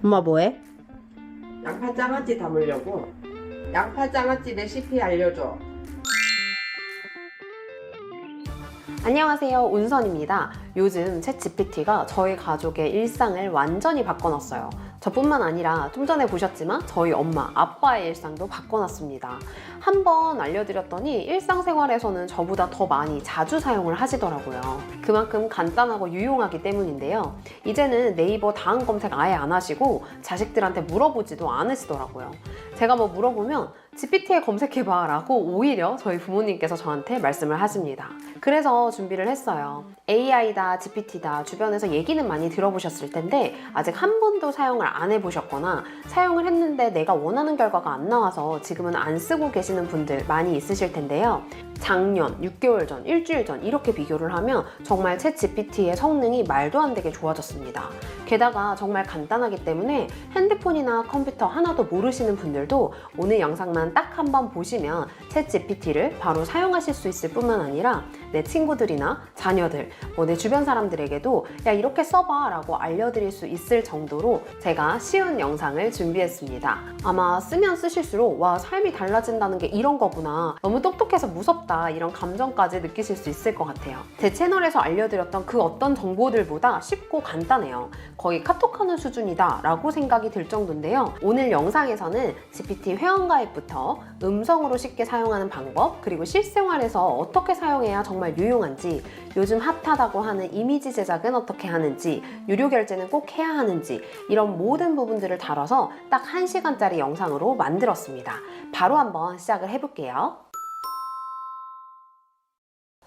엄마 뭐해? 양파 장아찌 담으려고. 양파 장아찌 레시피 알려줘. 안녕하세요, 운선입니다. 요즘 챗GPT가 저희 가족의 일상을 완전히 바꿔놨어요. 저뿐만 아니라 좀 전에 보셨지만 저희 엄마, 아빠의 일상도 바꿔놨습니다. 한번 알려드렸더니 일상생활에서는 저보다 더 많이 자주 사용을 하시더라고요. 그만큼 간단하고 유용하기 때문인데요. 이제는 네이버 다음 검색 아예 안 하시고 자식들한테 물어보지도 않으시더라고요. 제가 뭐 물어보면 GPT에 검색해봐 라고 오히려 저희 부모님께서 저한테 말씀을 하십니다. 그래서 준비를 했어요. AI다, GPT다 주변에서 얘기는 많이 들어보셨을 텐데 아직 한 번도 사용을 안 해보셨거나 사용을 했는데 내가 원하는 결과가 안 나와서 지금은 안 쓰고 계시는 분들 많이 있으실 텐데요. 작년, 6개월 전, 일주일 전 이렇게 비교를 하면 정말 챗GPT의 성능이 말도 안 되게 좋아졌습니다. 게다가 정말 간단하기 때문에 핸드폰이나 컴퓨터 하나도 모르시는 분들도 오늘 영상만 딱 한 번 보시면 챗GPT를 바로 사용하실 수 있을 뿐만 아니라 내 친구들이나 자녀들, 내 주변 사람들에게도 야 이렇게 써봐 라고 알려드릴 수 있을 정도로 제가 쉬운 영상을 준비했습니다. 아마 쓰면 쓰실수록 와 삶이 달라진다는 게 이런 거구나, 너무 똑똑해서 무섭다 이런 감정까지 느끼실 수 있을 것 같아요. 제 채널에서 알려드렸던 그 어떤 정보들보다 쉽고 간단해요. 거의 카톡하는 수준이다 라고 생각이 들 정도인데요. 오늘 영상에서는 GPT 회원가입부터 음성으로 쉽게 사용하는 방법, 그리고 실생활에서 어떻게 사용해야 정말 유용한지, 요즘 핫하다고 하는 이미지 제작은 어떻게 하는지, 유료 결제는 꼭 해야 하는지 이런 모든 부분들을 다뤄서 딱 1시간짜리 영상으로 만들었습니다. 바로 한번 시작을 해볼게요.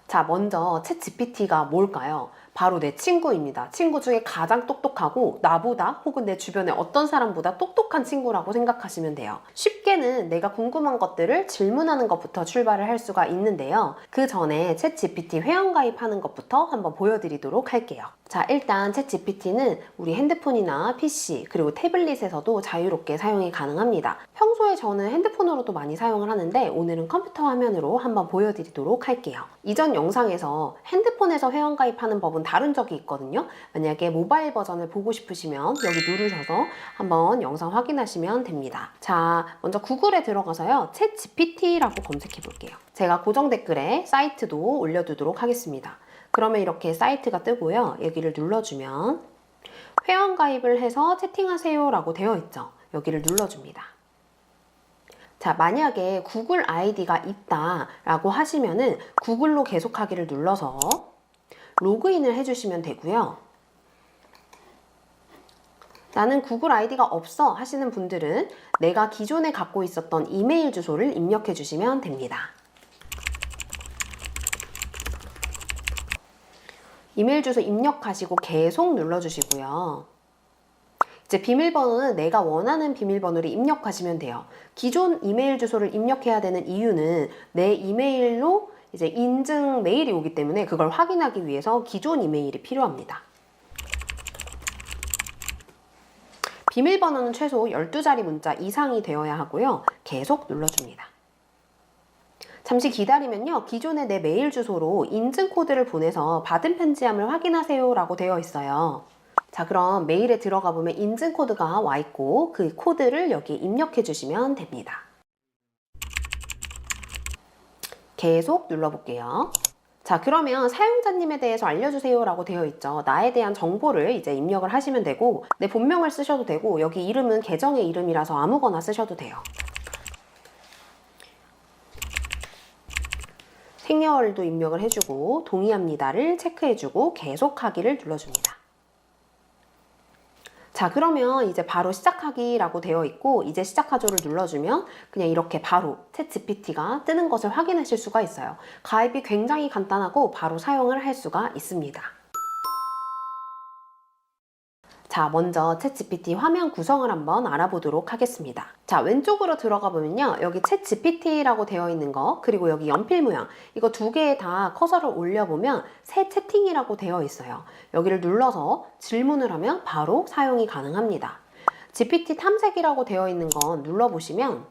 자, 먼저 챗GPT가 뭘까요? 바로 내 친구입니다. 친구 중에 가장 똑똑하고 나보다 혹은 내 주변에 어떤 사람보다 똑똑한 친구라고 생각하시면 돼요. 쉽게는 내가 궁금한 것들을 질문하는 것부터 출발을 할 수가 있는데요. 그 전에 챗GPT 회원가입하는 것부터 한번 보여드리도록 할게요. 자, 일단 챗GPT는 우리 핸드폰이나 PC 그리고 태블릿에서도 자유롭게 사용이 가능합니다. 평소에 저는 핸드폰으로도 많이 사용을 하는데 오늘은 컴퓨터 화면으로 한번 보여드리도록 할게요. 이전 영상에서 핸드폰에서 회원가입하는 법은 다룬 적이 있거든요. 만약에 모바일 버전을 보고 싶으시면 여기 누르셔서 한번 영상 확인하시면 됩니다. 자, 먼저 구글에 들어가서요, 챗GPT라고 검색해 볼게요. 제가 고정 댓글에 사이트도 올려두도록 하겠습니다. 그러면 이렇게 사이트가 뜨고요. 여기를 눌러주면 회원가입을 해서 채팅하세요 라고 되어 있죠. 여기를 눌러줍니다. 자, 만약에 구글 아이디가 있다 라고 하시면은 구글로 계속하기를 눌러서 로그인을 해주시면 되고요. 나는 구글 아이디가 없어 하시는 분들은 내가 기존에 갖고 있었던 이메일 주소를 입력해 주시면 됩니다. 이메일 주소 입력하시고 계속 눌러주시고요. 이제 비밀번호는 내가 원하는 비밀번호를 입력하시면 돼요. 기존 이메일 주소를 입력해야 되는 이유는 내 이메일로 이제 인증 메일이 오기 때문에 그걸 확인하기 위해서 기존 이메일이 필요합니다. 비밀번호는 최소 12자리 문자 이상이 되어야 하고요. 계속 눌러줍니다. 잠시 기다리면요, 기존의 내 메일 주소로 인증 코드를 보내서 받은 편지함을 확인하세요 라고 되어 있어요. 자, 그럼 메일에 들어가 보면 인증 코드가 와 있고 그 코드를 여기 입력해 주시면 됩니다. 계속 눌러볼게요. 자, 그러면 사용자님에 대해서 알려주세요 라고 되어 있죠. 나에 대한 정보를 이제 입력을 하시면 되고, 내 본명을 쓰셔도 되고, 여기 이름은 계정의 이름이라서 아무거나 쓰셔도 돼요. 생년월일도 입력을 해주고 동의합니다를 체크해주고 계속하기를 눌러줍니다. 자, 그러면 이제 바로 시작하기라고 되어 있고 이제 시작하죠를 눌러주면 그냥 이렇게 바로 챗GPT가 뜨는 것을 확인하실 수가 있어요. 가입이 굉장히 간단하고 바로 사용을 할 수가 있습니다. 자, 먼저 챗GPT 화면 구성을 한번 알아보도록 하겠습니다. 자, 왼쪽으로 들어가 보면요, 여기 챗GPT라고 되어 있는 거, 그리고 여기 연필 모양, 이거 두 개에 다 커서를 올려보면 새 채팅이라고 되어 있어요. 여기를 눌러서 질문을 하면 바로 사용이 가능합니다. GPT 탐색이라고 되어 있는 건 눌러보시면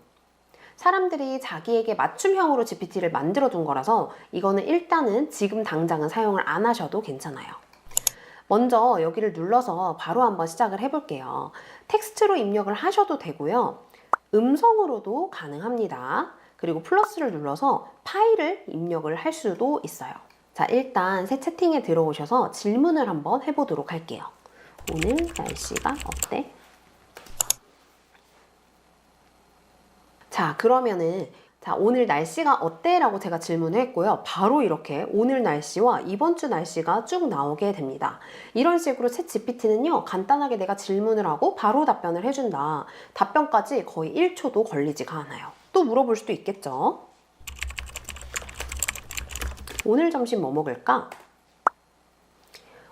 사람들이 자기에게 맞춤형으로 GPT를 만들어 둔 거라서 이거는 일단은 지금 당장은 사용을 안 하셔도 괜찮아요. 먼저 여기를 눌러서 바로 한번 시작을 해볼게요. 텍스트로 입력을 하셔도 되고요. 음성으로도 가능합니다. 그리고 플러스를 눌러서 파일을 입력을 할 수도 있어요. 자, 일단 새 채팅에 들어오셔서 질문을 한번 해보도록 할게요. 오늘 날씨가 어때? 자, 그러면은 오늘 날씨가 어때? 라고 제가 질문을 했고요. 바로 이렇게 오늘 날씨와 이번 주 날씨가 쭉 나오게 됩니다. 이런 식으로 챗GPT는요, 간단하게 내가 질문을 하고 바로 답변을 해준다. 답변까지 거의 1초도 걸리지가 않아요. 또 물어볼 수도 있겠죠? 오늘 점심 뭐 먹을까?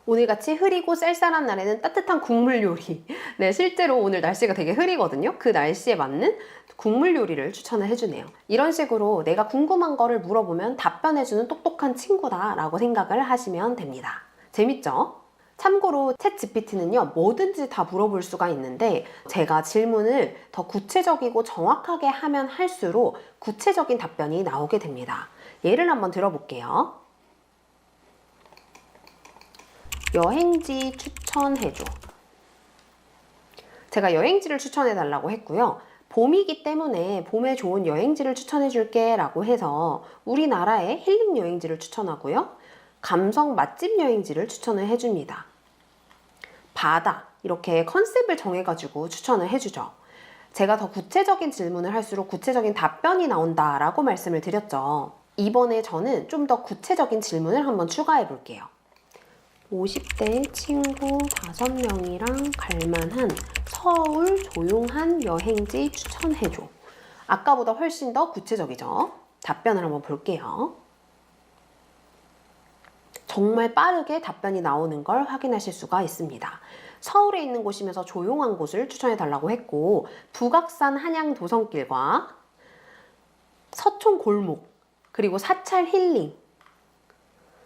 오늘같이 흐리고 쌀쌀한 날에는 따뜻한 국물 요리. 네, 실제로 오늘 날씨가 되게 흐리거든요. 그 날씨에 맞는 국물 요리를 추천을 해주네요. 이런 식으로 내가 궁금한 거를 물어보면 답변해주는 똑똑한 친구다라고 생각을 하시면 됩니다. 재밌죠? 참고로 챗GPT는요, 뭐든지 다 물어볼 수가 있는데 제가 질문을 더 구체적이고 정확하게 하면 할수록 구체적인 답변이 나오게 됩니다. 예를 한번 들어볼게요. 여행지 추천해줘. 제가 여행지를 추천해달라고 했고요. 봄이기 때문에 봄에 좋은 여행지를 추천해줄게 라고 해서 우리나라의 힐링 여행지를 추천하고요. 감성 맛집 여행지를 추천을 해줍니다. 바다, 이렇게 컨셉을 정해가지고 추천을 해주죠. 제가 더 구체적인 질문을 할수록 구체적인 답변이 나온다라고 말씀을 드렸죠. 이번에 저는 좀 더 구체적인 질문을 한번 추가해 볼게요. 50대 친구 5명이랑 갈만한 서울 조용한 여행지 추천해줘. 아까보다 훨씬 더 구체적이죠? 답변을 한번 볼게요. 정말 빠르게 답변이 나오는 걸 확인하실 수가 있습니다. 서울에 있는 곳이면서 조용한 곳을 추천해달라고 했고, 북악산 한양 도성길과 서촌 골목, 그리고 사찰 힐링,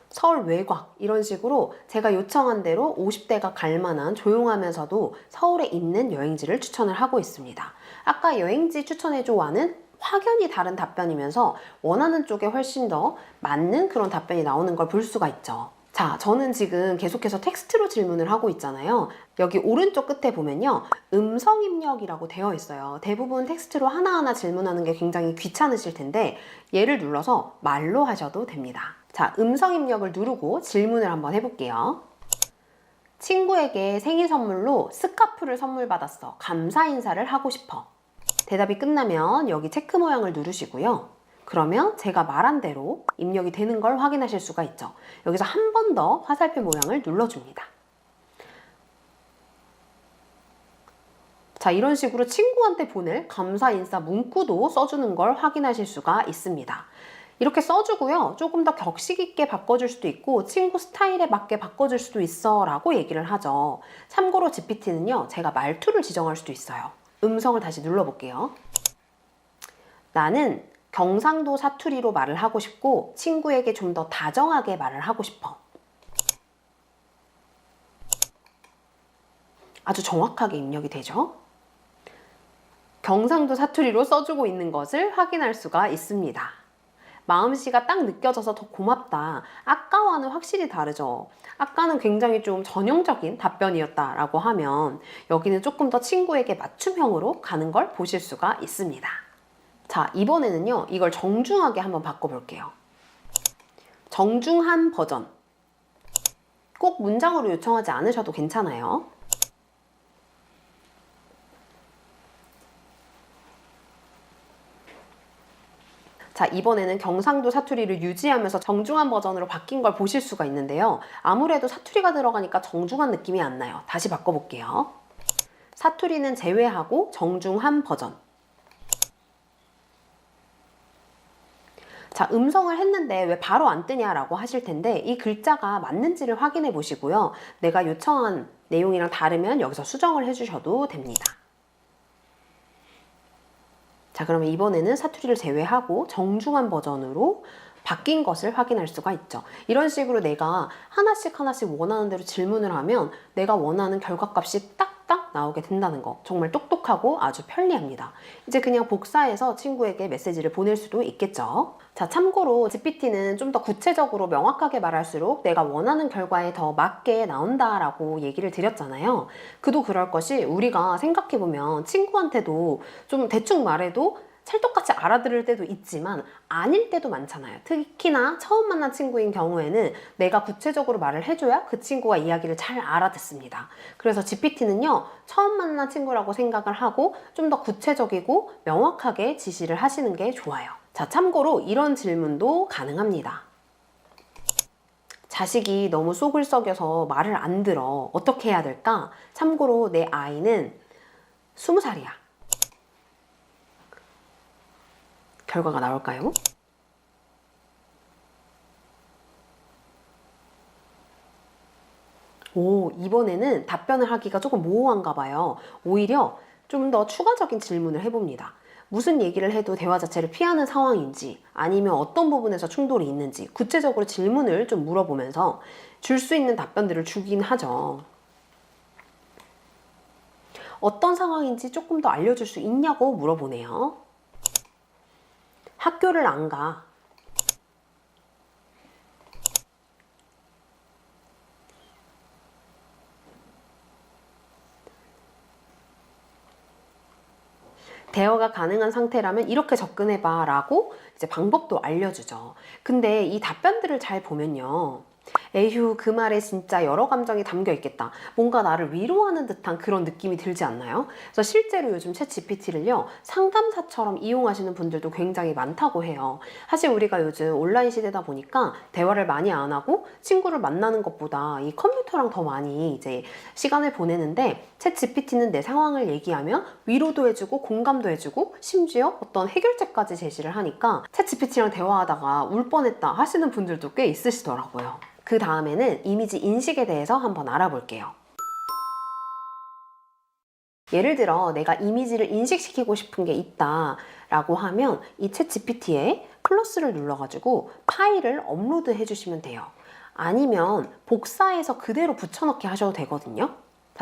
서울 외곽, 이런 식으로 제가 요청한 대로 50대가 갈만한 조용하면서도 서울에 있는 여행지를 추천을 하고 있습니다. 아까 여행지 추천해줘와는 확연히 다른 답변이면서 원하는 쪽에 훨씬 더 맞는 그런 답변이 나오는 걸 볼 수가 있죠. 자, 저는 지금 계속해서 텍스트로 질문을 하고 있잖아요. 여기 오른쪽 끝에 보면요, 음성 입력이라고 되어 있어요. 대부분 텍스트로 하나하나 질문하는 게 굉장히 귀찮으실 텐데 얘를 눌러서 말로 하셔도 됩니다. 자, 음성 입력을 누르고 질문을 한번 해볼게요. 친구에게 생일 선물로 스카프를 선물 받았어. 감사 인사를 하고 싶어. 대답이 끝나면 여기 체크 모양을 누르시고요. 그러면 제가 말한 대로 입력이 되는 걸 확인하실 수가 있죠. 여기서 한 번 더 화살표 모양을 눌러줍니다. 자, 이런 식으로 친구한테 보낼 감사 인사 문구도 써주는 걸 확인하실 수가 있습니다. 이렇게 써주고요. 조금 더 격식 있게 바꿔줄 수도 있고 친구 스타일에 맞게 바꿔줄 수도 있어 라고 얘기를 하죠. 참고로 GPT는요, 제가 말투를 지정할 수도 있어요. 음성을 다시 눌러볼게요. 나는 경상도 사투리로 말을 하고 싶고 친구에게 좀 더 다정하게 말을 하고 싶어. 아주 정확하게 입력이 되죠? 경상도 사투리로 써주고 있는 것을 확인할 수가 있습니다. 마음씨가 딱 느껴져서 더 고맙다. 아까와는 확실히 다르죠. 아까는 굉장히 좀 전형적인 답변이었다라고 하면 여기는 조금 더 친구에게 맞춤형으로 가는 걸 보실 수가 있습니다. 자, 이번에는요, 이걸 정중하게 한번 바꿔볼게요. 정중한 버전. 꼭 문장으로 요청하지 않으셔도 괜찮아요. 자, 이번에는 경상도 사투리를 유지하면서 정중한 버전으로 바뀐 걸 보실 수가 있는데요. 아무래도 사투리가 들어가니까 정중한 느낌이 안 나요. 다시 바꿔볼게요. 사투리는 제외하고 정중한 버전. 자, 음성을 했는데 왜 바로 안 뜨냐라고 하실 텐데 이 글자가 맞는지를 확인해 보시고요. 내가 요청한 내용이랑 다르면 여기서 수정을 해주셔도 됩니다. 자, 그러면 이번에는 사투리를 제외하고 정중한 버전으로 바뀐 것을 확인할 수가 있죠. 이런 식으로 내가 하나씩 원하는 대로 질문을 하면 내가 원하는 결과값이 딱 딱 나오게 된다는 거. 정말 똑똑하고 아주 편리합니다. 이제 그냥 복사해서 친구에게 메시지를 보낼 수도 있겠죠. 자, 참고로 GPT는 좀 더 구체적으로 명확하게 말할수록 내가 원하는 결과에 더 맞게 나온다라고 얘기를 드렸잖아요. 그도 그럴 것이 우리가 생각해보면 친구한테도 좀 대충 말해도 찰떡같이 알아들을 때도 있지만 아닐 때도 많잖아요. 특히나 처음 만난 친구인 경우에는 내가 구체적으로 말을 해줘야 그 친구가 이야기를 잘 알아듣습니다. 그래서 GPT는요, 처음 만난 친구라고 생각을 하고 좀 더 구체적이고 명확하게 지시를 하시는 게 좋아요. 자, 참고로 이런 질문도 가능합니다. 자식이 너무 속을 썩여서 말을 안 들어. 어떻게 해야 될까? 참고로 내 아이는 20살이야. 결과가 나올까요? 오, 이번에는 답변을 하기가 조금 모호한가 봐요. 오히려 좀 더 추가적인 질문을 해봅니다. 무슨 얘기를 해도 대화 자체를 피하는 상황인지 아니면 어떤 부분에서 충돌이 있는지 구체적으로 질문을 좀 물어보면서 줄 수 있는 답변들을 주긴 하죠. 어떤 상황인지 조금 더 알려줄 수 있냐고 물어보네요. 학교를 안 가. 대화가 가능한 상태라면 이렇게 접근해봐 라고 이제 방법도 알려주죠. 근데 이 답변들을 잘 보면요. 에휴, 그 말에 진짜 여러 감정이 담겨 있겠다. 뭔가 나를 위로하는 듯한 그런 느낌이 들지 않나요? 그래서 실제로 요즘 챗 GPT를요, 상담사처럼 이용하시는 분들도 굉장히 많다고 해요. 사실 우리가 요즘 온라인 시대다 보니까 대화를 많이 안 하고 친구를 만나는 것보다 이 컴퓨터랑 더 많이 이제 시간을 보내는데 챗 GPT는 내 상황을 얘기하면 위로도 해주고 공감도 해주고 심지어 어떤 해결책까지 제시를 하니까 챗 GPT랑 대화하다가 울 뻔했다 하시는 분들도 꽤 있으시더라고요. 그 다음에는 이미지 인식에 대해서 한번 알아볼게요. 예를 들어 내가 이미지를 인식시키고 싶은 게 있다 라고 하면 이 챗 GPT에 플러스를 눌러가지고 파일을 업로드 해주시면 돼요. 아니면 복사해서 그대로 붙여넣기 하셔도 되거든요.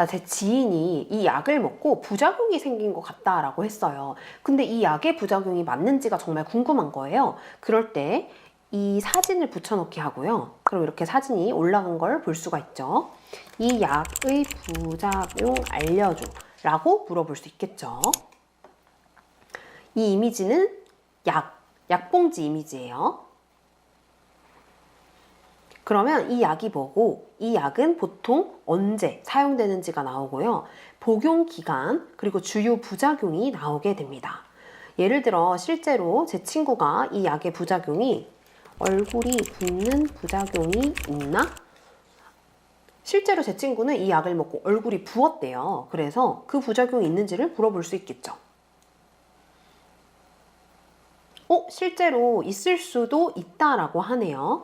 제 지인이 이 약을 먹고 부작용이 생긴 것 같다라고 했어요. 근데 이 약의 부작용이 맞는지가 정말 궁금한 거예요. 그럴 때 이 사진을 붙여넣기 하고요. 그럼 이렇게 사진이 올라간 걸 볼 수가 있죠. 이 약의 부작용 알려줘 라고 물어볼 수 있겠죠. 이 이미지는 약봉지 이미지예요. 그러면 이 약이 뭐고 이 약은 보통 언제 사용되는지가 나오고요. 복용 기간 그리고 주요 부작용이 나오게 됩니다. 예를 들어 실제로 제 친구가 이 약의 부작용이 얼굴이 붓는 부작용이 있나? 실제로 제 친구는 이 약을 먹고 얼굴이 부었대요. 그래서 그 부작용이 있는지를 물어볼 수 있겠죠. 실제로 있을 수도 있다라고 하네요.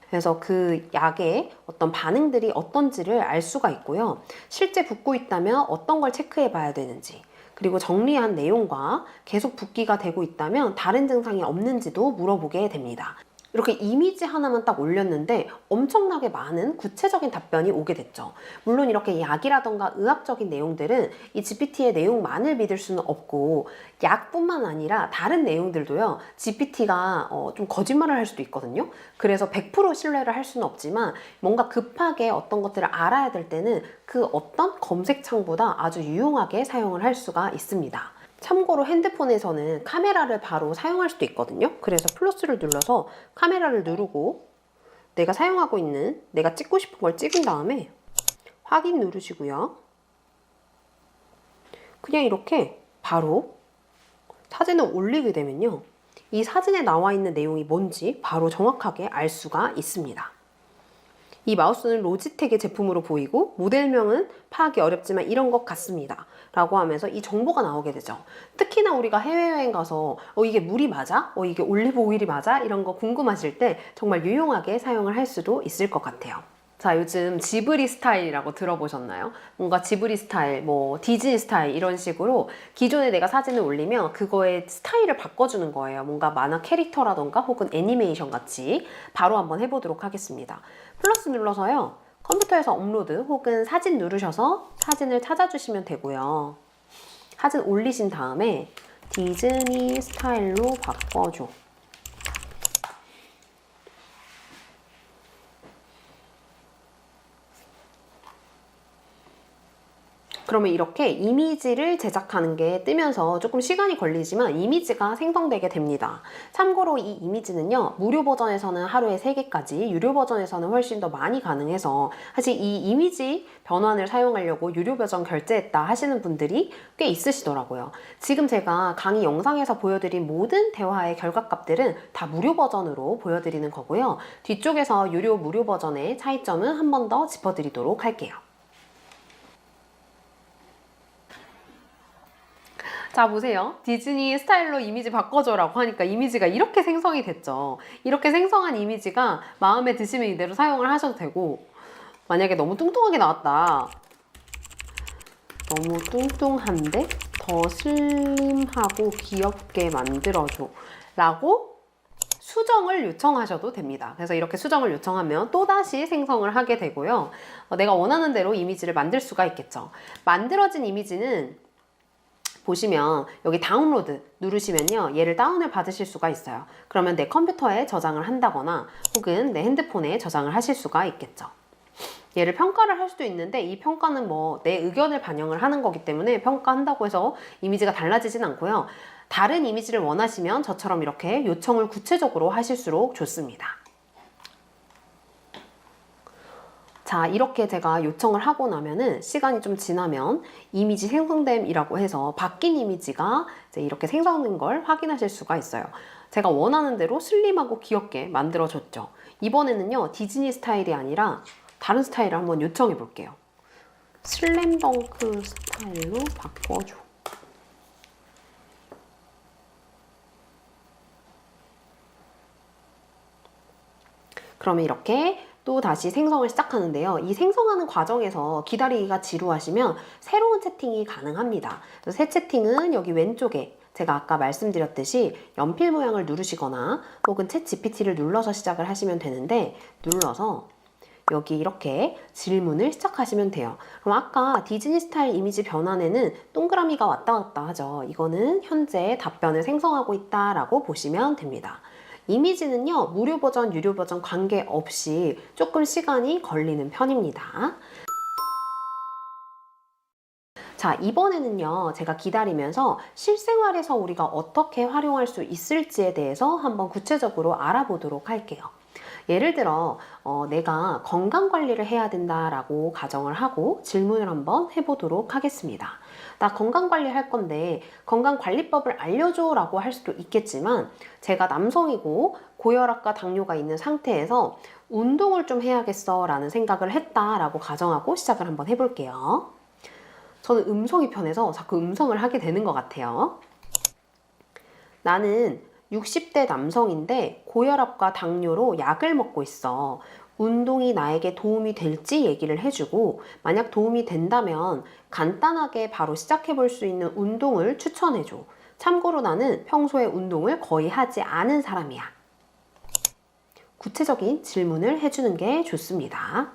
그래서 그 약의 어떤 반응들이 어떤지를 알 수가 있고요. 실제 붓고 있다면 어떤 걸 체크해 봐야 되는지, 그리고 정리한 내용과 계속 붓기가 되고 있다면 다른 증상이 없는지도 물어보게 됩니다. 이렇게 이미지 하나만 딱 올렸는데 엄청나게 많은 구체적인 답변이 오게 됐죠. 물론 이렇게 약이라던가 의학적인 내용들은 이 GPT의 내용만을 믿을 수는 없고 약뿐만 아니라 다른 내용들도요. GPT가 좀 거짓말을 할 수도 있거든요. 그래서 100% 신뢰를 할 수는 없지만 뭔가 급하게 어떤 것들을 알아야 될 때는 그 어떤 검색창보다 아주 유용하게 사용을 할 수가 있습니다. 참고로 핸드폰에서는 카메라를 바로 사용할 수도 있거든요. 그래서 플러스를 눌러서 카메라를 누르고 내가 사용하고 있는 내가 찍고 싶은 걸 찍은 다음에 확인 누르시고요. 그냥 이렇게 바로 사진을 올리게 되면요. 이 사진에 나와 있는 내용이 뭔지 바로 정확하게 알 수가 있습니다. 이 마우스는 로지텍의 제품으로 보이고 모델명은 파악이 어렵지만 이런 것 같습니다 라고 하면서 이 정보가 나오게 되죠. 특히나 우리가 해외여행 가서 이게 물이 맞아? 이게 올리브 오일이 맞아? 이런 거 궁금하실 때 정말 유용하게 사용을 할 수도 있을 것 같아요. 자, 요즘 지브리 스타일이라고 들어보셨나요? 뭔가 지브리 스타일, 디즈니 스타일 이런 식으로 기존에 내가 사진을 올리면 그거의 스타일을 바꿔주는 거예요. 뭔가 만화 캐릭터라던가 혹은 애니메이션 같이 바로 한번 해보도록 하겠습니다. 플러스 눌러서요. 컴퓨터에서 업로드 혹은 사진 누르셔서 사진을 찾아주시면 되고요. 사진 올리신 다음에 디즈니 스타일로 바꿔줘. 그러면 이렇게 이미지를 제작하는 게 뜨면서 조금 시간이 걸리지만 이미지가 생성되게 됩니다. 참고로 이 이미지는요, 무료 버전에서는 하루에 3개까지, 유료 버전에서는 훨씬 더 많이 가능해서 사실 이 이미지 변환을 사용하려고 유료 버전 결제했다 하시는 분들이 꽤 있으시더라고요. 지금 제가 강의 영상에서 보여드린 모든 대화의 결과값들은 다 무료 버전으로 보여드리는 거고요. 뒤쪽에서 유료, 무료 버전의 차이점은 한 번 더 짚어드리도록 할게요. 자, 보세요. 디즈니 스타일로 이미지 바꿔줘라고 하니까 이미지가 이렇게 생성이 됐죠. 이렇게 생성한 이미지가 마음에 드시면 이대로 사용을 하셔도 되고, 만약에 너무 뚱뚱하게 나왔다. 너무 뚱뚱한데 더 슬림하고 귀엽게 만들어줘 라고 수정을 요청하셔도 됩니다. 그래서 이렇게 수정을 요청하면 또다시 생성을 하게 되고요. 내가 원하는 대로 이미지를 만들 수가 있겠죠. 만들어진 이미지는 보시면 여기 다운로드 누르시면요, 얘를 다운을 받으실 수가 있어요. 그러면 내 컴퓨터에 저장을 한다거나 혹은 내 핸드폰에 저장을 하실 수가 있겠죠. 얘를 평가를 할 수도 있는데 이 평가는 뭐 내 의견을 반영을 하는 거기 때문에 평가한다고 해서 이미지가 달라지진 않고요. 다른 이미지를 원하시면 저처럼 이렇게 요청을 구체적으로 하실수록 좋습니다. 자, 이렇게 제가 요청을 하고 나면은 시간이 좀 지나면 이미지 생성됨이라고 해서 바뀐 이미지가 이제 이렇게 생성된 걸 확인하실 수가 있어요. 제가 원하는 대로 슬림하고 귀엽게 만들어줬죠. 이번에는요, 디즈니 스타일이 아니라 다른 스타일을 한번 요청해 볼게요. 슬램덩크 스타일로 바꿔줘. 그러면 이렇게 또 다시 생성을 시작하는데요. 이 생성하는 과정에서 기다리기가 지루하시면 새로운 채팅이 가능합니다. 그래서 새 채팅은 여기 왼쪽에 제가 아까 말씀드렸듯이 연필 모양을 누르시거나 혹은 챗 GPT를 눌러서 시작을 하시면 되는데, 눌러서 여기 이렇게 질문을 시작하시면 돼요. 그럼 아까 디즈니 스타일 이미지 변환에는 동그라미가 왔다 갔다 하죠. 이거는 현재 답변을 생성하고 있다라고 보시면 됩니다. 이미지는요, 무료 버전, 유료 버전 관계없이 조금 시간이 걸리는 편입니다. 자, 이번에는요, 제가 기다리면서 실생활에서 우리가 어떻게 활용할 수 있을지에 대해서 한번 구체적으로 알아보도록 할게요. 예를 들어 내가 건강관리를 해야 된다라고 가정을 하고 질문을 한번 해보도록 하겠습니다. 나 건강관리 할 건데 건강관리법을 알려줘 라고 할 수도 있겠지만, 제가 남성이고 고혈압과 당뇨가 있는 상태에서 운동을 좀 해야겠어 라는 생각을 했다라고 가정하고 시작을 한번 해볼게요. 저는 음성이 편해서 자꾸 음성을 하게 되는 것 같아요. 나는 60대 남성인데 고혈압과 당뇨로 약을 먹고 있어. 운동이 나에게 도움이 될지 얘기를 해주고, 만약 도움이 된다면 간단하게 바로 시작해 볼 수 있는 운동을 추천해줘. 참고로 나는 평소에 운동을 거의 하지 않은 사람이야. 구체적인 질문을 해주는 게 좋습니다.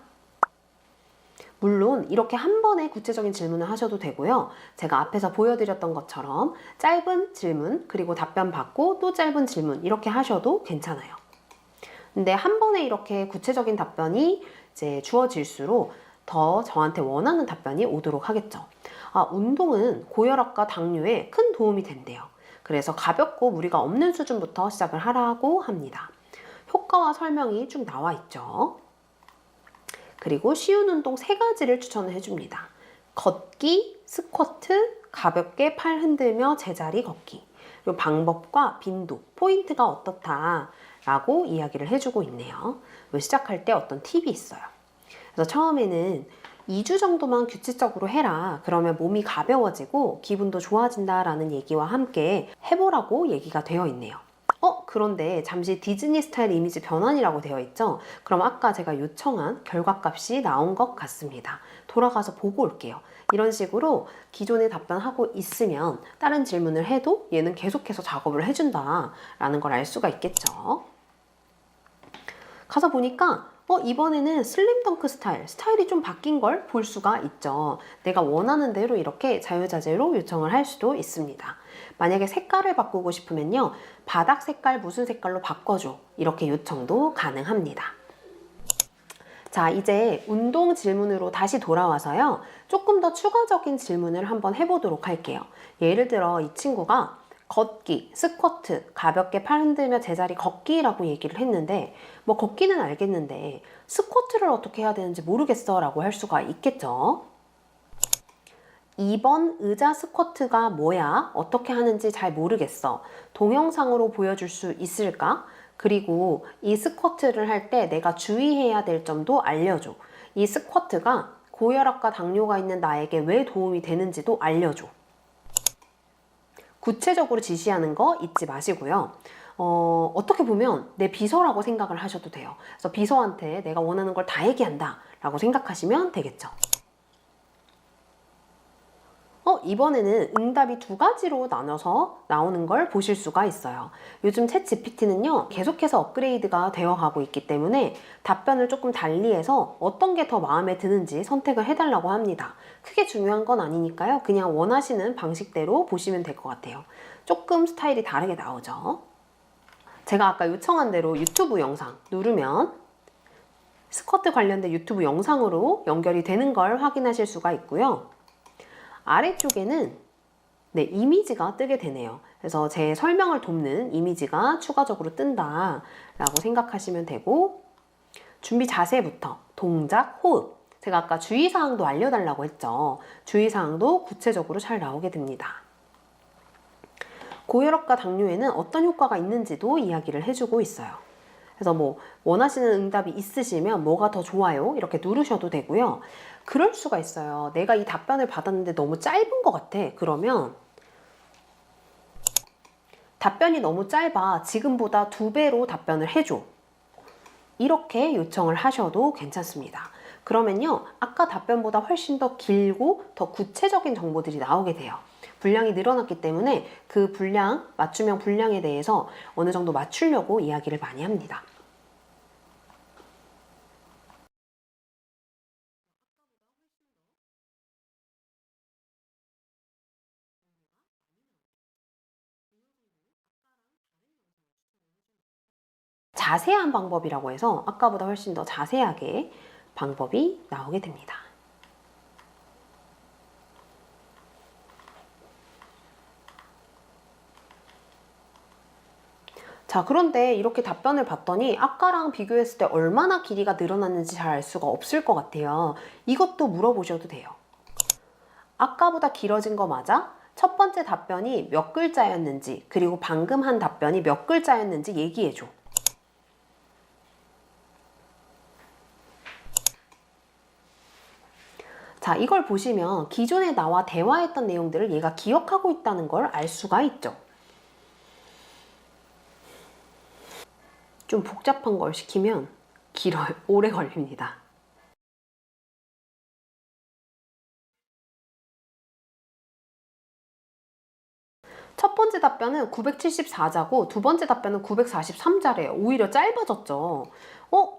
물론 이렇게 한 번에 구체적인 질문을 하셔도 되고요. 제가 앞에서 보여드렸던 것처럼 짧은 질문, 그리고 답변 받고 또 짧은 질문 이렇게 하셔도 괜찮아요. 근데 한 번에 이렇게 구체적인 답변이 이제 주어질수록 더 저한테 원하는 답변이 오도록 하겠죠. 운동은 고혈압과 당뇨에 큰 도움이 된대요. 그래서 가볍고 무리가 없는 수준부터 시작을 하라고 합니다. 효과와 설명이 쭉 나와 있죠. 그리고 쉬운 운동 3가지를 추천을 해줍니다. 걷기, 스쿼트, 가볍게 팔 흔들며 제자리 걷기. 그리고 방법과 빈도, 포인트가 어떻다라고 이야기를 해주고 있네요. 시작할 때 어떤 팁이 있어요. 그래서 처음에는 2주 정도만 규칙적으로 해라. 그러면 몸이 가벼워지고 기분도 좋아진다라는 얘기와 함께 해보라고 얘기가 되어 있네요. 그런데 잠시 디즈니 스타일 이미지 변환이라고 되어 있죠? 그럼 아까 제가 요청한 결과값이 나온 것 같습니다. 돌아가서 보고 올게요. 이런 식으로 기존에 답변하고 있으면 다른 질문을 해도 얘는 계속해서 작업을 해준다라는 걸 알 수가 있겠죠. 가서 보니까 이번에는 슬림 덩크 스타일이 좀 바뀐 걸 볼 수가 있죠. 내가 원하는 대로 이렇게 자유자재로 요청을 할 수도 있습니다. 만약에 색깔을 바꾸고 싶으면요, 바닥 색깔 무슨 색깔로 바꿔줘, 이렇게 요청도 가능합니다. 자, 이제 운동 질문으로 다시 돌아와서요, 조금 더 추가적인 질문을 한번 해보도록 할게요. 예를 들어 이 친구가 걷기, 스쿼트, 가볍게 팔 흔들며 제자리 걷기라고 얘기를 했는데, 뭐 걷기는 알겠는데 스쿼트를 어떻게 해야 되는지 모르겠어 라고 할 수가 있겠죠. 2번 의자 스쿼트가 뭐야? 어떻게 하는지 잘 모르겠어. 동영상으로 보여줄 수 있을까? 그리고 이 스쿼트를 할 때 내가 주의해야 될 점도 알려줘. 이 스쿼트가 고혈압과 당뇨가 있는 나에게 왜 도움이 되는지도 알려줘. 구체적으로 지시하는 거 잊지 마시고요. 어떻게 보면 내 비서라고 생각을 하셔도 돼요. 그래서 비서한테 내가 원하는 걸 다 얘기한다 라고 생각하시면 되겠죠. 이번에는 응답이 두 가지로 나눠서 나오는 걸 보실 수가 있어요. 요즘 챗 GPT는요, 계속해서 업그레이드가 되어 가고 있기 때문에 답변을 조금 달리해서 어떤 게 더 마음에 드는지 선택을 해달라고 합니다. 크게 중요한 건 아니니까요. 그냥 원하시는 방식대로 보시면 될 것 같아요. 조금 스타일이 다르게 나오죠. 제가 아까 요청한 대로 유튜브 영상 누르면 스쿼트 관련된 유튜브 영상으로 연결이 되는 걸 확인하실 수가 있고요. 아래쪽에는 이미지가 뜨게 되네요. 그래서 제 설명을 돕는 이미지가 추가적으로 뜬다 라고 생각하시면 되고, 준비 자세부터 동작, 호흡, 제가 아까 주의사항도 알려달라고 했죠. 주의사항도 구체적으로 잘 나오게 됩니다. 고혈압과 당뇨에는 어떤 효과가 있는지도 이야기를 해주고 있어요. 그래서 뭐 원하시는 응답이 있으시면 뭐가 더 좋아요? 이렇게 누르셔도 되고요. 그럴 수가 있어요. 내가 이 답변을 받았는데 너무 짧은 것 같아. 그러면 답변이 너무 짧아. 지금보다 2배로 답변을 해줘. 이렇게 요청을 하셔도 괜찮습니다. 그러면요, 아까 답변보다 훨씬 더 길고 더 구체적인 정보들이 나오게 돼요. 분량이 늘어났기 때문에 그 분량, 맞춤형 분량에 대해서 어느 정도 맞추려고 이야기를 많이 합니다. 자세한 방법이라고 해서 아까보다 훨씬 더 자세하게 방법이 나오게 됩니다. 자, 그런데 이렇게 답변을 봤더니 아까랑 비교했을 때 얼마나 길이가 늘어났는지 잘 알 수가 없을 것 같아요. 이것도 물어보셔도 돼요. 아까보다 길어진 거 맞아? 첫 번째 답변이 몇 글자였는지, 그리고 방금 한 답변이 몇 글자였는지 얘기해줘. 자, 이걸 보시면 기존에 나와 대화했던 내용들을 얘가 기억하고 있다는 걸 알 수가 있죠. 좀 복잡한 걸 시키면 길어요. 오래 걸립니다. 첫 번째 답변은 974자고 두 번째 답변은 943자래요. 오히려 짧아졌죠.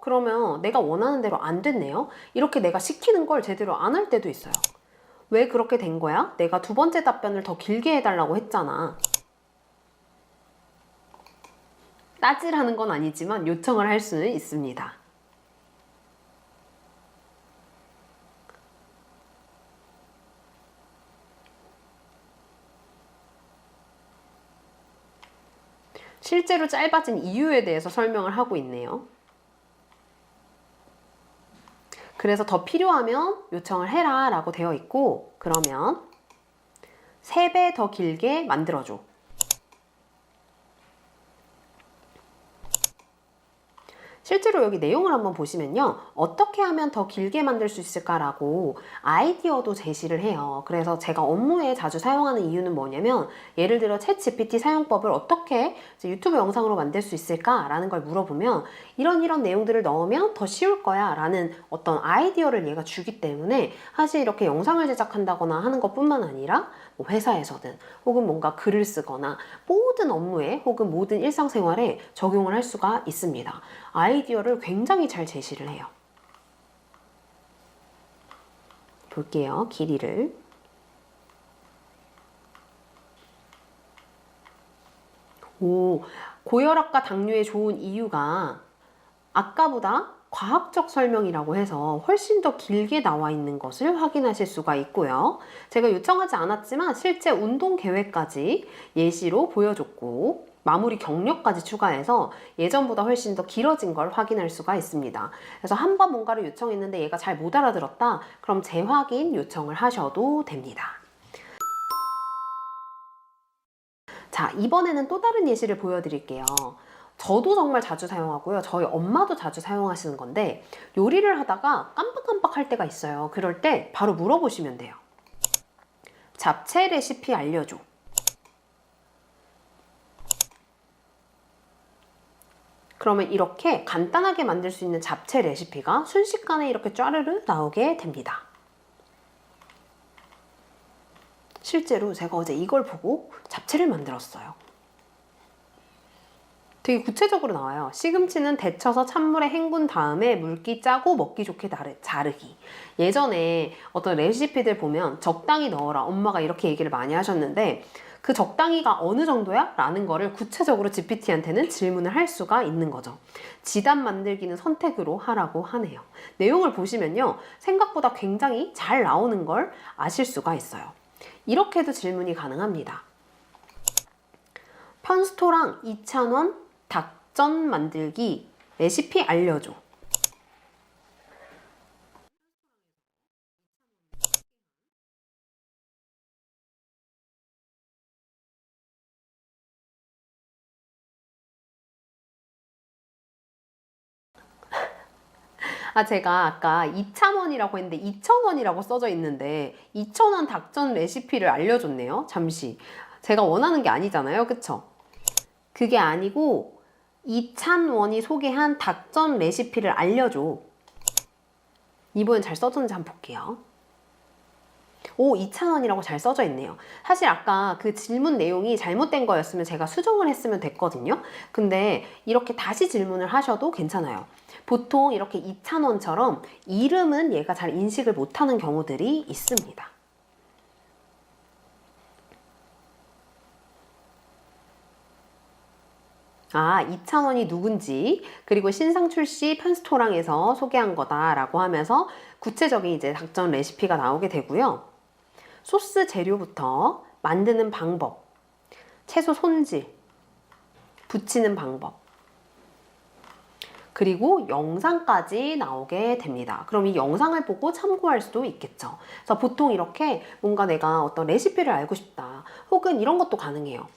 그러면 내가 원하는 대로 안 됐네요. 이렇게 내가 시키는 걸 제대로 안 할 때도 있어요. 왜 그렇게 된 거야? 내가 두 번째 답변을 더 길게 해달라고 했잖아. 따지라는 건 아니지만 요청을 할 수는 있습니다. 실제로 짧아진 이유에 대해서 설명을 하고 있네요. 그래서 더 필요하면 요청을 해라 라고 되어 있고, 그러면 3배 더 길게 만들어줘. 실제로 여기 내용을 한번 보시면요, 어떻게 하면 더 길게 만들 수 있을까라고 아이디어도 제시를 해요. 그래서 제가 업무에 자주 사용하는 이유는 뭐냐면, 예를 들어 챗 GPT 사용법을 어떻게 유튜브 영상으로 만들 수 있을까라는 걸 물어보면 이런 내용들을 넣으면 더 쉬울 거야 라는 어떤 아이디어를 얘가 주기 때문에, 사실 이렇게 영상을 제작한다거나 하는 것 뿐만 아니라 뭐 회사에서든 혹은 뭔가 글을 쓰거나 모든 업무에 혹은 모든 일상생활에 적용을 할 수가 있습니다. 아이디어를 굉장히 잘 제시를 해요. 볼게요. 길이를. 오, 고혈압과 당뇨에 좋은 이유가 아까보다 과학적 설명이라고 해서 훨씬 더 길게 나와 있는 것을 확인하실 수가 있고요. 제가 요청하지 않았지만 실제 운동 계획까지 예시로 보여줬고 마무리 경력까지 추가해서 예전보다 훨씬 더 길어진 걸 확인할 수가 있습니다. 그래서 한 번 뭔가를 요청했는데 얘가 잘 못 알아들었다? 그럼 재확인 요청을 하셔도 됩니다. 자, 이번에는 또 다른 예시를 보여드릴게요. 저도 정말 자주 사용하고요. 저희 엄마도 자주 사용하시는 건데 요리를 하다가 깜빡깜빡 할 때가 있어요. 그럴 때 바로 물어보시면 돼요. 잡채 레시피 알려줘. 그러면 이렇게 간단하게 만들 수 있는 잡채 레시피가 순식간에 이렇게 쫘르르 나오게 됩니다. 실제로 제가 어제 이걸 보고 잡채를 만들었어요. 되게 구체적으로 나와요. 시금치는 데쳐서 찬물에 헹군 다음에 물기 짜고 먹기 좋게 자르기. 예전에 어떤 레시피들 보면 적당히 넣어라. 엄마가 이렇게 얘기를 많이 하셨는데 그 적당히가 어느 정도야? 라는 거를 구체적으로 GPT한테는 질문을 할 수가 있는 거죠. 지단 만들기는 선택으로 하라고 하네요. 내용을 보시면요. 생각보다 굉장히 잘 나오는 걸 아실 수가 있어요. 이렇게도 질문이 가능합니다. 편스토랑 2,000원 닭전 만들기 레시피 알려줘. 제가 아까 2,000원이라고 했는데 2,000원이라고 써져 있는데 2,000원 닭전 레시피를 알려줬네요. 잠시. 제가 원하는 게 아니잖아요. 그쵸? 그게 아니고 2,000원이 소개한 닭전 레시피를 알려줘. 이번엔 잘 써졌는지 한번 볼게요. 오, 2,000원이라고 잘 써져 있네요. 사실 아까 그 질문 내용이 잘못된 거였으면 제가 수정을 했으면 됐거든요. 근데 이렇게 다시 질문을 하셔도 괜찮아요. 보통 이렇게 2,000원처럼 이름은 얘가 잘 인식을 못하는 경우들이 있습니다. 아, 2,000원이 누군지, 그리고 신상 출시 편스토랑에서 소개한 거다라고 하면서 구체적인 이제 닭전 레시피가 나오게 되고요. 소스 재료부터 만드는 방법, 채소 손질, 부치는 방법, 그리고 영상까지 나오게 됩니다. 그럼 이 영상을 보고 참고할 수도 있겠죠. 그래서 보통 이렇게 뭔가 내가 어떤 레시피를 알고 싶다, 혹은 이런 것도 가능해요.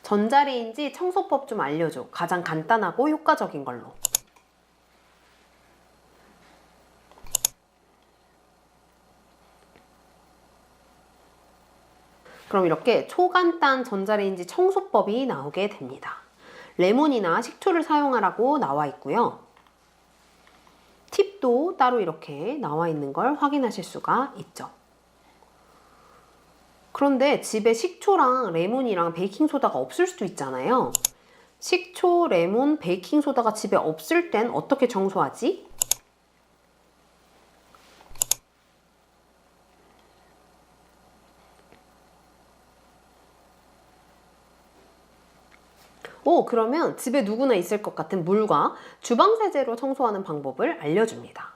전자레인지 청소법 좀 알려줘. 가장 간단하고 효과적인 걸로. 그럼 이렇게 초간단 전자레인지 청소법이 나오게 됩니다. 레몬이나 식초를 사용하라고 나와 있고요. 팁도 따로 이렇게 나와 있는 걸 확인하실 수가 있죠. 그런데 집에 식초랑 레몬이랑 베이킹소다가 없을 수도 있잖아요. 식초, 레몬, 베이킹소다가 집에 없을 땐 어떻게 청소하지? 그러면 집에 누구나 있을 것 같은 물과 주방세제로 청소하는 방법을 알려줍니다.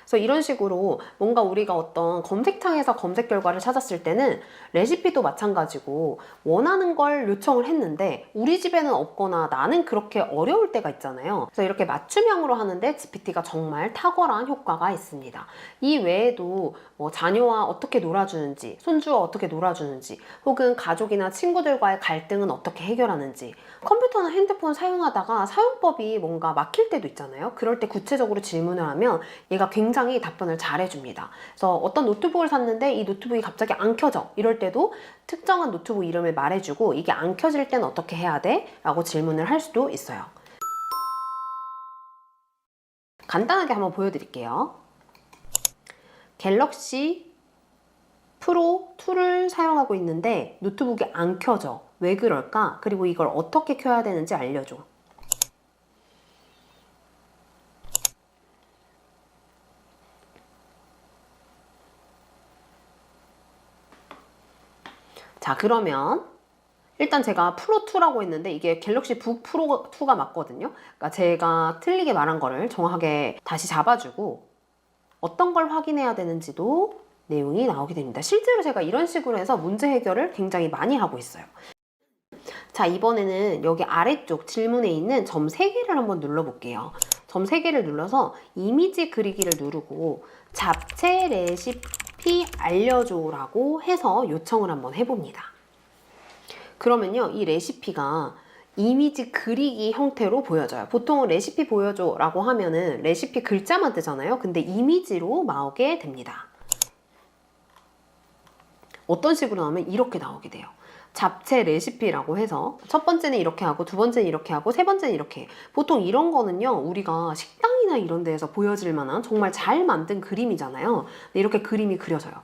그래서 이런 식으로 뭔가 우리가 어떤 검색창에서 검색 결과를 찾았을 때는 레시피도 마찬가지고 원하는 걸 요청을 했는데 우리 집에는 없거나 나는 그렇게 어려울 때가 있잖아요. 그래서 이렇게 맞춤형으로 하는데 GPT가 정말 탁월한 효과가 있습니다. 이 외에도 뭐 자녀와 어떻게 놀아주는지, 손주와 어떻게 놀아주는지, 혹은 가족이나 친구들과의 갈등은 어떻게 해결하는지, 컴퓨터나 핸드폰 사용하다가 사용법이 뭔가 막힐 때도 있잖아요. 그럴 때 구체적으로 질문을 하면 얘가 굉장히 답변을 잘 해줍니다. 그래서 어떤 노트북을 샀는데 이 노트북이 갑자기 안 켜져. 이럴 때도 특정한 노트북 이름을 말해주고 이게 안 켜질 땐 어떻게 해야 돼? 라고 질문을 할 수도 있어요. 간단하게 한번 보여드릴게요. 갤럭시 프로 2를 사용하고 있는데 노트북이 안 켜져. 왜 그럴까? 그리고 이걸 어떻게 켜야 되는지 알려줘. 자, 그러면 일단 제가 프로2라고 했는데 이게 갤럭시 북 프로2가 맞거든요. 그러니까 제가 틀리게 말한 거를 정확하게 다시 잡아주고 어떤 걸 확인해야 되는지도 내용이 나오게 됩니다. 실제로 제가 이런 식으로 해서 문제 해결을 굉장히 많이 하고 있어요. 자, 이번에는 여기 아래쪽 질문에 있는 점 3개를 한번 눌러볼게요. 점 3개를 눌러서 이미지 그리기를 누르고 잡채 레시피 알려줘라고 해서 요청을 한번 해봅니다. 그러면요, 이 레시피가 이미지 그리기 형태로 보여져요. 보통 레시피 보여줘 라고 하면은 레시피 글자만 뜨잖아요. 근데 이미지로 나오게 됩니다. 어떤 식으로 나오면 이렇게 나오게 돼요. 잡채 레시피라고 해서 첫 번째는 이렇게 하고 두 번째는 이렇게 하고 세 번째는 이렇게. 보통 이런 거는요, 우리가 식당이나 이런 데에서 보여질 만한 정말 잘 만든 그림이잖아요. 근데 이렇게 그림이 그려져요.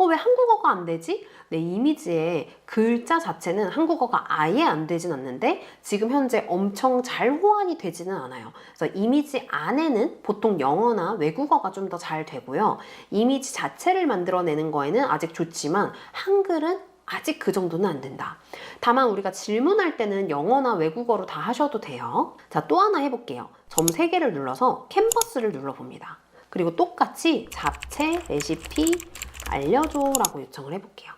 왜 한국어가 안 되지? 내 이미지의 글자 자체는 한국어가 아예 안 되진 않는데 지금 현재 엄청 잘 호환이 되지는 않아요. 그래서 이미지 안에는 보통 영어나 외국어가 좀 더 잘 되고요. 이미지 자체를 만들어내는 거에는 아직 좋지만 한글은 아직 그 정도는 안 된다. 다만 우리가 질문할 때는 영어나 외국어로 다 하셔도 돼요. 자, 또 하나 해볼게요. 점 3개를 눌러서 캔버스를 눌러봅니다. 그리고 똑같이 잡채 레시피 알려줘라고 요청을 해볼게요.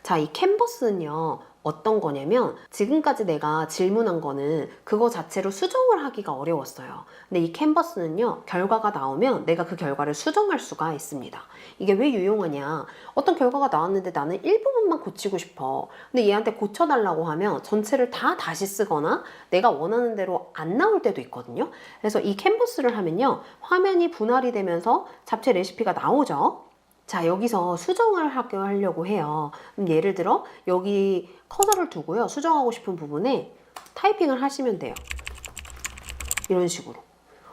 자, 이 캔버스는요, 어떤 거냐면 지금까지 내가 질문한 거는 그거 자체로 수정을 하기가 어려웠어요. 근데 이 캔버스는요, 결과가 나오면 내가 그 결과를 수정할 수가 있습니다. 이게 왜 유용하냐? 어떤 결과가 나왔는데 나는 일부분만 고치고 싶어. 근데 얘한테 고쳐달라고 하면 전체를 다 다시 쓰거나 내가 원하는 대로 안 나올 때도 있거든요. 그래서 이 캔버스를 하면요, 화면이 분할이 되면서 잡채 레시피가 나오죠. 자, 여기서 수정을 하려고 해요. 예를 들어 여기 커서를 두고요, 수정하고 싶은 부분에 타이핑을 하시면 돼요. 이런 식으로.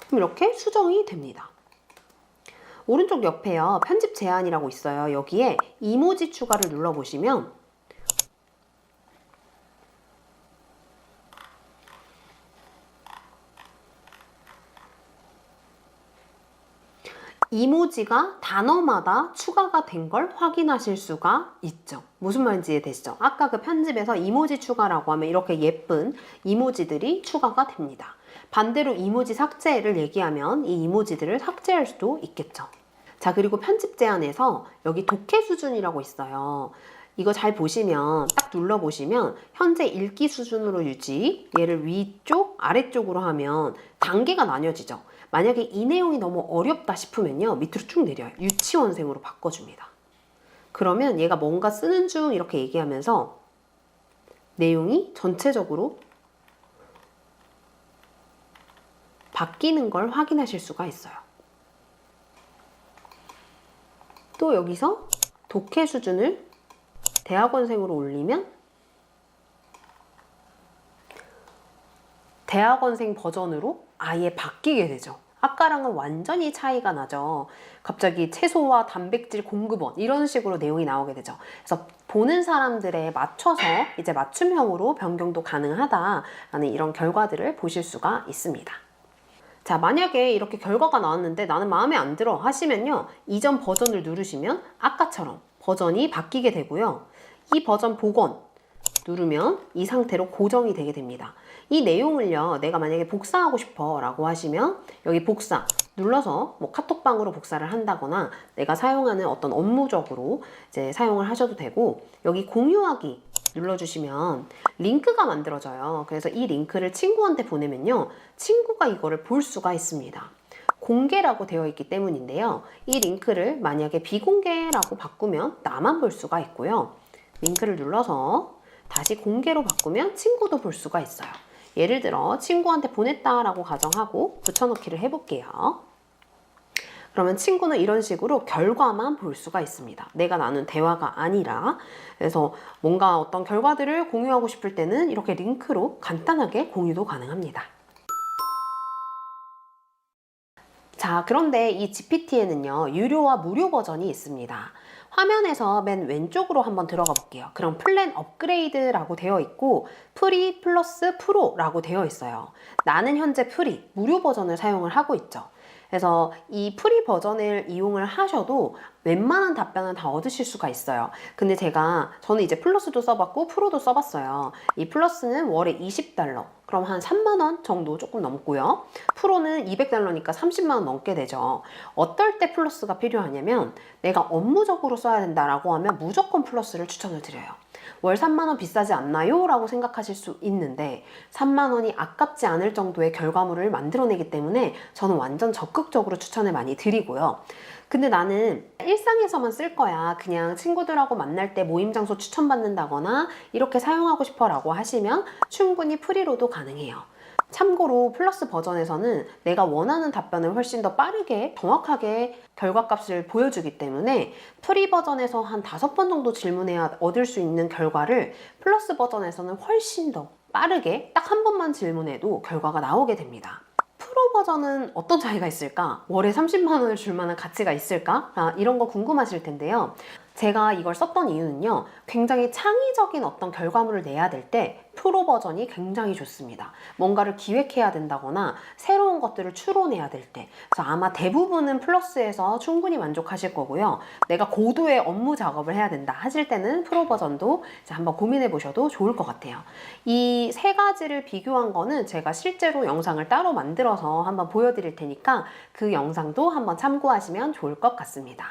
그럼 이렇게 수정이 됩니다. 오른쪽 옆에요, 편집 제한이라고 있어요. 여기에 이모지 추가를 눌러보시면 이모지가 단어마다 추가가 된 걸 확인하실 수가 있죠. 무슨 말인지 이해되시죠? 아까 그 편집에서 이모지 추가라고 하면 이렇게 예쁜 이모지들이 추가가 됩니다. 반대로 이모지 삭제를 얘기하면 이 이모지들을 삭제할 수도 있겠죠. 자, 그리고 편집 제한에서 여기 독해 수준이라고 있어요. 이거 잘 보시면 딱 눌러보시면 현재 읽기 수준으로 유지, 얘를 위쪽, 아래쪽으로 하면 단계가 나뉘어지죠. 만약에 이 내용이 너무 어렵다 싶으면요, 밑으로 쭉 내려요. 유치원생으로 바꿔줍니다. 그러면 얘가 뭔가 쓰는 중 이렇게 얘기하면서 내용이 전체적으로 바뀌는 걸 확인하실 수가 있어요. 또 여기서 독해 수준을 대학원생으로 올리면 대학원생 버전으로 아예 바뀌게 되죠. 아까랑은 완전히 차이가 나죠. 갑자기 채소와 단백질 공급원 이런 식으로 내용이 나오게 되죠. 그래서 보는 사람들에 맞춰서 이제 맞춤형으로 변경도 가능하다라는 이런 결과들을 보실 수가 있습니다. 자, 만약에 이렇게 결과가 나왔는데 나는 마음에 안 들어 하시면요, 이전 버전을 누르시면 아까처럼 버전이 바뀌게 되고요, 이 버전 복원 누르면 이 상태로 고정이 되게 됩니다. 이 내용을요, 내가 만약에 복사하고 싶어 라고 하시면 여기 복사 눌러서 뭐 카톡방으로 복사를 한다거나 내가 사용하는 어떤 업무적으로 이제 사용을 하셔도 되고, 여기 공유하기 눌러주시면 링크가 만들어져요. 그래서 이 링크를 친구한테 보내면요, 친구가 이거를 볼 수가 있습니다. 공개라고 되어 있기 때문인데요, 이 링크를 만약에 비공개라고 바꾸면 나만 볼 수가 있고요, 링크를 눌러서 다시 공개로 바꾸면 친구도 볼 수가 있어요. 예를 들어 친구한테 보냈다라고 가정하고 붙여넣기를 해볼게요. 그러면 친구는 이런 식으로 결과만 볼 수가 있습니다. 내가 나눈 대화가 아니라. 그래서 뭔가 어떤 결과들을 공유하고 싶을 때는 이렇게 링크로 간단하게 공유도 가능합니다. 자, 그런데 이 GPT에는요, 유료와 무료 버전이 있습니다. 화면에서 맨 왼쪽으로 한번 들어가 볼게요. 그럼 플랜 업그레이드라고 되어 있고 프리 플러스 프로라고 되어 있어요. 나는 현재 프리, 무료 버전을 사용을 하고 있죠. 그래서 이 프리 버전을 이용을 하셔도 웬만한 답변은 다 얻으실 수가 있어요. 근데 저는 이제 플러스도 써봤고 프로도 써봤어요. 이 플러스는 월에 $20, 그럼 한 3만 원 정도 조금 넘고요. 프로는 $200니까 30만 원 넘게 되죠. 어떨 때 플러스가 필요하냐면 내가 업무적으로 써야 된다라고 하면 무조건 플러스를 추천을 드려요. 월 3만 원 비싸지 않나요? 라고 생각하실 수 있는데 3만 원이 아깝지 않을 정도의 결과물을 만들어내기 때문에 저는 완전 적극적으로 추천을 많이 드리고요. 근데 나는 일상에서만 쓸 거야. 그냥 친구들하고 만날 때 모임 장소 추천받는다거나 이렇게 사용하고 싶어 라고 하시면 충분히 프리로도 가능해요. 참고로 플러스 버전에서는 내가 원하는 답변을 훨씬 더 빠르게 정확하게 결과값을 보여주기 때문에 프리 버전에서 한 5번 정도 질문해야 얻을 수 있는 결과를 플러스 버전에서는 훨씬 더 빠르게 딱 한 번만 질문해도 결과가 나오게 됩니다. 프로 버전은 어떤 차이가 있을까? 월에 30만 원을 줄 만한 가치가 있을까? 이런 거 궁금하실 텐데요. 제가 이걸 썼던 이유는요, 굉장히 창의적인 어떤 결과물을 내야 될 때 프로 버전이 굉장히 좋습니다. 뭔가를 기획해야 된다거나 새로운 것들을 추론해야 될 때. 그래서 아마 대부분은 플러스에서 충분히 만족하실 거고요. 내가 고도의 업무 작업을 해야 된다 하실 때는 프로 버전도 이제 한번 고민해 보셔도 좋을 것 같아요. 이 세 가지를 비교한 거는 제가 실제로 영상을 따로 만들어서 한번 보여드릴 테니까 그 영상도 한번 참고하시면 좋을 것 같습니다.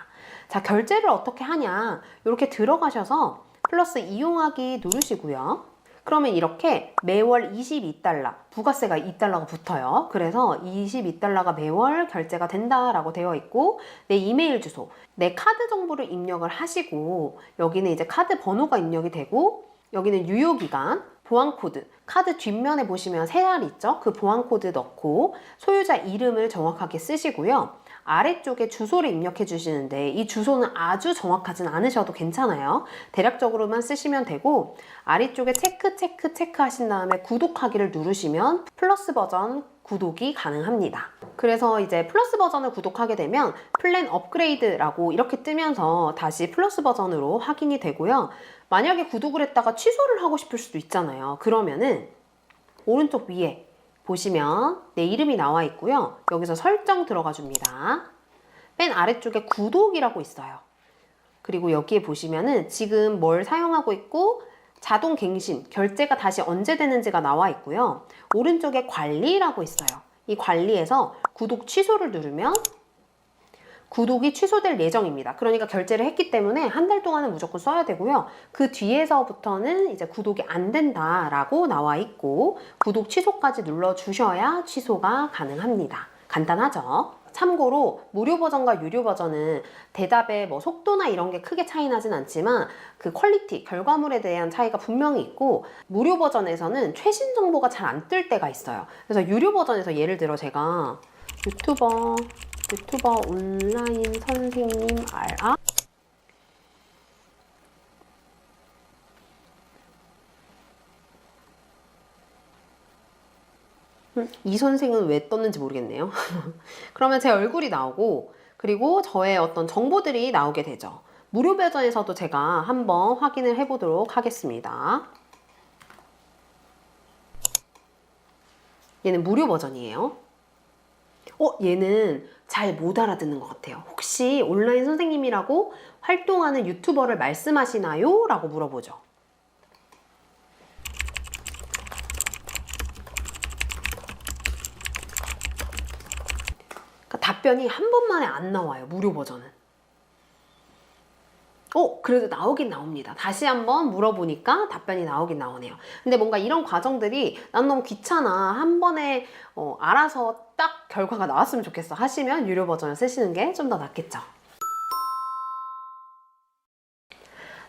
자, 결제를 어떻게 하냐? 이렇게 들어가셔서 플러스 이용하기 누르시고요. 그러면 이렇게 매월 $22, 부가세가 $2가 붙어요. 그래서 $22가 매월 결제가 된다라고 되어 있고 내 이메일 주소, 내 카드 정보를 입력을 하시고 여기는 이제 카드 번호가 입력이 되고 여기는 유효기간, 보안코드, 카드 뒷면에 보시면 3알 있죠? 그 보안코드 넣고 소유자 이름을 정확하게 쓰시고요. 아래쪽에 주소를 입력해 주시는데 이 주소는 아주 정확하진 않으셔도 괜찮아요. 대략적으로만 쓰시면 되고 아래쪽에 체크 하신 다음에 구독하기를 누르시면 플러스 버전 구독이 가능합니다. 그래서 이제 플러스 버전을 구독하게 되면 플랜 업그레이드라고 이렇게 뜨면서 다시 플러스 버전으로 확인이 되고요. 만약에 구독을 했다가 취소를 하고 싶을 수도 있잖아요. 그러면은 오른쪽 위에 보시면 내 이름이 나와 있고요. 여기서 설정 들어가 줍니다. 맨 아래쪽에 구독이라고 있어요. 그리고 여기에 보시면은 지금 뭘 사용하고 있고 자동 갱신, 결제가 다시 언제 되는지가 나와 있고요. 오른쪽에 관리라고 있어요. 이 관리에서 구독 취소를 누르면 구독이 취소될 예정입니다. 그러니까 결제를 했기 때문에 한 달 동안은 무조건 써야 되고요. 그 뒤에서부터는 이제 구독이 안 된다라고 나와 있고 구독 취소까지 눌러주셔야 취소가 가능합니다. 간단하죠? 참고로 무료 버전과 유료 버전은 대답의 속도나 이런 게 크게 차이 나진 않지만 그 퀄리티, 결과물에 대한 차이가 분명히 있고 무료 버전에서는 최신 정보가 잘 안 뜰 때가 있어요. 그래서 유료 버전에서 예를 들어 제가 유튜버 온라인 선생님 알아? 이 선생은 왜 떴는지 모르겠네요. 그러면 제 얼굴이 나오고 그리고 저의 어떤 정보들이 나오게 되죠. 무료 버전에서도 제가 한번 확인을 해보도록 하겠습니다. 얘는 무료 버전이에요. 얘는 잘 못 알아듣는 것 같아요. 혹시 온라인 선생님이라고 활동하는 유튜버를 말씀하시나요? 라고 물어보죠. 그러니까 답변이 한 번만에 안 나와요. 무료 버전은. 그래도 나오긴 나옵니다. 다시 한번 물어보니까 답변이 나오긴 나오네요. 근데 뭔가 이런 과정들이 난 너무 귀찮아. 한 번에 알아서 딱 결과가 나왔으면 좋겠어 하시면 유료 버전을 쓰시는 게 좀 더 낫겠죠.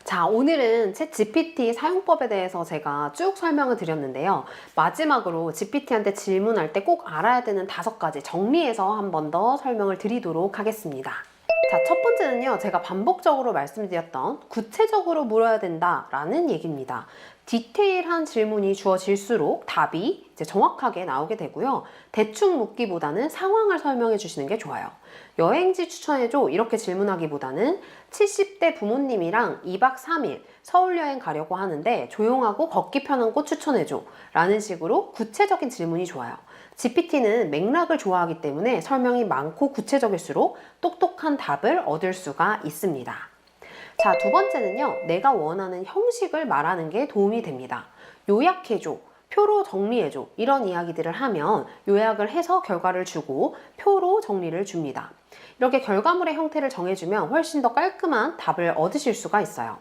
자, 오늘은 챗 GPT 사용법에 대해서 제가 쭉 설명을 드렸는데요. 마지막으로 GPT한테 질문할 때 꼭 알아야 되는 5가지 정리해서 한 번 더 설명을 드리도록 하겠습니다. 자, 첫 번째는요, 제가 반복적으로 말씀드렸던 구체적으로 물어야 된다라는 얘기입니다. 디테일한 질문이 주어질수록 답이 이제 정확하게 나오게 되고요. 대충 묻기보다는 상황을 설명해 주시는 게 좋아요. 여행지 추천해줘 이렇게 질문하기보다는 70대 부모님이랑 2박 3일 서울 여행 가려고 하는데 조용하고 걷기 편한 곳 추천해줘 라는 식으로 구체적인 질문이 좋아요. GPT는 맥락을 좋아하기 때문에 설명이 많고 구체적일수록 똑똑한 답을 얻을 수가 있습니다. 자, 두 번째는요, 내가 원하는 형식을 말하는 게 도움이 됩니다. 요약해줘, 표로 정리해줘 이런 이야기들을 하면 요약을 해서 결과를 주고 표로 정리를 줍니다. 이렇게 결과물의 형태를 정해주면 훨씬 더 깔끔한 답을 얻으실 수가 있어요.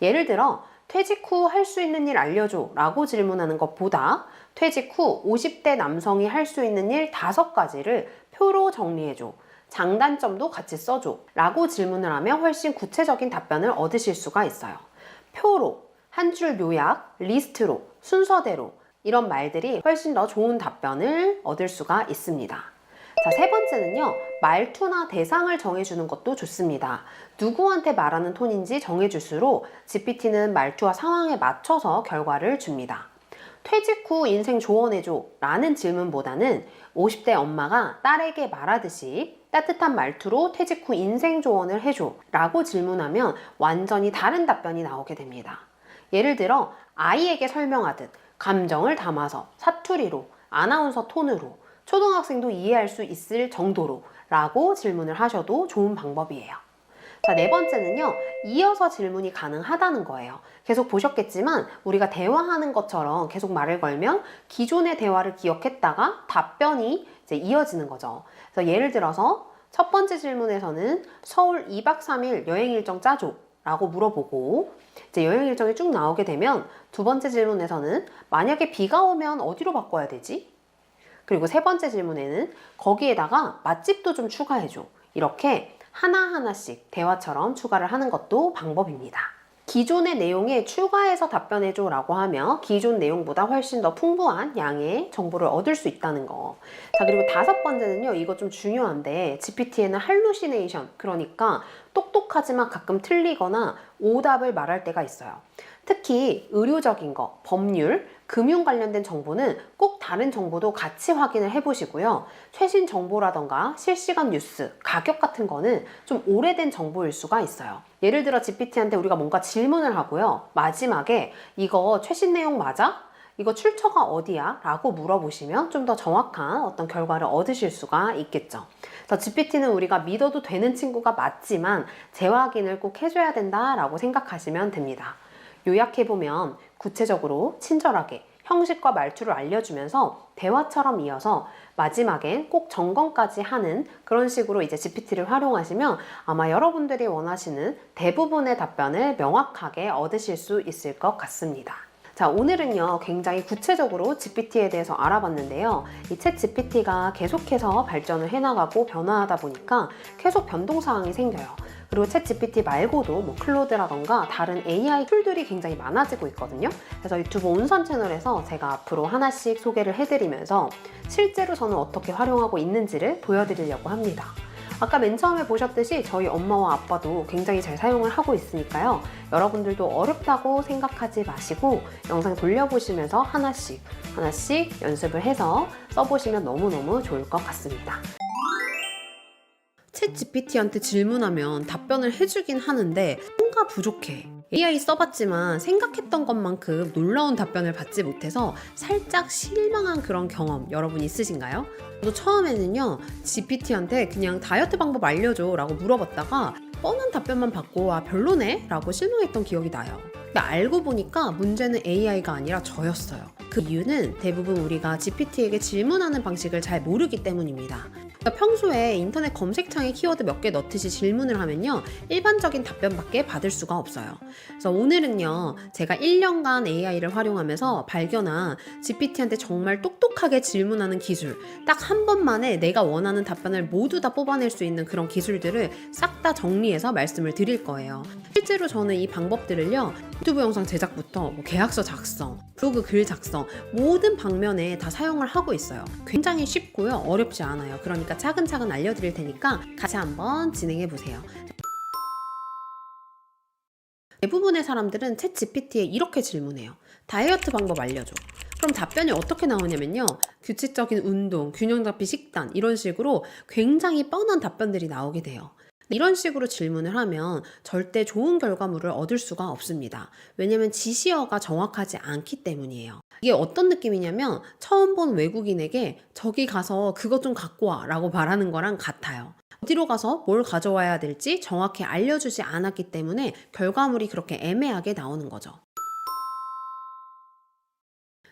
예를 들어 퇴직 후 할 수 있는 일 알려줘 라고 질문하는 것보다 퇴직 후 50대 남성이 할 수 있는 일 5가지를 표로 정리해줘, 장단점도 같이 써줘 라고 질문을 하면 훨씬 구체적인 답변을 얻으실 수가 있어요. 표로, 한 줄 요약, 리스트로, 순서대로 이런 말들이 훨씬 더 좋은 답변을 얻을 수가 있습니다. 자, 세 번째는요, 말투나 대상을 정해주는 것도 좋습니다. 누구한테 말하는 톤인지 정해줄수록 GPT는 말투와 상황에 맞춰서 결과를 줍니다. 퇴직 후 인생 조언해줘 라는 질문보다는 50대 엄마가 딸에게 말하듯이 따뜻한 말투로 퇴직 후 인생 조언을 해줘 라고 질문하면 완전히 다른 답변이 나오게 됩니다. 예를 들어 아이에게 설명하듯 감정을 담아서 사투리로, 아나운서 톤으로, 초등학생도 이해할 수 있을 정도로 라고 질문을 하셔도 좋은 방법이에요. 자, 네 번째는요, 이어서 질문이 가능하다는 거예요. 계속 보셨겠지만 우리가 대화하는 것처럼 계속 말을 걸면 기존의 대화를 기억했다가 답변이 이제 이어지는 거죠. 그래서 예를 들어서 첫 번째 질문에서는 서울 2박 3일 여행 일정 짜줘 라고 물어보고 이제 여행 일정이 쭉 나오게 되면 두 번째 질문에서는 만약에 비가 오면 어디로 바꿔야 되지? 그리고 세 번째 질문에는 거기에다가 맛집도 좀 추가해줘. 이렇게 하나하나씩 대화처럼 추가를 하는 것도 방법입니다. 기존의 내용에 추가해서 답변해줘 라고 하면 기존 내용보다 훨씬 더 풍부한 양의 정보를 얻을 수 있다는 거. 자, 그리고 다섯 번째는요, 이거 좀 중요한데 GPT에는 할루시네이션, 그러니까 똑똑하지만 가끔 틀리거나 오답을 말할 때가 있어요. 특히 의료적인 거, 법률, 금융 관련된 정보는 꼭 다른 정보도 같이 확인을 해보시고요. 최신 정보라던가 실시간 뉴스, 가격 같은 거는 좀 오래된 정보일 수가 있어요. 예를 들어 GPT한테 우리가 뭔가 질문을 하고요. 마지막에 이거 최신 내용 맞아? 이거 출처가 어디야? 라고 물어보시면 좀 더 정확한 어떤 결과를 얻으실 수가 있겠죠. 그래서 GPT는 우리가 믿어도 되는 친구가 맞지만 재확인을 꼭 해줘야 된다라고 생각하시면 됩니다. 요약해보면 구체적으로 친절하게 형식과 말투를 알려주면서 대화처럼 이어서 마지막엔 꼭 점검까지 하는 그런 식으로 이제 GPT를 활용하시면 아마 여러분들이 원하시는 대부분의 답변을 명확하게 얻으실 수 있을 것 같습니다. 자, 오늘은요, 굉장히 구체적으로 GPT에 대해서 알아봤는데요. 이 챗 GPT가 계속해서 발전을 해나가고 변화하다 보니까 계속 변동사항이 생겨요. 그리고 챗 GPT 말고도 뭐 클로드라던가 다른 AI 툴들이 굉장히 많아지고 있거든요. 그래서 유튜브 온선 채널에서 제가 앞으로 하나씩 소개를 해드리면서 실제로 저는 어떻게 활용하고 있는지를 보여드리려고 합니다. 아까 맨 처음에 보셨듯이 저희 엄마와 아빠도 굉장히 잘 사용을 하고 있으니까요. 여러분들도 어렵다고 생각하지 마시고 영상 돌려보시면서 하나씩 연습을 해서 써보시면 너무너무 좋을 것 같습니다. 챗 GPT한테 질문하면 답변을 해주긴 하는데 뭔가 부족해. AI 써봤지만 생각했던 것만큼 놀라운 답변을 받지 못해서 살짝 실망한 그런 경험 여러분 있으신가요? 저도 처음에는요, GPT한테 그냥 다이어트 방법 알려줘 라고 물어봤다가 뻔한 답변만 받고 아 별로네? 라고 실망했던 기억이 나요. 근데 알고 보니까 문제는 AI가 아니라 저였어요. 그 이유는 대부분 우리가 GPT에게 질문하는 방식을 잘 모르기 때문입니다. 그러니까 평소에 인터넷 검색창에 키워드 몇 개 넣듯이 질문을 하면요, 일반적인 답변밖에 받을 수가 없어요. 그래서 오늘은요, 제가 1년간 AI를 활용하면서 발견한 GPT한테 정말 똑똑하게 질문하는 기술, 딱 한 번만에 내가 원하는 답변을 모두 다 뽑아낼 수 있는 그런 기술들을 싹 다 정리해서 말씀을 드릴 거예요. 실제로 저는 이 방법들을요, 유튜브 영상 제작부터 계약서 작성, 블로그 글 작성 모든 방면에 다 사용을 하고 있어요. 굉장히 쉽고요. 어렵지 않아요. 그러니까 차근차근 알려드릴 테니까 같이 한번 진행해 보세요. 대부분의 사람들은 챗 GPT에 이렇게 질문해요. 다이어트 방법 알려줘. 그럼 답변이 어떻게 나오냐면요. 규칙적인 운동, 균형 잡힌 식단 이런 식으로 굉장히 뻔한 답변들이 나오게 돼요. 이런 식으로 질문을 하면 절대 좋은 결과물을 얻을 수가 없습니다. 왜냐면 지시어가 정확하지 않기 때문이에요. 이게 어떤 느낌이냐면 처음 본 외국인에게 저기 가서 그것 좀 갖고 와 라고 말하는 거랑 같아요. 어디로 가서 뭘 가져와야 될지 정확히 알려주지 않았기 때문에 결과물이 그렇게 애매하게 나오는 거죠.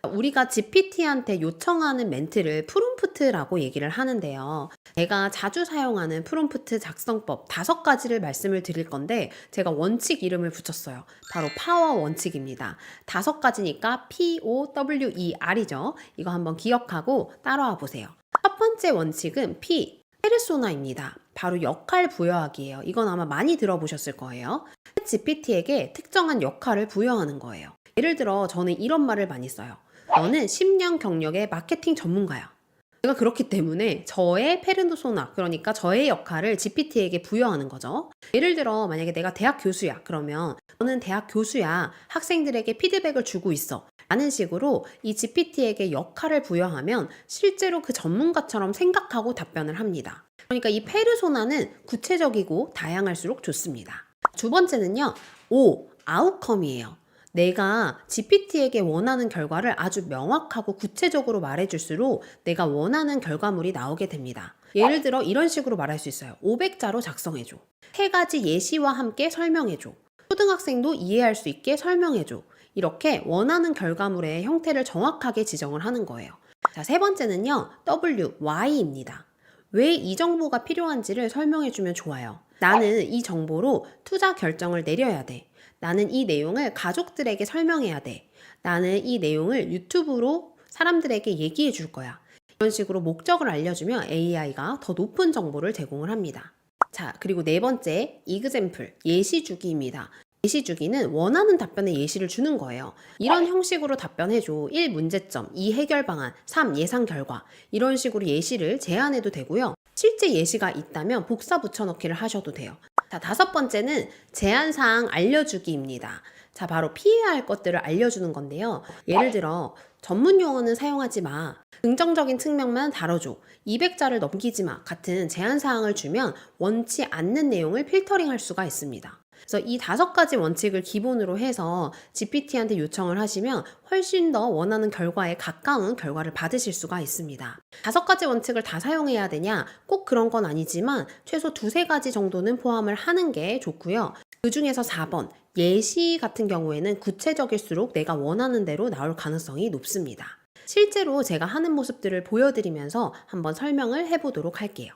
우리가 GPT한테 요청하는 멘트를 프롬프트라고 얘기를 하는데요. 제가 자주 사용하는 프롬프트 작성법 5가지를 말씀을 드릴 건데 제가 원칙 이름을 붙였어요. 바로 파워 원칙입니다. 5가지니까 POWER이죠. 이거 한번 기억하고 따라와 보세요. 첫 번째 원칙은 P, 페르소나입니다. 바로 역할 부여하기예요. 이건 아마 많이 들어보셨을 거예요. GPT에게 특정한 역할을 부여하는 거예요. 예를 들어 저는 이런 말을 많이 써요. 너는 10년 경력의 마케팅 전문가야. 제가 그렇기 때문에 저의 페르소나, 그러니까 저의 역할을 GPT에게 부여하는 거죠. 예를 들어 만약에 내가 대학 교수야. 그러면 너는 대학 교수야. 학생들에게 피드백을 주고 있어. 라는 식으로 이 GPT에게 역할을 부여하면 실제로 그 전문가처럼 생각하고 답변을 합니다. 그러니까 이 페르소나는 구체적이고 다양할수록 좋습니다. 두 번째는요. O, 아웃컴이에요. 내가 GPT에게 원하는 결과를 아주 명확하고 구체적으로 말해줄수록 내가 원하는 결과물이 나오게 됩니다. 예를 들어 이런 식으로 말할 수 있어요. 500자로 작성해줘. 3가지 예시와 함께 설명해줘. 초등학생도 이해할 수 있게 설명해줘. 이렇게 원하는 결과물의 형태를 정확하게 지정을 하는 거예요. 자, 세 번째는요. W, Y입니다. 왜 이 정보가 필요한지를 설명해주면 좋아요. 나는 이 정보로 투자 결정을 내려야 돼. 나는 이 내용을 가족들에게 설명해야 돼. 나는 이 내용을 유튜브로 사람들에게 얘기해 줄 거야. 이런 식으로 목적을 알려주면 AI가 더 높은 정보를 제공을 합니다. 자, 그리고 네 번째, example, 예시 주기입니다. 예시 주기는 원하는 답변의 예시를 주는 거예요. 이런 형식으로 답변해줘. 1. 문제점, 2. 해결 방안, 3. 예상 결과. 이런 식으로 예시를 제안해도 되고요. 실제 예시가 있다면 복사 붙여넣기를 하셔도 돼요. 자, 5번째는 제안사항 알려주기입니다. 자, 바로 피해야 할 것들을 알려주는 건데요. 예를 들어 전문 용어는 사용하지 마. 긍정적인 측면만 다뤄줘. 200자를 넘기지 마. 같은 제안사항을 주면 원치 않는 내용을 필터링할 수가 있습니다. 그래서 이 5가지 원칙을 기본으로 해서 GPT한테 요청을 하시면 훨씬 더 원하는 결과에 가까운 결과를 받으실 수가 있습니다. 5가지 원칙을 다 사용해야 되냐? 꼭 그런 건 아니지만 최소 2-3가지 정도는 포함을 하는 게 좋고요. 그 중에서 4번, 예시 같은 경우에는 구체적일수록 내가 원하는 대로 나올 가능성이 높습니다. 실제로 제가 하는 모습들을 보여드리면서 한번 설명을 해보도록 할게요.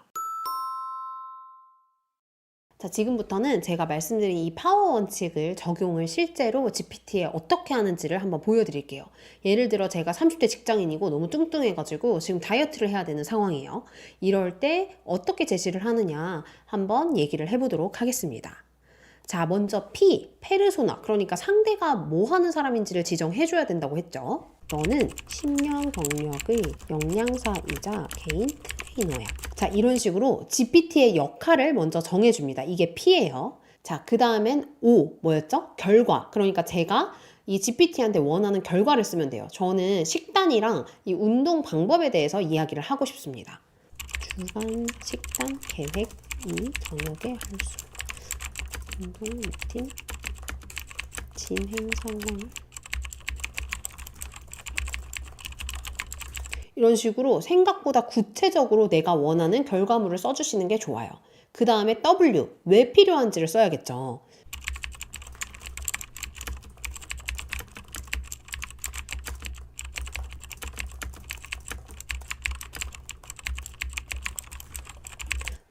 자, 지금부터는 제가 말씀드린 이 파워 원칙을 적용을 실제로 GPT에 어떻게 하는지를 한번 보여드릴게요. 예를 들어 제가 30대 직장인이고 너무 뚱뚱해가지고 지금 다이어트를 해야 되는 상황이에요. 이럴 때 어떻게 제시를 하느냐 한번 얘기를 해보도록 하겠습니다. 자, 먼저 P, 페르소나, 그러니까 상대가 뭐 하는 사람인지를 지정해줘야 된다고 했죠. 너는 10년 경력의 영양사이자 개인 트레이너야. 자, 이런 식으로 GPT의 역할을 먼저 정해줍니다. 이게 P예요. 자, 그 다음엔 O, 뭐였죠? 결과. 그러니까 제가 이 GPT한테 원하는 결과를 쓰면 돼요. 저는 식단이랑 이 운동 방법에 대해서 이야기를 하고 싶습니다. 주간 식단 계획 이 저녁에 할 수. 운동 루틴 진행 상황. 이런 식으로 생각보다 구체적으로 내가 원하는 결과물을 써주시는 게 좋아요. 그 다음에 W, 왜 필요한지를 써야겠죠.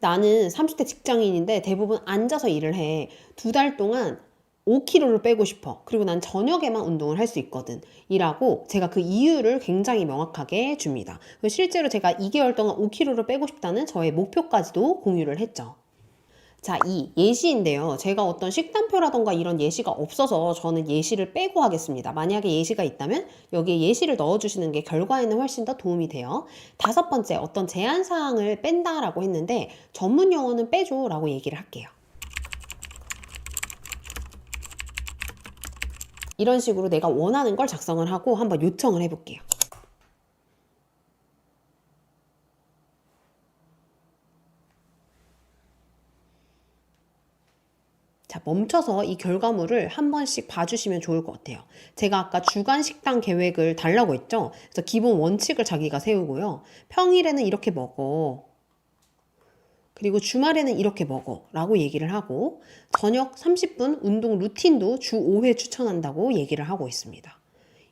나는 30대 직장인인데 대부분 앉아서 일을 해. 2달 동안 5kg를 빼고 싶어. 그리고 난 저녁에만 운동을 할 수 있거든. 이라고 제가 그 이유를 굉장히 명확하게 줍니다. 실제로 제가 2개월 동안 5kg를 빼고 싶다는 저의 목표까지도 공유를 했죠. 자, 예시인데요. 제가 어떤 식단표라던가 이런 예시가 없어서 저는 예시를 빼고 하겠습니다. 만약에 예시가 있다면 여기에 예시를 넣어주시는 게 결과에는 훨씬 더 도움이 돼요. 5번째, 어떤 제한사항을 뺀다라고 했는데 전문 용어는 빼줘라고 얘기를 할게요. 이런 식으로 내가 원하는 걸 작성을 하고 한번 요청을 해볼게요. 자, 멈춰서 이 결과물을 한 번씩 봐주시면 좋을 것 같아요. 제가 아까 주간 식단 계획을 달라고 했죠? 그래서 기본 원칙을 자기가 세우고요. 평일에는 이렇게 먹어. 그리고 주말에는 이렇게 먹어. 라고 얘기를 하고, 저녁 30분 운동 루틴도 주 5회 추천한다고 얘기를 하고 있습니다.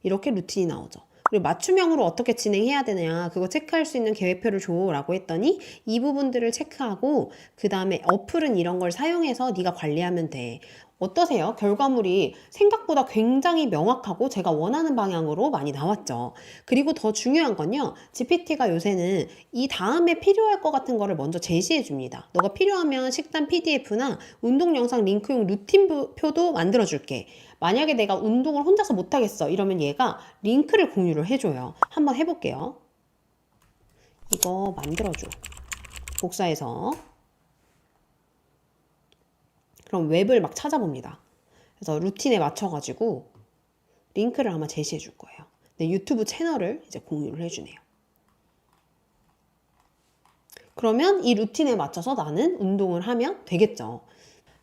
이렇게 루틴이 나오죠. 그리고 맞춤형으로 어떻게 진행해야 되냐, 그거 체크할 수 있는 계획표를 줘 라고 했더니 이 부분들을 체크하고 그 다음에 어플은 이런 걸 사용해서 네가 관리하면 돼. 어떠세요? 결과물이 생각보다 굉장히 명확하고 제가 원하는 방향으로 많이 나왔죠. 그리고 더 중요한 건요, GPT가 요새는 이 다음에 필요할 것 같은 거를 먼저 제시해 줍니다. 너가 필요하면 식단 PDF나 운동 영상 링크용 루틴표도 만들어 줄게. 만약에 내가 운동을 혼자서 못하겠어 이러면 얘가 링크를 공유를 해줘요. 한번 해볼게요. 이거 만들어줘. 복사해서. 그럼 웹을 막 찾아봅니다. 그래서 루틴에 맞춰가지고 링크를 아마 제시해 줄 거예요. 네, 유튜브 채널을 이제 공유를 해주네요. 그러면 이 루틴에 맞춰서 나는 운동을 하면 되겠죠.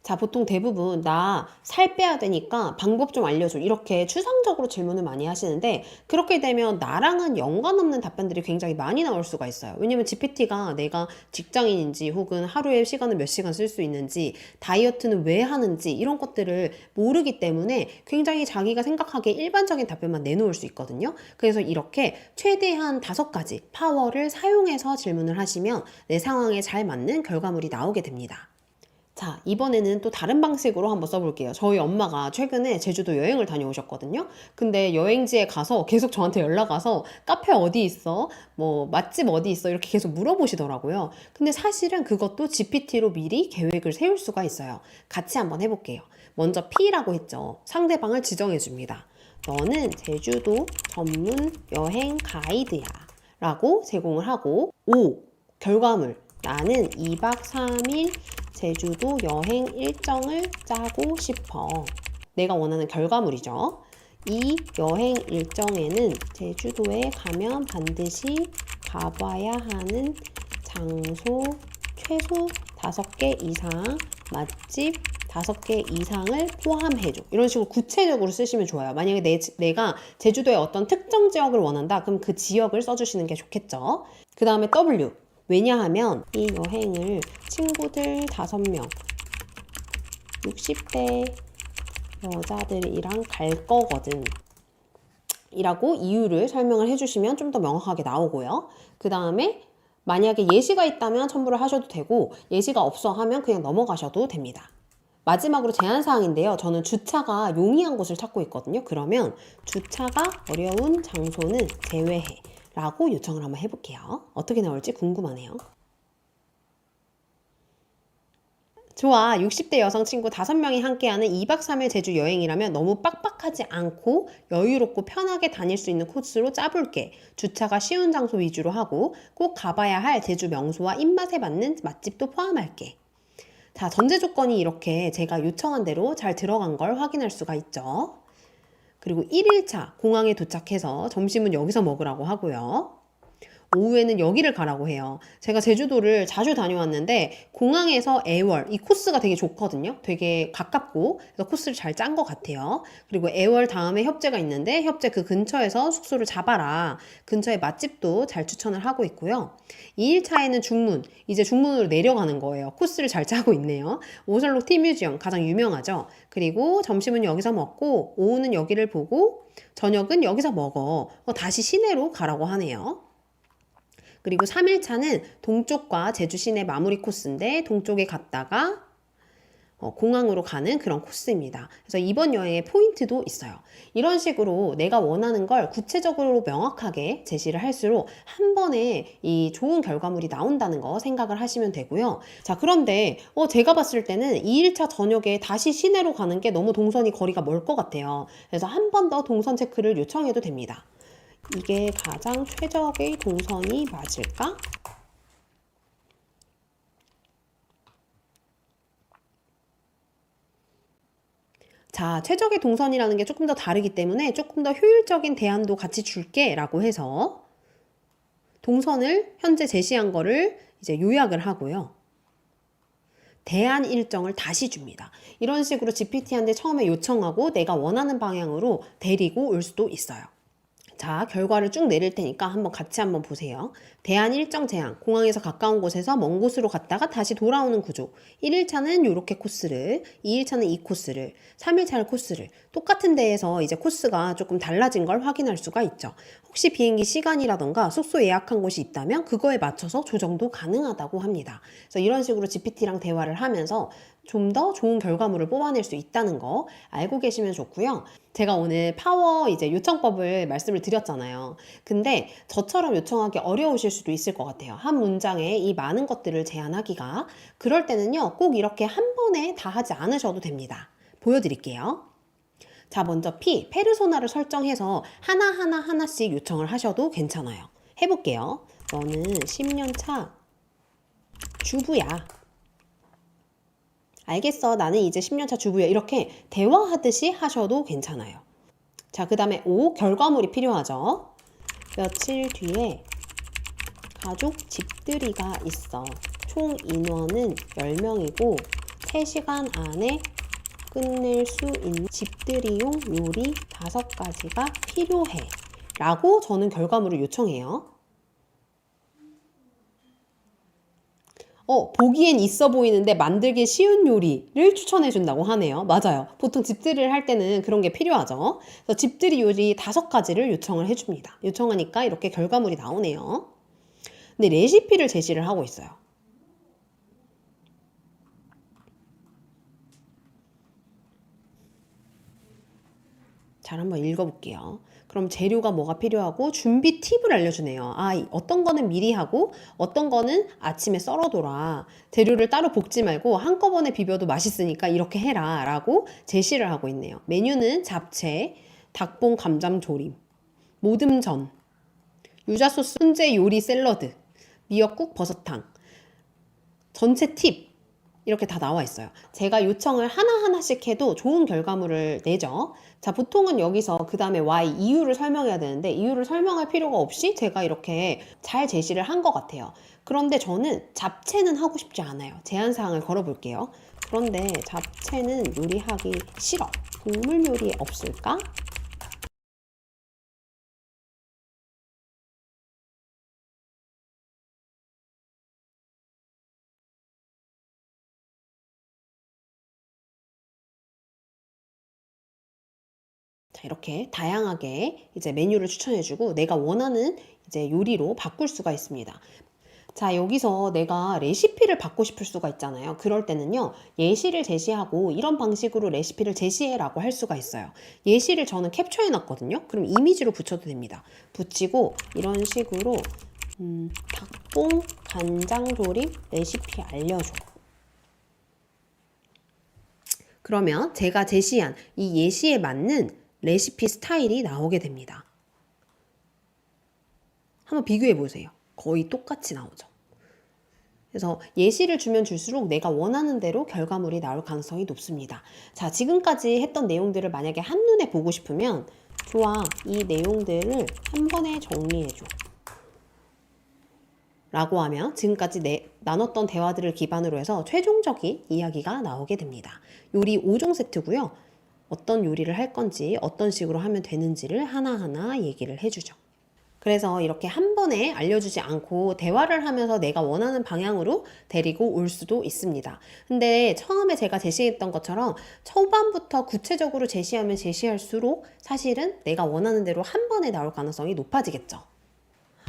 자, 보통 대부분 나 살 빼야 되니까 방법 좀 알려줘. 이렇게 추상적으로 질문을 많이 하시는데 그렇게 되면 나랑은 연관없는 답변들이 굉장히 많이 나올 수가 있어요. 왜냐면 GPT가 내가 직장인인지 혹은 하루에 시간을 몇 시간 쓸 수 있는지 다이어트는 왜 하는지 이런 것들을 모르기 때문에 굉장히 자기가 생각하기에 일반적인 답변만 내놓을 수 있거든요. 그래서 이렇게 최대한 5가지 파워를 사용해서 질문을 하시면 내 상황에 잘 맞는 결과물이 나오게 됩니다. 자, 이번에는 또 다른 방식으로 한번 써볼게요. 저희 엄마가 최근에 제주도 여행을 다녀오셨거든요. 근데 여행지에 가서 계속 저한테 연락 와서 카페 어디 있어? 뭐 맛집 어디 있어? 이렇게 계속 물어보시더라고요. 근데 사실은 그것도 GPT로 미리 계획을 세울 수가 있어요. 같이 한번 해볼게요. 먼저 P라고 했죠. 상대방을 지정해 줍니다. 너는 제주도 전문 여행 가이드야 라고 제공을 하고, O 결과물, 나는 2박 3일 제주도 여행 일정을 짜고 싶어. 내가 원하는 결과물이죠. 이 여행 일정에는 제주도에 가면 반드시 가봐야 하는 장소 최소 5개 이상, 맛집 5개 이상을 포함해줘. 이런 식으로 구체적으로 쓰시면 좋아요. 만약에 내가 제주도의 어떤 특정 지역을 원한다. 그럼 그 지역을 써주시는 게 좋겠죠. 그 다음에 W. 왜냐하면 이 여행을 친구들 5명, 60대 여자들이랑 갈 거거든. 이라고 이유를 설명을 해주시면 좀 더 명확하게 나오고요. 그 다음에 만약에 예시가 있다면 첨부를 하셔도 되고 예시가 없어 하면 그냥 넘어가셔도 됩니다. 마지막으로 제한사항인데요. 저는 주차가 용이한 곳을 찾고 있거든요. 그러면 주차가 어려운 장소는 제외해 라고 요청을 한번 해볼게요. 어떻게 나올지 궁금하네요. 좋아. 60대 여성 친구 5명이 함께하는 2박 3일 제주 여행이라면 너무 빡빡하지 않고 여유롭고 편하게 다닐 수 있는 코스로 짜볼게. 주차가 쉬운 장소 위주로 하고 꼭 가봐야 할 제주 명소와 입맛에 맞는 맛집도 포함할게. 자, 전제 조건이 이렇게 제가 요청한 대로 잘 들어간 걸 확인할 수가 있죠. 그리고 1일차 공항에 도착해서 점심은 여기서 먹으라고 하고요. 오후에는 여기를 가라고 해요. 제가 제주도를 자주 다녀왔는데 공항에서 애월 이 코스가 되게 좋거든요. 되게 가깝고 그래서 코스를 잘 짠 것 같아요. 그리고 애월 다음에 협재가 있는데 협재 그 근처에서 숙소를 잡아라. 근처에 맛집도 잘 추천을 하고 있고요. 2일차에는 중문, 이제 중문으로 내려가는 거예요. 코스를 잘 짜고 있네요. 오슬로 티뮤지엄 가장 유명하죠. 그리고 점심은 여기서 먹고 오후는 여기를 보고 저녁은 여기서 먹어. 다시 시내로 가라고 하네요. 그리고 3일차는 동쪽과 제주 시내 마무리 코스인데 동쪽에 갔다가 공항으로 가는 그런 코스입니다. 그래서 이번 여행의 포인트도 있어요. 이런 식으로 내가 원하는 걸 구체적으로 명확하게 제시를 할수록 한 번에 이 좋은 결과물이 나온다는 거 생각을 하시면 되고요. 자, 그런데 제가 봤을 때는 2일차 저녁에 다시 시내로 가는 게 너무 동선이 거리가 멀 것 같아요. 그래서 한 번 더 동선 체크를 요청해도 됩니다. 이게 가장 최적의 동선이 맞을까? 자, 최적의 동선이라는 게 조금 더 다르기 때문에 조금 더 효율적인 대안도 같이 줄게 라고 해서 동선을 현재 제시한 거를 이제 요약을 하고요. 대안 일정을 다시 줍니다. 이런 식으로 GPT한테 처음에 요청하고 내가 원하는 방향으로 데리고 올 수도 있어요. 자, 결과를 쭉 내릴 테니까 같이 한번 보세요. 대안 일정 제한, 공항에서 가까운 곳에서 먼 곳으로 갔다가 다시 돌아오는 구조. 1일차는 이렇게 코스를, 2일차는 이 코스를, 3일차는 코스를 똑같은 데에서 이제 코스가 조금 달라진 걸 확인할 수가 있죠. 혹시 비행기 시간이라던가 숙소 예약한 곳이 있다면 그거에 맞춰서 조정도 가능하다고 합니다. 그래서 이런 식으로 GPT랑 대화를 하면서 좀 더 좋은 결과물을 뽑아낼 수 있다는 거 알고 계시면 좋고요. 제가 오늘 파워 이제 요청법을 말씀을 드렸잖아요. 근데 저처럼 요청하기 어려우실 수도 있을 것 같아요. 한 문장에 이 많은 것들을 제안하기가. 그럴 때는요, 꼭 이렇게 한 번에 다 하지 않으셔도 됩니다. 보여드릴게요. 자, 먼저 페르소나를 설정해서 하나씩 요청을 하셔도 괜찮아요. 해볼게요. 너는 10년차 주부야. 알겠어. 나는 이제 10년차 주부야. 이렇게 대화하듯이 하셔도 괜찮아요. 자, 그 다음에 5. 결과물이 필요하죠. 며칠 뒤에 가족 집들이가 있어. 총 인원은 10명이고 3시간 안에 끝낼 수 있는 집들이용 요리 5가지가 필요해. 라고 저는 결과물을 요청해요. 보기엔 있어 보이는데 만들기 쉬운 요리를 추천해 준다고 하네요. 맞아요. 보통 집들이를 할 때는 그런 게 필요하죠. 그래서 집들이 요리 5가지를 요청을 해줍니다. 요청하니까 이렇게 결과물이 나오네요. 근데 레시피를 제시를 하고 있어요. 잘 한번 읽어볼게요. 그럼 재료가 뭐가 필요하고 준비 팁을 알려주네요. 어떤 거는 미리 하고 어떤 거는 아침에 썰어둬라. 재료를 따로 볶지 말고 한꺼번에 비벼도 맛있으니까 이렇게 해라 라고 제시를 하고 있네요. 메뉴는 잡채, 닭봉 감잠 조림, 모듬전, 유자소스 훈제 요리 샐러드, 미역국 버섯탕, 전체 팁 이렇게 다 나와 있어요. 제가 요청을 하나하나씩 해도 좋은 결과물을 내죠. 자, 보통은 여기서 그 다음에 why, 이유를 설명해야 되는데 이유를 설명할 필요가 없이 제가 이렇게 잘 제시를 한 것 같아요. 그런데 저는 잡채는 하고 싶지 않아요. 제한사항을 걸어볼게요. 그런데 잡채는 요리하기 싫어. 국물 요리에 없을까? 자, 이렇게 다양하게 이제 메뉴를 추천해주고 내가 원하는 이제 요리로 바꿀 수가 있습니다. 자, 여기서 내가 레시피를 받고 싶을 수가 있잖아요. 그럴 때는요, 예시를 제시하고 이런 방식으로 레시피를 제시해라고 할 수가 있어요. 예시를 저는 캡처해놨거든요. 그럼 이미지로 붙여도 됩니다. 붙이고 이런 식으로 닭봉 간장조림 레시피 알려줘. 그러면 제가 제시한 이 예시에 맞는 레시피 스타일이 나오게 됩니다. 한번 비교해 보세요. 거의 똑같이 나오죠. 그래서 예시를 주면 줄수록 내가 원하는 대로 결과물이 나올 가능성이 높습니다. 자, 지금까지 했던 내용들을 만약에 한눈에 보고 싶으면 좋아, 이 내용들을 한 번에 정리해줘 라고 하면 지금까지 나눴던 대화들을 기반으로 해서 최종적인 이야기가 나오게 됩니다. 요리 5종 세트고요. 어떤 요리를 할 건지 어떤 식으로 하면 되는지를 하나하나 얘기를 해주죠. 그래서 이렇게 한 번에 알려주지 않고 대화를 하면서 내가 원하는 방향으로 데리고 올 수도 있습니다. 근데 처음에 제가 제시했던 것처럼 초반부터 구체적으로 제시하면 제시할수록 사실은 내가 원하는 대로 한 번에 나올 가능성이 높아지겠죠.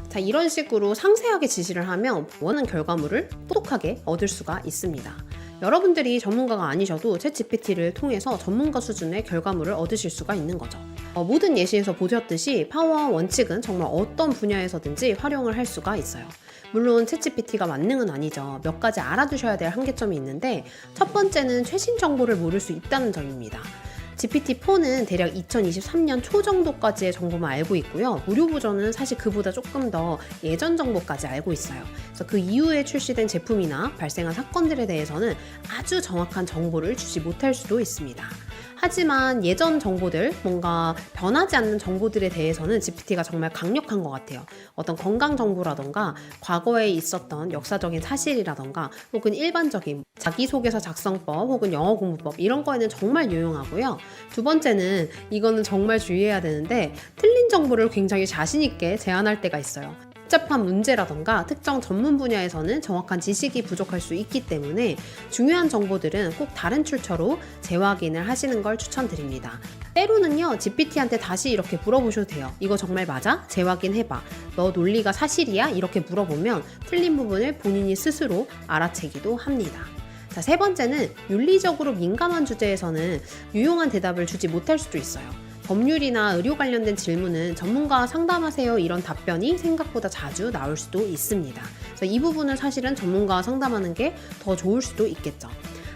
자, 이런 식으로 상세하게 지시를 하면 원하는 결과물을 똑똑하게 얻을 수가 있습니다. 여러분들이 전문가가 아니셔도 챗GPT를 통해서 전문가 수준의 결과물을 얻으실 수가 있는 거죠. 모든 예시에서 보셨듯이 파워 원칙은 정말 어떤 분야에서든지 활용을 할 수가 있어요. 물론 챗GPT가 만능은 아니죠. 몇 가지 알아두셔야 될 한계점이 있는데 첫 번째는 최신 정보를 모를 수 있다는 점입니다. GPT-4는 대략 2023년 초 정도까지의 정보만 알고 있고요. 무료 버전은 사실 그보다 조금 더 예전 정보까지 알고 있어요. 그래서 그 이후에 출시된 제품이나 발생한 사건들에 대해서는 아주 정확한 정보를 주지 못할 수도 있습니다. 하지만 예전 정보들, 뭔가 변하지 않는 정보들에 대해서는 GPT가 정말 강력한 것 같아요. 어떤 건강 정보라던가 과거에 있었던 역사적인 사실이라던가 혹은 일반적인 자기소개서 작성법 혹은 영어 공부법 이런 거에는 정말 유용하고요. 두 번째는 이거는 정말 주의해야 되는데 틀린 정보를 굉장히 자신 있게 제안할 때가 있어요. 복잡한 문제라던가 특정 전문 분야에서는 정확한 지식이 부족할 수 있기 때문에 중요한 정보들은 꼭 다른 출처로 재확인을 하시는 걸 추천드립니다. 때로는요, GPT한테 다시 이렇게 물어보셔도 돼요. 이거 정말 맞아? 재확인해봐. 너 논리가 사실이야? 이렇게 물어보면 틀린 부분을 본인이 스스로 알아채기도 합니다. 자, 세 번째는 윤리적으로 민감한 주제에서는 유용한 대답을 주지 못할 수도 있어요. 법률이나 의료 관련된 질문은 전문가와 상담하세요 이런 답변이 생각보다 자주 나올 수도 있습니다. 그래서 이 부분은 사실은 전문가와 상담하는 게 더 좋을 수도 있겠죠.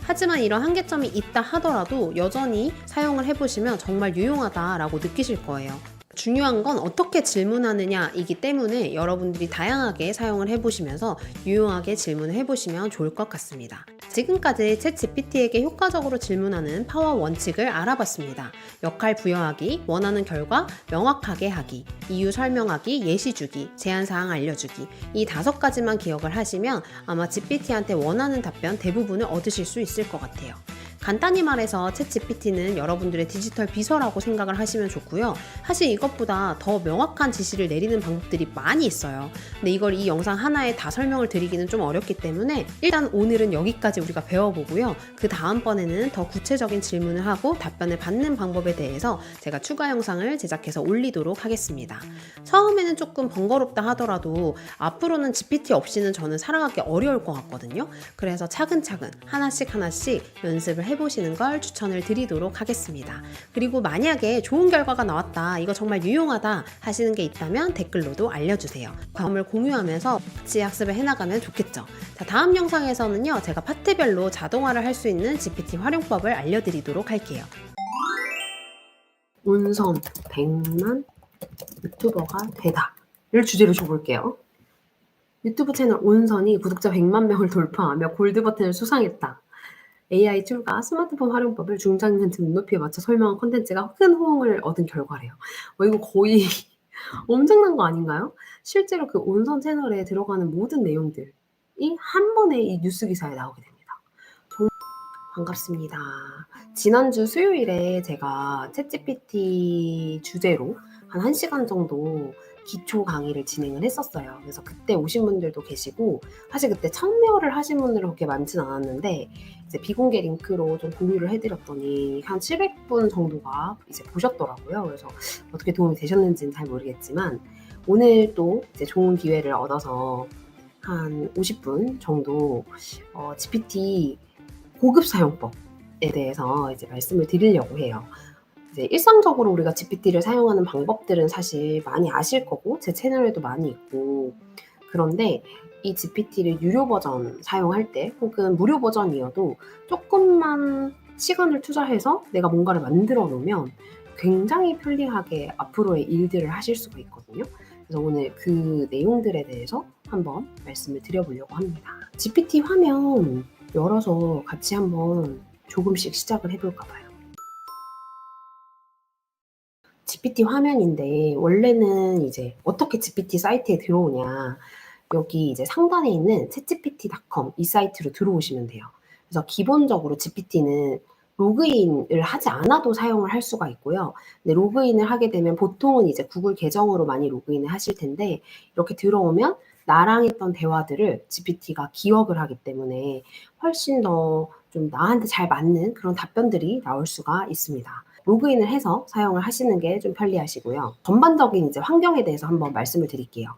하지만 이런 한계점이 있다 하더라도 여전히 사용을 해보시면 정말 유용하다라고 느끼실 거예요. 중요한 건 어떻게 질문하느냐이기 때문에 여러분들이 다양하게 사용을 해보시면서 유용하게 질문을 해보시면 좋을 것 같습니다. 지금까지 챗GPT에게 효과적으로 질문하는 파워 원칙을 알아봤습니다. 역할 부여하기, 원하는 결과 명확하게 하기, 이유 설명하기, 예시 주기, 제한사항 알려주기 이 5가지만 기억을 하시면 아마 GPT한테 원하는 답변 대부분을 얻으실 수 있을 것 같아요. 간단히 말해서 챗GPT는 여러분들의 디지털 비서라고 생각을 하시면 좋고요. 사실 이것보다 더 명확한 지시를 내리는 방법들이 많이 있어요. 근데 이걸 이 영상 하나에 다 설명을 드리기는 좀 어렵기 때문에 일단 오늘은 여기까지 우리가 배워보고요. 그 다음번에는 더 구체적인 질문을 하고 답변을 받는 방법에 대해서 제가 추가 영상을 제작해서 올리도록 하겠습니다. 처음에는 조금 번거롭다 하더라도 앞으로는 GPT 없이는 저는 살아가기 어려울 것 같거든요. 그래서 차근차근 하나씩 연습을 해보시는 걸 추천을 드리도록 하겠습니다. 그리고 만약에 좋은 결과가 나왔다, 이거 정말 유용하다 하시는 게 있다면 댓글로도 알려주세요. 경험을 공유하면서 같이 학습을 해나가면 좋겠죠. 자, 다음 영상에서는요, 제가 파트별로 자동화를 할 수 있는 GPT 활용법을 알려드리도록 할게요. 운선 100만 유튜버가 되다를 주제로 줘볼게요. 유튜브 채널 온선이 구독자 100만 명을 돌파하며 골드 버튼을 수상했다. AI 툴과 스마트폰 활용법을 중장년층 눈높이에 맞춰 설명한 콘텐츠가 큰 호응을 얻은 결과래요. 이거 거의 엄청난 거 아닌가요? 실제로 그 온선 채널에 들어가는 모든 내용들이 한 번에 이 뉴스 기사에 나오게 됩니다. 정말 반갑습니다. 지난주 수요일에 제가 챗GPT 주제로 한 1시간 정도 기초 강의를 진행을 했었어요. 그래서 그때 오신 분들도 계시고, 사실 그때 참여를 하신 분들은 그렇게 많진 않았는데, 이제 비공개 링크로 좀 공유를 해드렸더니 한 700분 정도가 이제 보셨더라고요. 그래서 어떻게 도움이 되셨는지는 잘 모르겠지만, 오늘 또 이제 좋은 기회를 얻어서 한 50분 정도 GPT 고급 사용법에 대해서 이제 말씀을 드리려고 해요. 이제 일상적으로 우리가 GPT를 사용하는 방법들은 사실 많이 아실 거고 제 채널에도 많이 있고, 그런데 이 GPT를 유료 버전 사용할 때 혹은 무료 버전이어도 조금만 시간을 투자해서 내가 뭔가를 만들어 놓으면 굉장히 편리하게 앞으로의 일들을 하실 수가 있거든요. 그래서 오늘 그 내용들에 대해서 한번 말씀을 드려보려고 합니다. GPT 화면 열어서 같이 한번 조금씩 시작을 해볼까 봐요. GPT 화면인데, 원래는 이제 어떻게 GPT 사이트에 들어오냐, 여기 이제 상단에 있는 chatgpt.com 이 사이트로 들어오시면 돼요. 그래서 기본적으로 GPT는 로그인을 하지 않아도 사용을 할 수가 있고요. 근데 로그인을 하게 되면 보통은 이제 구글 계정으로 많이 로그인을 하실 텐데, 이렇게 들어오면 나랑 했던 대화들을 GPT가 기억을 하기 때문에 훨씬 더 좀 나한테 잘 맞는 그런 답변들이 나올 수가 있습니다. 로그인을 해서 사용을 하시는 게 좀 편리하시고요. 전반적인 이제 환경에 대해서 한번 말씀을 드릴게요.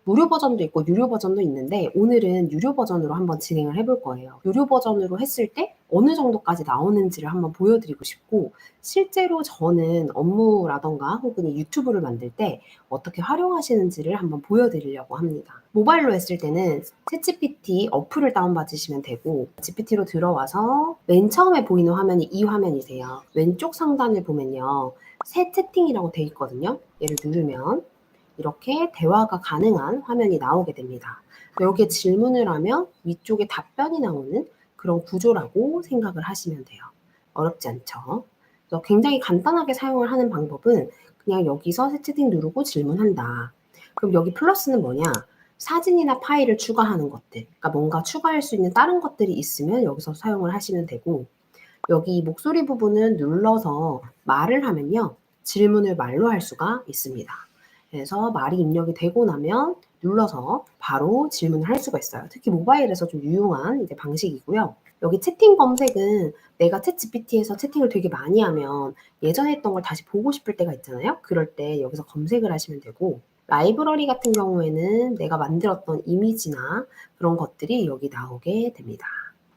무료 버전도 있고 유료 버전도 있는데 오늘은 유료 버전으로 한번 진행을 해볼 거예요. 유료 버전으로 했을 때 어느 정도까지 나오는지를 한번 보여드리고 싶고 실제로 저는 업무라던가 혹은 이 유튜브를 만들 때 어떻게 활용하시는지를 한번 보여드리려고 합니다. 모바일로 했을 때는 챗GPT 어플을 다운받으시면 되고 GPT로 들어와서 맨 처음에 보이는 화면이 이 화면이세요. 왼쪽 상단을 보면요. 새 채팅이라고 돼 있거든요. 얘를 누르면 이렇게 대화가 가능한 화면이 나오게 됩니다. 여기에 질문을 하면 위쪽에 답변이 나오는 그런 구조라고 생각을 하시면 돼요. 어렵지 않죠? 그래서 굉장히 간단하게 사용을 하는 방법은 그냥 여기서 새 채팅 누르고 질문한다. 그럼 여기 플러스는 뭐냐? 사진이나 파일을 추가하는 것들, 그러니까 뭔가 추가할 수 있는 다른 것들이 있으면 여기서 사용을 하시면 되고 여기 목소리 부분은 눌러서 말을 하면요. 질문을 말로 할 수가 있습니다. 그래서 말이 입력이 되고 나면 눌러서 바로 질문을 할 수가 있어요. 특히 모바일에서 좀 유용한 이제 방식이고요. 여기 채팅 검색은 내가 챗 GPT에서 채팅을 되게 많이 하면 예전에 했던 걸 다시 보고 싶을 때가 있잖아요. 그럴 때 여기서 검색을 하시면 되고 라이브러리 같은 경우에는 내가 만들었던 이미지나 그런 것들이 여기 나오게 됩니다.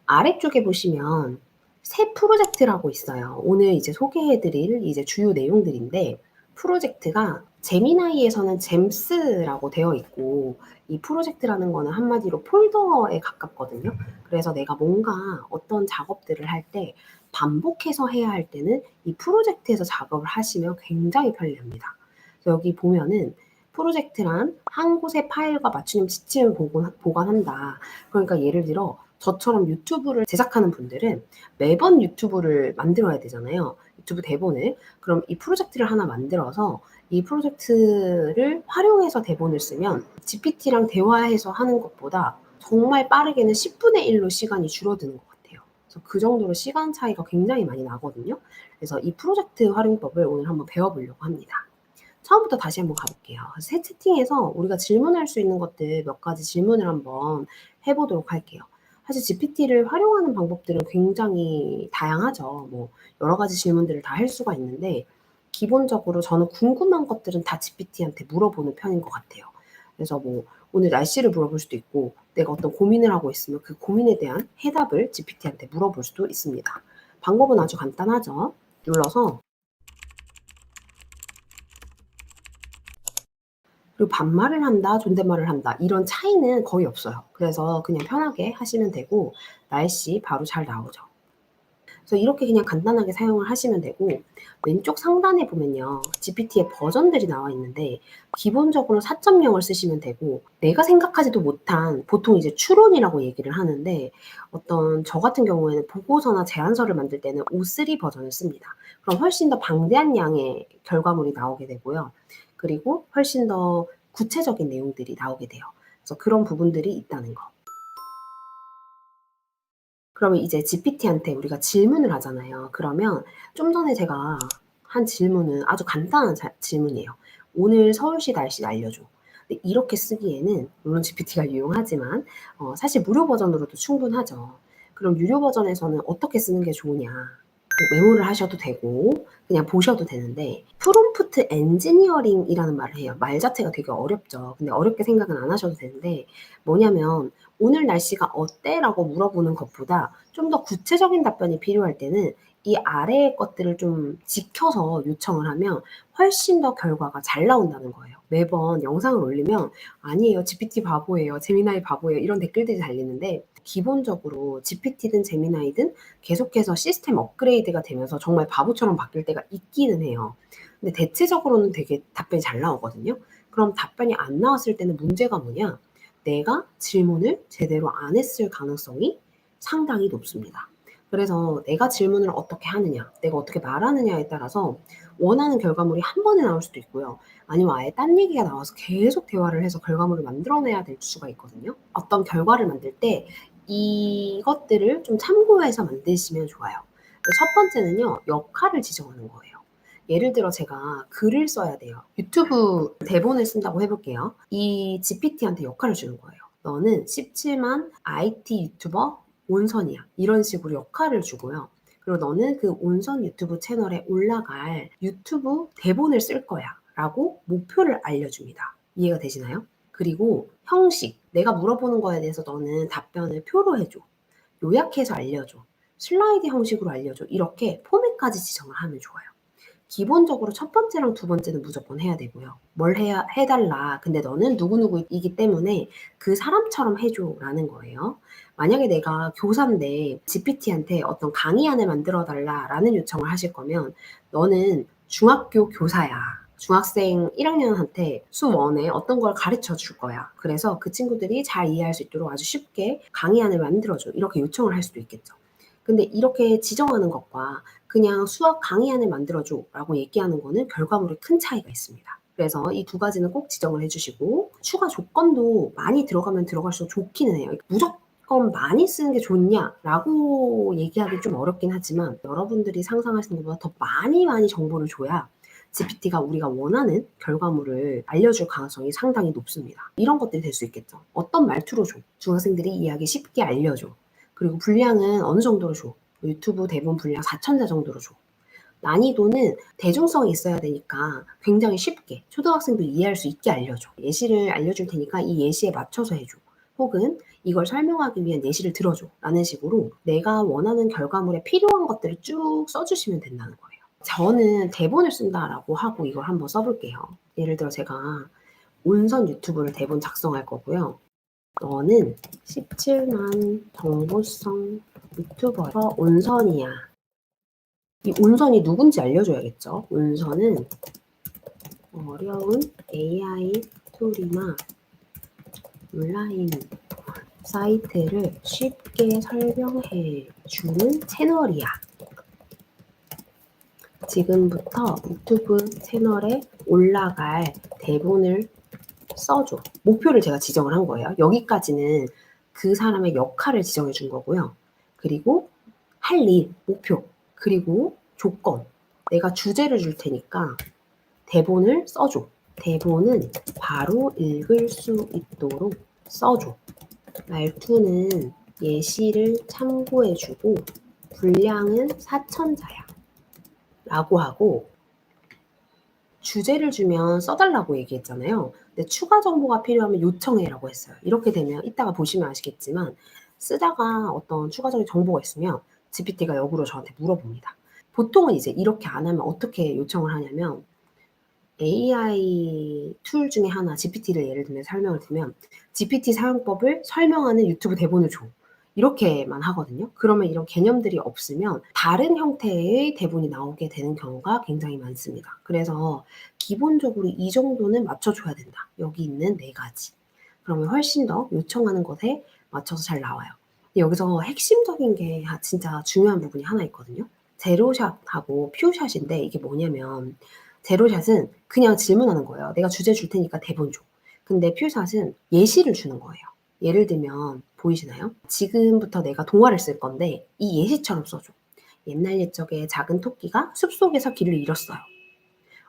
아래쪽에 보시면 새 프로젝트라고 있어요. 오늘 이제 소개해드릴 이제 주요 내용들인데 프로젝트가 제미나이에서는 잼스라고 되어 있고 이 프로젝트라는 거는 한마디로 폴더에 가깝거든요. 그래서 내가 뭔가 어떤 작업들을 할 때 반복해서 해야 할 때는 이 프로젝트에서 작업을 하시면 굉장히 편리합니다. 그래서 여기 보면은 프로젝트란 한 곳의 파일과 맞춤형 시스템을 보관한다. 그러니까 예를 들어 저처럼 유튜브를 제작하는 분들은 매번 유튜브를 만들어야 되잖아요. 유튜브 대본을. 그럼 이 프로젝트를 하나 만들어서 이 프로젝트를 활용해서 대본을 쓰면 GPT랑 대화해서 하는 것보다 정말 빠르게는 10분의 1로 시간이 줄어드는 것 같아요. 그래서 그 정도로 시간 차이가 굉장히 많이 나거든요. 그래서 이 프로젝트 활용법을 오늘 한번 배워보려고 합니다. 처음부터 다시 한번 가볼게요. 새 채팅에서 우리가 질문할 수 있는 것들 몇 가지 질문을 한번 해보도록 할게요. 사실 GPT를 활용하는 방법들은 굉장히 다양하죠. 뭐 여러 가지 질문들을 다 할 수가 있는데 기본적으로 저는 궁금한 것들은 다 GPT한테 물어보는 편인 것 같아요. 그래서 뭐 오늘 날씨를 물어볼 수도 있고 내가 어떤 고민을 하고 있으면 그 고민에 대한 해답을 GPT한테 물어볼 수도 있습니다. 방법은 아주 간단하죠. 눌러서 그리고 반말을 한다, 존댓말을 한다 이런 차이는 거의 없어요. 그래서 그냥 편하게 하시면 되고 날씨 바로 잘 나오죠. 그래서 이렇게 그냥 간단하게 사용을 하시면 되고 왼쪽 상단에 보면요. GPT의 버전들이 나와 있는데 기본적으로 4.0을 쓰시면 되고 내가 생각하지도 못한 보통 이제 추론이라고 얘기를 하는데 어떤 저 같은 경우에는 보고서나 제안서를 만들 때는 O3 버전을 씁니다. 그럼 훨씬 더 방대한 양의 결과물이 나오게 되고요. 그리고 훨씬 더 구체적인 내용들이 나오게 돼요. 그래서 그런 부분들이 있다는 거. 그러면 이제 GPT한테 우리가 질문을 하잖아요. 그러면 좀 전에 제가 한 질문은 아주 간단한 질문이에요. 오늘 서울시 날씨 알려줘. 근데 이렇게 쓰기에는 물론 GPT가 유용하지만 사실 무료 버전으로도 충분하죠. 그럼 유료 버전에서는 어떻게 쓰는 게 좋으냐? 뭐 메모를 하셔도 되고 그냥 보셔도 되는데 프롬프트 엔지니어링이라는 말을 해요. 말 자체가 되게 어렵죠. 근데 어렵게 생각은 안 하셔도 되는데 뭐냐면 오늘 날씨가 어때? 라고 물어보는 것보다 좀 더 구체적인 답변이 필요할 때는 이 아래의 것들을 좀 지켜서 요청을 하면 훨씬 더 결과가 잘 나온다는 거예요. 매번 영상을 올리면 아니에요. GPT 바보예요. 제미나이 바보예요. 이런 댓글들이 달리는데 기본적으로 GPT든 제미나이든 계속해서 시스템 업그레이드가 되면서 정말 바보처럼 바뀔 때가 있기는 해요. 근데 대체적으로는 되게 답변이 잘 나오거든요. 그럼 답변이 안 나왔을 때는 문제가 뭐냐? 내가 질문을 제대로 안 했을 가능성이 상당히 높습니다. 그래서 내가 질문을 어떻게 하느냐, 내가 어떻게 말하느냐에 따라서 원하는 결과물이 한 번에 나올 수도 있고요. 아니면 아예 딴 얘기가 나와서 계속 대화를 해서 결과물을 만들어내야 될 수가 있거든요. 어떤 결과를 만들 때 이것들을 좀 참고해서 만드시면 좋아요. 첫 번째는요, 역할을 지정하는 거예요. 예를 들어 제가 글을 써야 돼요. 유튜브 대본을 쓴다고 해볼게요. 이 GPT한테 역할을 주는 거예요. 너는 17만 IT 유튜버 온선이야. 이런 식으로 역할을 주고요. 그리고 너는 그 온선 유튜브 채널에 올라갈 유튜브 대본을 쓸 거야. 라고 목표를 알려줍니다. 이해가 되시나요? 그리고 형식, 내가 물어보는 거에 대해서 너는 답변을 표로 해줘. 요약해서 알려줘. 슬라이드 형식으로 알려줘. 이렇게 포맷까지 지정을 하면 좋아요. 기본적으로 첫 번째랑 두 번째는 무조건 해야 되고요. 뭘 해달라. 근데 너는 누구누구이기 때문에 그 사람처럼 해줘라는 거예요. 만약에 내가 교사인데 GPT한테 어떤 강의안을 만들어 달라라는 요청을 하실 거면 너는 중학교 교사야. 중학생 1학년한테 수1에 어떤 걸 가르쳐 줄 거야. 그래서 그 친구들이 잘 이해할 수 있도록 아주 쉽게 강의안을 만들어줘. 이렇게 요청을 할 수도 있겠죠. 근데 이렇게 지정하는 것과 그냥 수학 강의안을 만들어줘 라고 얘기하는 거는 결과물에 큰 차이가 있습니다. 그래서 이 두 가지는 꼭 지정을 해주시고 추가 조건도 많이 들어가면 들어갈수록 좋기는 해요. 무조건 많이 쓰는 게 좋냐라고 얘기하기 좀 어렵긴 하지만 여러분들이 상상하시는 것보다 더 많이 정보를 줘야 GPT가 우리가 원하는 결과물을 알려줄 가능성이 상당히 높습니다. 이런 것들이 될 수 있겠죠. 어떤 말투로 줘? 중학생들이 이해하기 쉽게 알려줘. 그리고 분량은 어느 정도로 줘? 유튜브 대본 분량 4,000자 정도로 줘. 난이도는 대중성이 있어야 되니까 굉장히 쉽게 초등학생도 이해할 수 있게 알려줘. 예시를 알려줄 테니까 이 예시에 맞춰서 해줘. 혹은 이걸 설명하기 위한 예시를 들어줘. 라는 식으로 내가 원하는 결과물에 필요한 것들을 쭉 써주시면 된다는 거예요. 저는 대본을 쓴다라고 하고 이걸 한번 써볼게요. 예를 들어 제가 온선 유튜브를 대본 작성할 거고요. 너는 17만 정보성 유튜버에서 온선이야. 이 온선이 누군지 알려줘야겠죠. 온선은 어려운 AI 툴이나 온라인 사이트를 쉽게 설명해 주는 채널이야. 지금부터 유튜브 채널에 올라갈 대본을 써줘. 목표를 제가 지정을 한 거예요. 여기까지는 그 사람의 역할을 지정해 준 거고요. 그리고 할 일, 목표, 그리고 조건. 내가 주제를 줄 테니까 대본을 써줘. 대본은 바로 읽을 수 있도록 써줘. 말투는 예시를 참고해주고 분량은 4,000자야. 라고 하고 주제를 주면 써달라고 얘기했잖아요. 근데 추가 정보가 필요하면 요청해라고 했어요. 이렇게 되면 이따가 보시면 아시겠지만 쓰다가 어떤 추가적인 정보가 있으면 GPT가 역으로 저한테 물어봅니다. 보통은 이제 이렇게 안 하면 어떻게 요청을 하냐면 AI 툴 중에 하나 GPT를 예를 들면 설명을 드리면 GPT 사용법을 설명하는 유튜브 대본을 줘. 이렇게만 하거든요. 그러면 이런 개념들이 없으면 다른 형태의 대본이 나오게 되는 경우가 굉장히 많습니다. 그래서 기본적으로 이 정도는 맞춰줘야 된다. 여기 있는 4가지. 그러면 훨씬 더 요청하는 것에 맞춰서 잘 나와요. 근데 여기서 핵심적인 게 진짜 중요한 부분이 하나 있거든요. 제로샷하고 퓨샷인데 이게 뭐냐면 제로샷은 그냥 질문하는 거예요. 내가 주제 줄 테니까 대본 줘. 근데 퓨샷은 예시를 주는 거예요. 예를 들면 보이시나요? 지금부터 내가 동화를 쓸 건데 이 예시처럼 써줘. 옛날 옛적에 작은 토끼가 숲속에서 길을 잃었어요.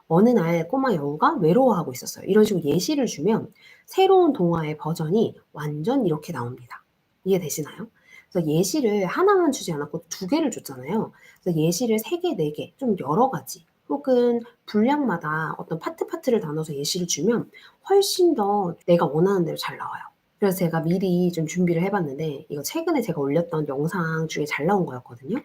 어느 날 꼬마 여우가 외로워하고 있었어요. 이런 식으로 예시를 주면 새로운 동화의 버전이 완전 이렇게 나옵니다. 이해되시나요? 그래서 예시를 하나만 주지 않았고 2개를 줬잖아요. 그래서 예시를 3개, 4개, 좀 여러 가지 혹은 분량마다 어떤 파트를 나눠서 예시를 주면 훨씬 더 내가 원하는 대로 잘 나와요. 그래서 제가 미리 좀 준비를 해봤는데 이거 최근에 제가 올렸던 영상 중에 잘 나온 거였거든요.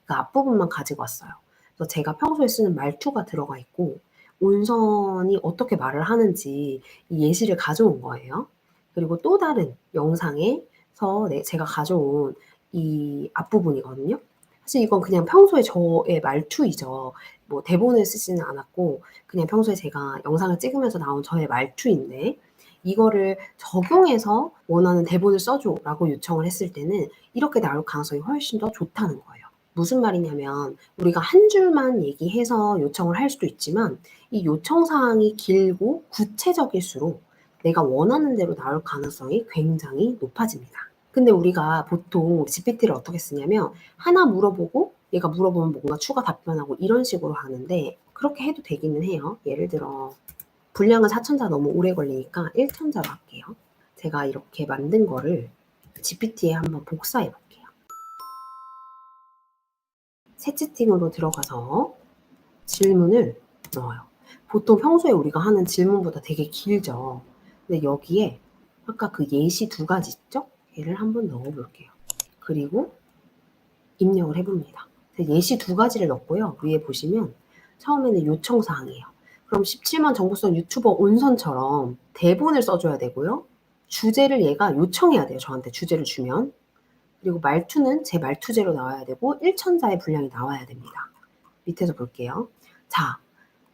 그 앞부분만 가지고 왔어요. 그래서 제가 평소에 쓰는 말투가 들어가 있고 온선이 어떻게 말을 하는지 이 예시를 가져온 거예요. 그리고 또 다른 영상에서 제가 가져온 이 앞부분이거든요. 사실 이건 그냥 평소에 저의 말투이죠. 뭐 대본을 쓰지는 않았고 그냥 평소에 제가 영상을 찍으면서 나온 저의 말투인데 이거를 적용해서 원하는 대본을 써줘 라고 요청을 했을 때는 이렇게 나올 가능성이 훨씬 더 좋다는 거예요. 무슨 말이냐면 우리가 한 줄만 얘기해서 요청을 할 수도 있지만 이 요청 사항이 길고 구체적일수록 내가 원하는 대로 나올 가능성이 굉장히 높아집니다. 근데 우리가 보통 GPT를 어떻게 쓰냐면 하나 물어보고 얘가 물어보면 뭔가 추가 답변하고 이런 식으로 하는데 그렇게 해도 되기는 해요. 예를 들어 분량은 4,000자 너무 오래 걸리니까 1,000자로 할게요. 제가 이렇게 만든 거를 GPT에 한번 복사해 볼게요. 새 채팅으로 들어가서 질문을 넣어요. 보통 평소에 우리가 하는 질문보다 되게 길죠. 근데 여기에 아까 그 예시 두 가지 있죠? 얘를 한번 넣어볼게요. 그리고 입력을 해봅니다. 예시 두 가지를 넣었고요. 위에 보시면 처음에는 요청사항이에요. 그럼 17만 정보성 유튜버 온선처럼 대본을 써줘야 되고요. 주제를 얘가 요청해야 돼요. 저한테 주제를 주면. 그리고 말투는 제 말투제로 나와야 되고 1천자의 분량이 나와야 됩니다. 밑에서 볼게요. 자,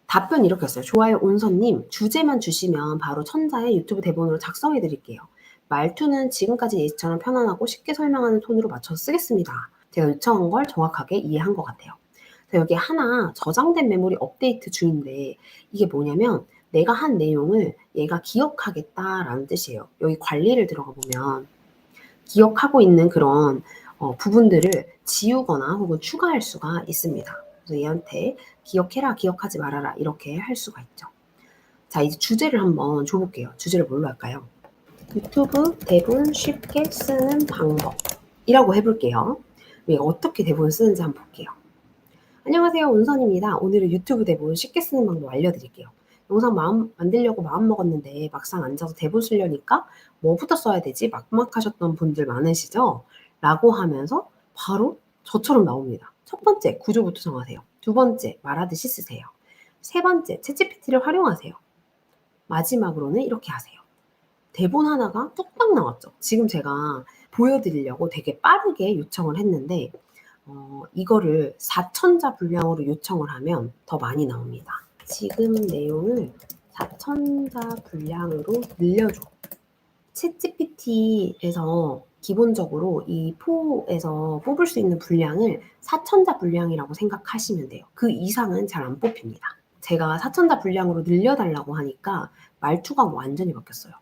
답변 이렇게 했어요. 좋아요 온선님, 주제만 주시면 바로 천자의 유튜브 대본으로 작성해 드릴게요. 말투는 지금까지 예시처럼 편안하고 쉽게 설명하는 톤으로 맞춰서 쓰겠습니다. 제가 요청한 걸 정확하게 이해한 것 같아요. 여기 하나 저장된 메모리 업데이트 중인데 이게 뭐냐면 내가 한 내용을 얘가 기억하겠다라는 뜻이에요. 여기 관리를 들어가 보면 기억하고 있는 그런 부분들을 지우거나 혹은 추가할 수가 있습니다. 그래서 얘한테 기억해라, 기억하지 말아라 이렇게 할 수가 있죠. 자, 이제 주제를 한번 줘볼게요. 주제를 뭘로 할까요? 유튜브 대본 쉽게 쓰는 방법이라고 해볼게요. 얘가 어떻게 대본 쓰는지 한번 볼게요. 안녕하세요, 온선입니다. 오늘은 유튜브 대본 쉽게 쓰는 방법 알려드릴게요. 영상 만들려고 마음 먹었는데 막상 앉아서 대본 쓰려니까 뭐부터 써야 되지? 막막하셨던 분들 많으시죠? 라고 하면서 바로 저처럼 나옵니다. 첫 번째, 구조부터 정하세요. 두 번째, 말하듯이 쓰세요. 세 번째, 챗GPT를 활용하세요. 마지막으로는 이렇게 하세요. 대본 하나가 뚝딱 나왔죠. 지금 제가 보여드리려고 되게 빠르게 요청을 했는데 이거를 4천자 분량으로 요청을 하면 더 많이 나옵니다. 지금 내용을 4천자 분량으로 늘려줘. 챗GPT에서 기본적으로 이 포에서 뽑을 수 있는 분량을 4천자 분량이라고 생각하시면 돼요. 그 이상은 잘 안 뽑힙니다. 제가 4천자 분량으로 늘려달라고 하니까 말투가 완전히 바뀌었어요.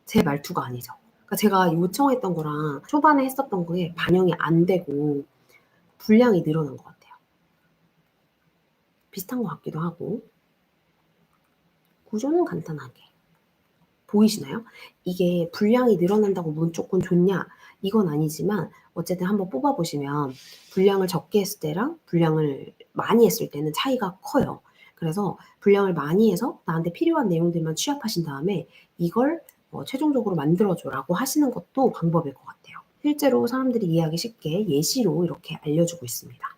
제 말투가 아니죠. 그러니까 제가 요청했던 거랑 초반에 했었던 거에 반영이 안 되고 분량이 늘어난 것 같아요. 비슷한 것 같기도 하고. 구조는 간단하게. 보이시나요? 이게 분량이 늘어난다고 무조건 좋냐? 이건 아니지만 어쨌든 한번 뽑아보시면 분량을 적게 했을 때랑 분량을 많이 했을 때는 차이가 커요. 그래서 분량을 많이 해서 나한테 필요한 내용들만 취합하신 다음에 이걸 최종적으로 만들어줘라고 하시는 것도 방법일 것 같아요. 실제로 사람들이 이해하기 쉽게 예시로 이렇게 알려주고 있습니다.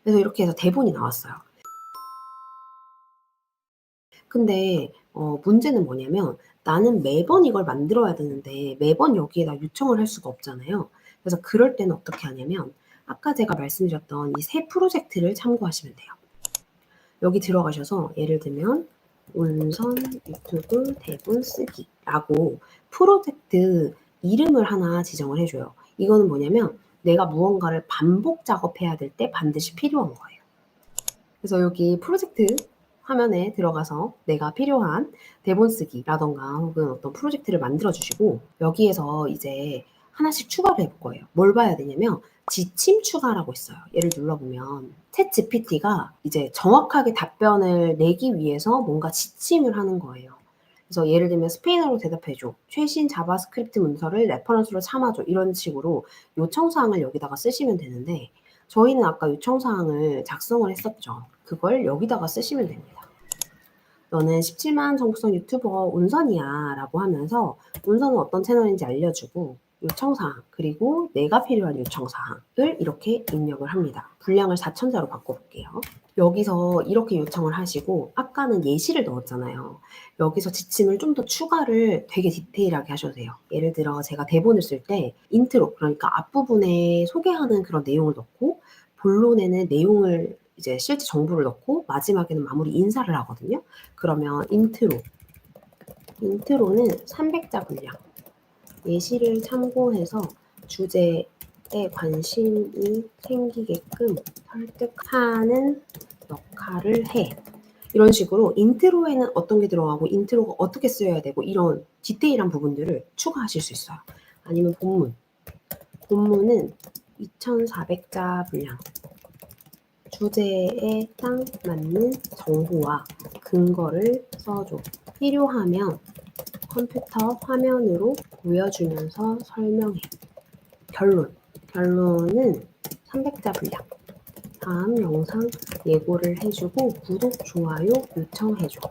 그래서 이렇게 해서 대본이 나왔어요. 근데 문제는 뭐냐면 나는 매번 이걸 만들어야 되는데 매번 여기에다 요청을 할 수가 없잖아요. 그래서 그럴 때는 어떻게 하냐면 아까 제가 말씀드렸던 이 세 프로젝트를 참고하시면 돼요. 여기 들어가셔서 예를 들면 온선 유튜브 대본 쓰기라고 프로젝트 이름을 하나 지정을 해줘요. 이거는 뭐냐면 내가 무언가를 반복 작업해야 될 때 반드시 필요한 거예요. 그래서 여기 프로젝트 화면에 들어가서 내가 필요한 대본 쓰기라던가 혹은 어떤 프로젝트를 만들어 주시고 여기에서 이제 하나씩 추가를 해볼 거예요. 뭘 봐야 되냐면 지침 추가라고 있어요. 얘를 눌러보면 챗 GPT가 이제 정확하게 답변을 내기 위해서 뭔가 지침을 하는 거예요. 그래서 예를 들면 스페인어로 대답해줘. 최신 자바스크립트 문서를 레퍼런스로 삼아줘. 이런 식으로 요청사항을 여기다가 쓰시면 되는데 저희는 아까 요청사항을 작성을 했었죠. 그걸 여기다가 쓰시면 됩니다. 너는 17만 정보성 유튜버 온선이야 라고 하면서 온선은 어떤 채널인지 알려주고 요청사항 그리고 내가 필요한 요청사항을 이렇게 입력을 합니다. 분량을 4천자로 바꿔볼게요. 여기서 이렇게 요청을 하시고 아까는 예시를 넣었잖아요. 여기서 지침을 좀 더 추가를 되게 디테일하게 하셔도 돼요. 예를 들어 제가 대본을 쓸 때 인트로 그러니까 앞부분에 소개하는 그런 내용을 넣고 본론에는 내용을 이제 실제 정보를 넣고 마지막에는 마무리 인사를 하거든요. 그러면 인트로는 300자 분량 예시를 참고해서 주제에 관심이 생기게끔 설득하는 역할을 해. 이런 식으로 인트로에는 어떤 게 들어가고 인트로가 어떻게 쓰여야 되고 이런 디테일한 부분들을 추가하실 수 있어요. 아니면 본문은 2400자 분량 주제에 딱 맞는 정보와 근거를 써줘. 필요하면 컴퓨터 화면으로 보여주면서 설명해. 결론은 300자 분량. 다음 영상 예고를 해주고 구독, 좋아요 요청해줘.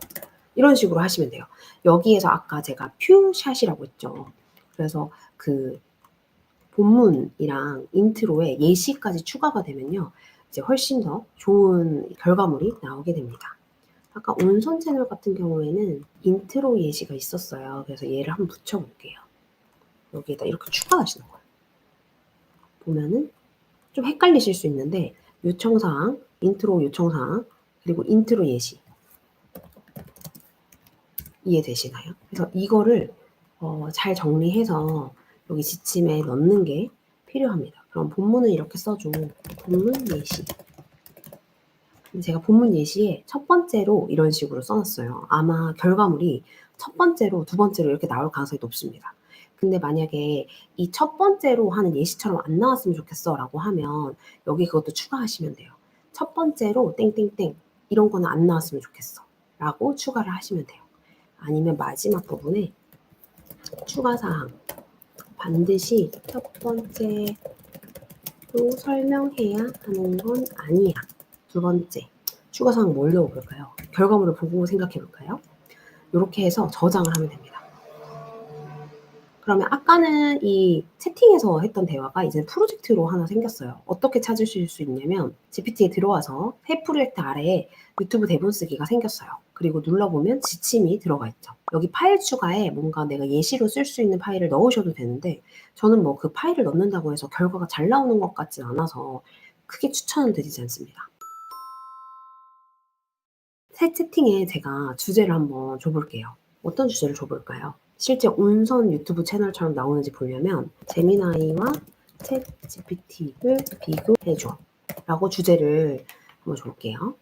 이런 식으로 하시면 돼요. 여기에서 아까 제가 퓨샷이라고 했죠. 그래서 그 본문이랑 인트로에 예시까지 추가가 되면요. 이제 훨씬 더 좋은 결과물이 나오게 됩니다. 아까 온선 채널 같은 경우에는 인트로 예시가 있었어요. 그래서 얘를 한번 붙여볼게요. 여기에다 이렇게 추가하시는 거예요. 보면은 좀 헷갈리실 수 있는데 요청사항, 인트로 요청사항, 그리고 인트로 예시 이해되시나요? 그래서 이거를 잘 정리해서 여기 지침에 넣는 게 필요합니다. 그럼 본문은 이렇게 써줘. 본문 예시. 제가 본문 예시에 첫 번째로 이런 식으로 써놨어요. 아마 결과물이 첫 번째로, 두 번째로 이렇게 나올 가능성이 높습니다. 근데 만약에 이 첫 번째로 하는 예시처럼 안 나왔으면 좋겠어 라고 하면 여기 그것도 추가하시면 돼요. 첫 번째로 땡땡땡 이런 거는 안 나왔으면 좋겠어 라고 추가를 하시면 돼요. 아니면 마지막 부분에 추가사항 반드시 첫 번째로 설명해야 하는 건 아니야. 두 번째 추가사항 뭘 넣어볼까요? 결과물을 보고 생각해볼까요? 이렇게 해서 저장을 하면 됩니다. 그러면 아까는 이 채팅에서 했던 대화가 이제 프로젝트로 하나 생겼어요. 어떻게 찾으실 수 있냐면 GPT에 들어와서 새 프로젝트 아래에 유튜브 대본 쓰기가 생겼어요. 그리고 눌러보면 지침이 들어가 있죠. 여기 파일 추가에 뭔가 내가 예시로 쓸 수 있는 파일을 넣으셔도 되는데 저는 뭐 그 파일을 넣는다고 해서 결과가 잘 나오는 것 같진 않아서 크게 추천은 드리지 않습니다. 새 채팅에 제가 주제를 한번 줘볼게요. 어떤 주제를 줘볼까요? 실제 온선 유튜브 채널처럼 나오는지 보려면 제미나이와 챗 GPT를 비교해줘 라고 주제를 한번 줘볼게요.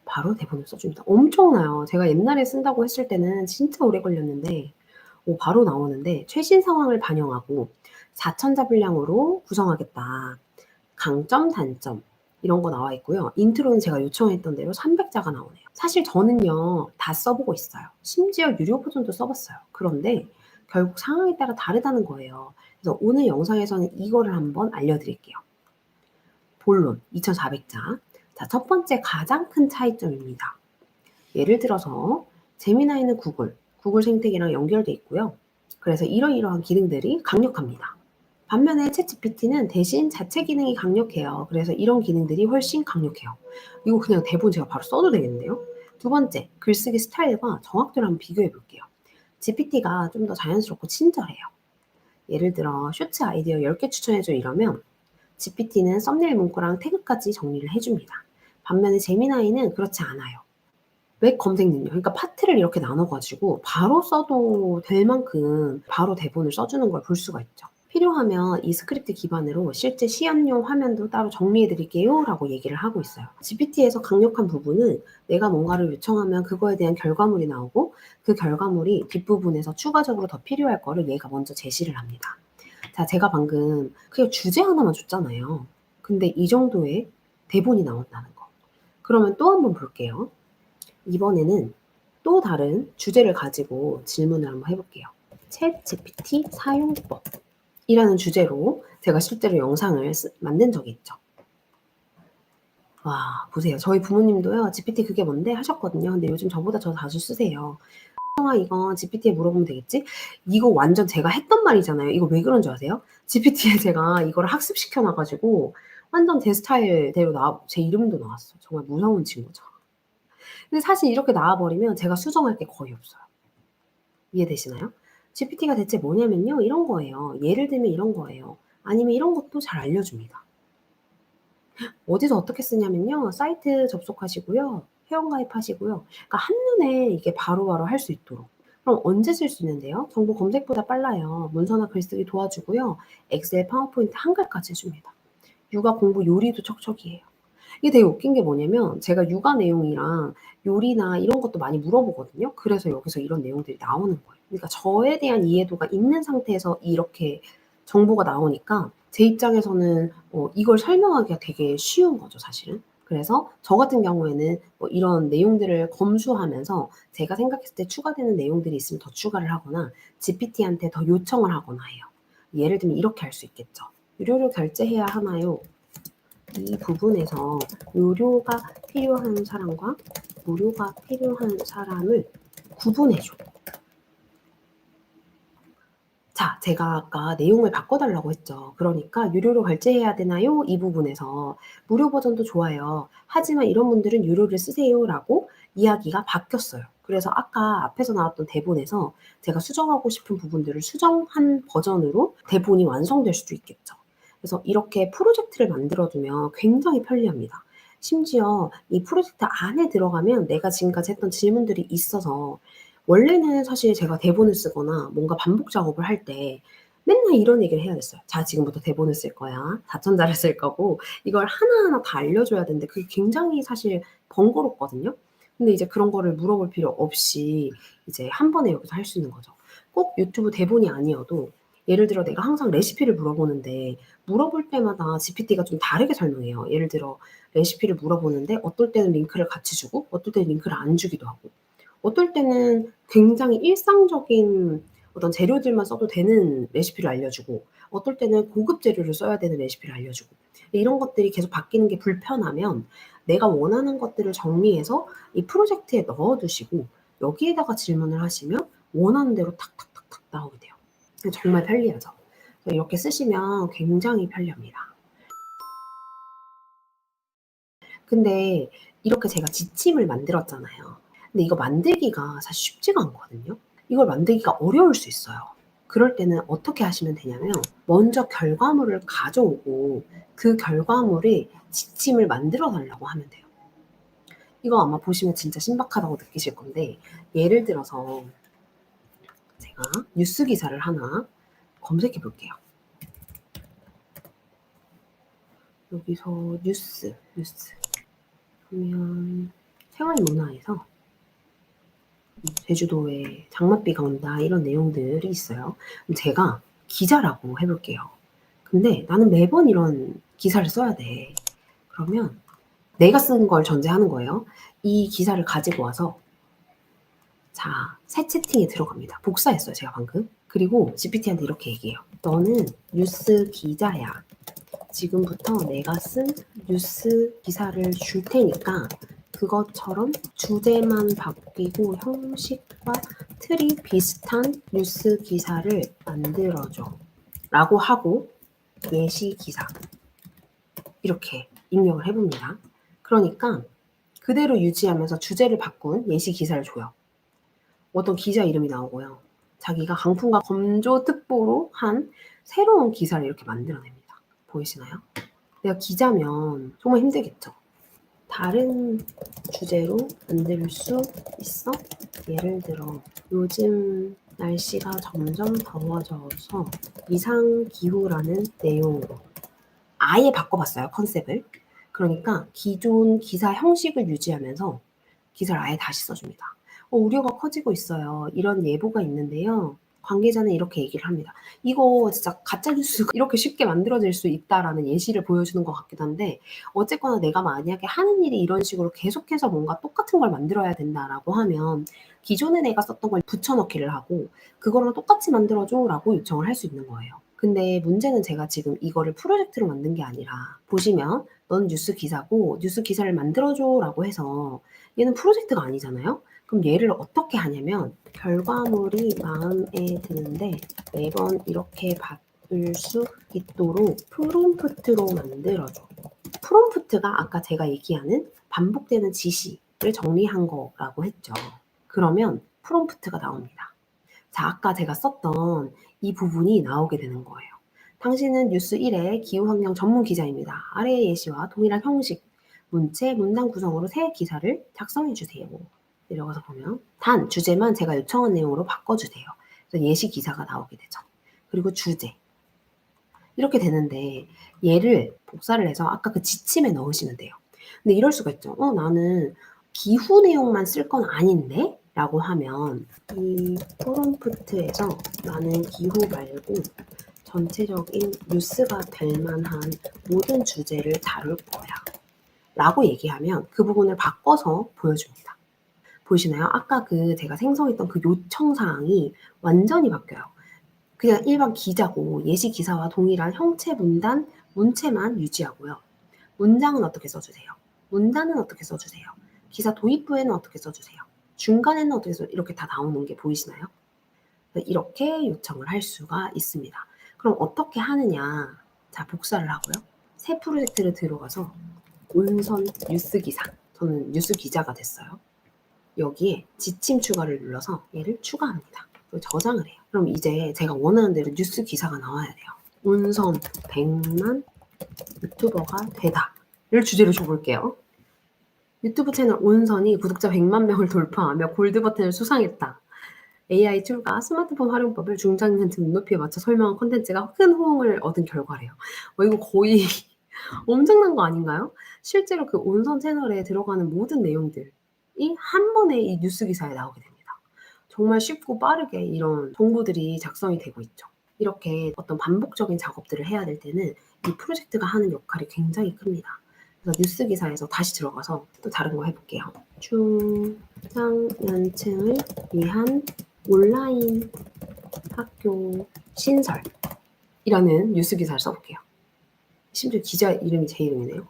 바로 대본을 써줍니다. 엄청나요. 제가 옛날에 쓴다고 했을 때는 진짜 오래 걸렸는데 바로 나오는데 최신 상황을 반영하고 4,000자 분량으로 구성하겠다. 강점, 단점 이런 거 나와 있고요. 인트로는 제가 요청했던 대로 300자가 나오네요. 사실 저는요 다 써보고 있어요. 심지어 유료 버전도 써봤어요. 그런데 결국 상황에 따라 다르다는 거예요. 그래서 오늘 영상에서는 이거를 한번 알려드릴게요. 본론 2,400자. 자, 첫 번째 가장 큰 차이점입니다. 예를 들어서 제미나이는 구글 생태계랑 연결돼 있고요. 그래서 이러이러한 기능들이 강력합니다. 반면에 챗GPT는 대신 자체 기능이 강력해요. 그래서 이런 기능들이 훨씬 강력해요. 이거 그냥 대본 제가 바로 써도 되겠는데요. 두 번째, 글쓰기 스타일과 정확도를 한번 비교해 볼게요. GPT가 좀 더 자연스럽고 친절해요. 예를 들어 쇼츠 아이디어 10개 추천해줘 이러면 GPT는 썸네일 문구랑 태그까지 정리를 해줍니다. 반면에 제미나이는 그렇지 않아요. 웹 검색 능력, 그러니까 파트를 이렇게 나눠가지고 바로 써도 될 만큼 바로 대본을 써주는 걸 볼 수가 있죠. 필요하면 이 스크립트 기반으로 실제 시연용 화면도 따로 정리해드릴게요 라고 얘기를 하고 있어요. GPT에서 강력한 부분은 내가 뭔가를 요청하면 그거에 대한 결과물이 나오고 그 결과물이 뒷부분에서 추가적으로 더 필요할 거를 얘가 먼저 제시를 합니다. 자, 제가 방금 그냥 주제 하나만 줬잖아요. 근데 이 정도의 대본이 나온다는 거. 그러면 또 한번 볼게요. 이번에는 또 다른 주제를 가지고 질문을 한번 해볼게요. 챗 GPT 사용법 이라는 주제로 제가 실제로 영상을 만든 적이 있죠. 와, 보세요. 저희 부모님도요, GPT 그게 뭔데 하셨거든요. 근데 요즘 저보다 더 자주 쓰세요. 형아, 이거 GPT에 물어보면 되겠지? 이거 완전 제가 했던 말이잖아요. 이거 왜 그런 줄 아세요? GPT에 제가 이거를 학습시켜놔가지고 완전 제 스타일대로 제 이름도 나왔어요. 정말 무서운 친구죠. 근데 사실 이렇게 나와버리면 제가 수정할 게 거의 없어요. 이해되시나요? GPT가 대체 뭐냐면요. 이런 거예요. 예를 들면 이런 거예요. 아니면 이런 것도 잘 알려줍니다. 어디서 어떻게 쓰냐면요. 사이트 접속하시고요. 회원가입하시고요. 그러니까 한눈에 이게 바로바로 할 수 있도록. 그럼 언제 쓸 수 있는데요? 정보 검색보다 빨라요. 문서나 글쓰기 도와주고요. 엑셀, 파워포인트, 한글까지 해줍니다. 육아 공부 요리도 척척이에요. 이게 되게 웃긴 게 뭐냐면 제가 육아 내용이랑 요리나 이런 것도 많이 물어보거든요. 그래서 여기서 이런 내용들이 나오는 거예요. 그러니까 저에 대한 이해도가 있는 상태에서 이렇게 정보가 나오니까 제 입장에서는 이걸 설명하기가 되게 쉬운 거죠, 사실은. 그래서 저 같은 경우에는 이런 내용들을 검수하면서 제가 생각했을 때 추가되는 내용들이 있으면 더 추가를 하거나 GPT한테 더 요청을 하거나 해요. 예를 들면 이렇게 할 수 있겠죠. 유료로 결제해야 하나요? 이 부분에서 유료가 필요한 사람과 무료가 필요한 사람을 구분해줘. 자, 제가 아까 내용을 바꿔달라고 했죠. 그러니까 유료로 결제해야 되나요? 이 부분에서 무료 버전도 좋아요. 하지만 이런 분들은 유료를 쓰세요라고 이야기가 바뀌었어요. 그래서 아까 앞에서 나왔던 대본에서 제가 수정하고 싶은 부분들을 수정한 버전으로 대본이 완성될 수도 있겠죠. 그래서 이렇게 프로젝트를 만들어두면 굉장히 편리합니다. 심지어 이 프로젝트 안에 들어가면 내가 지금까지 했던 질문들이 있어서 원래는 사실 제가 대본을 쓰거나 뭔가 반복 작업을 할 때 맨날 이런 얘기를 해야 됐어요. 자, 지금부터 대본을 쓸 거야. 다천자를 쓸 거고 이걸 하나하나 다 알려줘야 되는데 그게 굉장히 사실 번거롭거든요. 근데 이제 그런 거를 물어볼 필요 없이 이제 한 번에 여기서 할 수 있는 거죠. 꼭 유튜브 대본이 아니어도 예를 들어 내가 항상 레시피를 물어보는데 물어볼 때마다 GPT가 좀 다르게 설명해요. 예를 들어 레시피를 물어보는데 어떨 때는 링크를 같이 주고 어떨 때는 링크를 안 주기도 하고 어떨 때는 굉장히 일상적인 어떤 재료들만 써도 되는 레시피를 알려주고 어떨 때는 고급 재료를 써야 되는 레시피를 알려주고 이런 것들이 계속 바뀌는 게 불편하면 내가 원하는 것들을 정리해서 이 프로젝트에 넣어두시고 여기에다가 질문을 하시면 원하는 대로 탁탁탁탁 나오게 돼요. 정말 편리하죠. 이렇게 쓰시면 굉장히 편리합니다. 근데 이렇게 제가 지침을 만들었잖아요. 근데 이거 만들기가 사실 쉽지가 않거든요. 이걸 만들기가 어려울 수 있어요. 그럴 때는 어떻게 하시면 되냐면 먼저 결과물을 가져오고 그 결과물에 지침을 만들어 달라고 하면 돼요. 이거 아마 보시면 진짜 신박하다고 느끼실 건데 예를 들어서 제가 뉴스 기사를 하나 검색해 볼게요. 여기서 뉴스 그러면 생활문화에서 제주도에 장맛비가 온다 이런 내용들이 있어요. 그럼 제가 기자라고 해볼게요. 근데 나는 매번 이런 기사를 써야 돼. 그러면 내가 쓴 걸 전제하는 거예요. 이 기사를 가지고 와서 자, 새 채팅에 들어갑니다. 복사했어요, 제가 방금. 그리고 GPT한테 이렇게 얘기해요. 너는 뉴스 기자야. 지금부터 내가 쓴 뉴스 기사를 줄 테니까 그것처럼 주제만 바뀌고 형식과 틀이 비슷한 뉴스 기사를 만들어줘. 라고 하고 예시 기사 이렇게 입력을 해봅니다. 그러니까 그대로 유지하면서 주제를 바꾼 예시 기사를 줘요. 어떤 기자 이름이 나오고요. 자기가 강풍과 검조 특보로 한 새로운 기사를 이렇게 만들어냅니다. 보이시나요? 내가 기자면 정말 힘들겠죠. 다른 주제로 만들 수 있어? 예를 들어 요즘 날씨가 점점 더워져서 이상기후라는 내용으로 아예 바꿔봤어요, 컨셉을. 그러니까 기존 기사 형식을 유지하면서 기사를 아예 다시 써줍니다. 우려가 커지고 있어요. 이런 예보가 있는데요. 관계자는 이렇게 얘기를 합니다. 이거 진짜 가짜뉴스가 이렇게 쉽게 만들어질 수 있다라는 예시를 보여주는 것 같기도 한데 어쨌거나 내가 만약에 하는 일이 이런 식으로 계속해서 뭔가 똑같은 걸 만들어야 된다라고 하면 기존에 내가 썼던 걸 붙여넣기를 하고 그거랑 똑같이 만들어줘라고 요청을 할 수 있는 거예요. 근데 문제는 제가 지금 이거를 프로젝트로 만든 게 아니라 보시면 넌 뉴스 기사고 뉴스 기사를 만들어줘라고 해서 얘는 프로젝트가 아니잖아요. 그럼 얘를 어떻게 하냐면 결과물이 마음에 드는데 매번 이렇게 받을 수 있도록 프롬프트로 만들어줘. 프롬프트가 아까 제가 얘기하는 반복되는 지시를 정리한 거라고 했죠. 그러면 프롬프트가 나옵니다. 자, 아까 제가 썼던 이 부분이 나오게 되는 거예요. 당신은 뉴스 1의 기후환경 전문 기자입니다. 아래의 예시와 동일한 형식, 문체, 문단 구성으로 새 기사를 작성해 주세요. 내려가서 보면 단 주제만 제가 요청한 내용으로 바꿔주세요. 그래서 예시 기사가 나오게 되죠. 그리고 주제 이렇게 되는데 얘를 복사를 해서 아까 그 지침에 넣으시면 돼요. 근데 이럴 수가 있죠. 나는 기후 내용만 쓸 건 아닌데? 라고 하면 이 프롬프트에서 나는 기후 말고 전체적인 뉴스가 될 만한 모든 주제를 다룰 거야. 라고 얘기하면 그 부분을 바꿔서 보여줍니다. 보이시나요? 아까 제가 생성했던 그 요청 사항이 완전히 바뀌어요. 그냥 일반 기자고 예시 기사와 동일한 형체 문단, 문체만 유지하고요. 문장은 어떻게 써주세요? 문단은 어떻게 써주세요? 기사 도입부에는 어떻게 써주세요. 중간에는 어떻게 써 이렇게 다 나오는 게 보이시나요? 이렇게 요청을 할 수가 있습니다. 그럼 어떻게 하느냐? 자, 복사를 하고요. 새 프로젝트를 들어가서 온선 뉴스 기사. 저는 뉴스 기자가 됐어요. 여기에 지침 추가를 눌러서 얘를 추가합니다. 그리고 저장을 해요. 그럼 이제 제가 원하는 대로 뉴스 기사가 나와야 돼요. 온선 100만 유튜버가 되다를 주제로 줘볼게요. 유튜브 채널 온선이 구독자 100만 명을 돌파하며 골드 버튼을 수상했다. AI 툴과 스마트폰 활용법을 중장년층 눈높이에 맞춰 설명한 콘텐츠가 큰 호응을 얻은 결과래요. 이거 거의 엄청난 거 아닌가요? 실제로 그 온선 채널에 들어가는 모든 내용들이 한 번에 이 뉴스 기사에 나오게 됩니다. 정말 쉽고 빠르게 이런 정보들이 작성이 되고 있죠. 이렇게 어떤 반복적인 작업들을 해야 될 때는 이 프로젝트가 하는 역할이 굉장히 큽니다. 그래서 뉴스 기사에서 다시 들어가서 또 다른 거 해볼게요. 중장년층을 위한 온라인 학교 신설이라는 뉴스 기사를 써볼게요. 심지어 기자 이름이 제 이름이네요.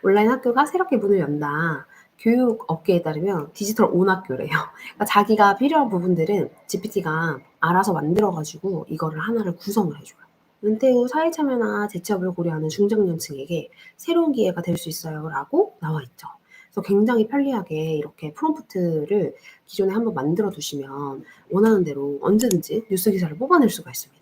온라인 학교가 새롭게 문을 연다. 교육 업계에 따르면 디지털 온학교래요. 그러니까 자기가 필요한 부분들은 GPT가 알아서 만들어가지고 이거를 하나를 구성을 해줘요. 은퇴 후 사회 참여나 재취업을 고려하는 중장년층에게 새로운 기회가 될 수 있어요 라고 나와 있죠. 그래서 굉장히 편리하게 이렇게 프롬프트를 기존에 한번 만들어 두시면 원하는 대로 언제든지 뉴스 기사를 뽑아낼 수가 있습니다.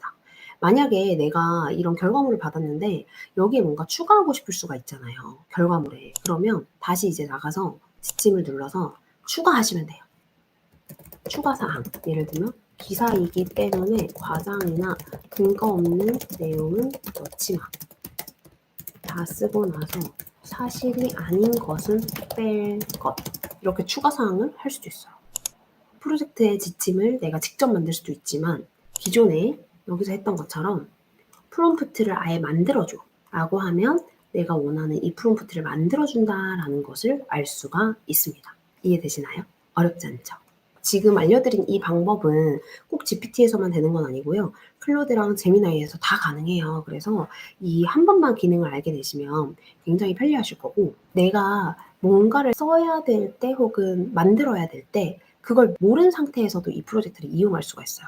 만약에 내가 이런 결과물을 받았는데 여기에 뭔가 추가하고 싶을 수가 있잖아요. 결과물에. 그러면 다시 이제 나가서 지침을 눌러서 추가하시면 돼요. 추가 사항. 예를 들면 기사이기 때문에 과장이나 근거 없는 내용은 넣지 마. 다 쓰고 나서 사실이 아닌 것은 뺄 것. 이렇게 추가 사항을 할 수도 있어요. 프로젝트의 지침을 내가 직접 만들 수도 있지만 기존에 여기서 했던 것처럼 프롬프트를 아예 만들어줘 라고 하면 내가 원하는 이 프롬프트를 만들어준다라는 것을 알 수가 있습니다. 이해되시나요? 어렵지 않죠? 지금 알려드린 이 방법은 꼭 GPT에서만 되는 건 아니고요. 클로드랑 제미나이에서 다 가능해요. 그래서 이 한 번만 기능을 알게 되시면 굉장히 편리하실 거고 내가 뭔가를 써야 될 때 혹은 만들어야 될 때 그걸 모른 상태에서도 이 프로젝트를 이용할 수가 있어요.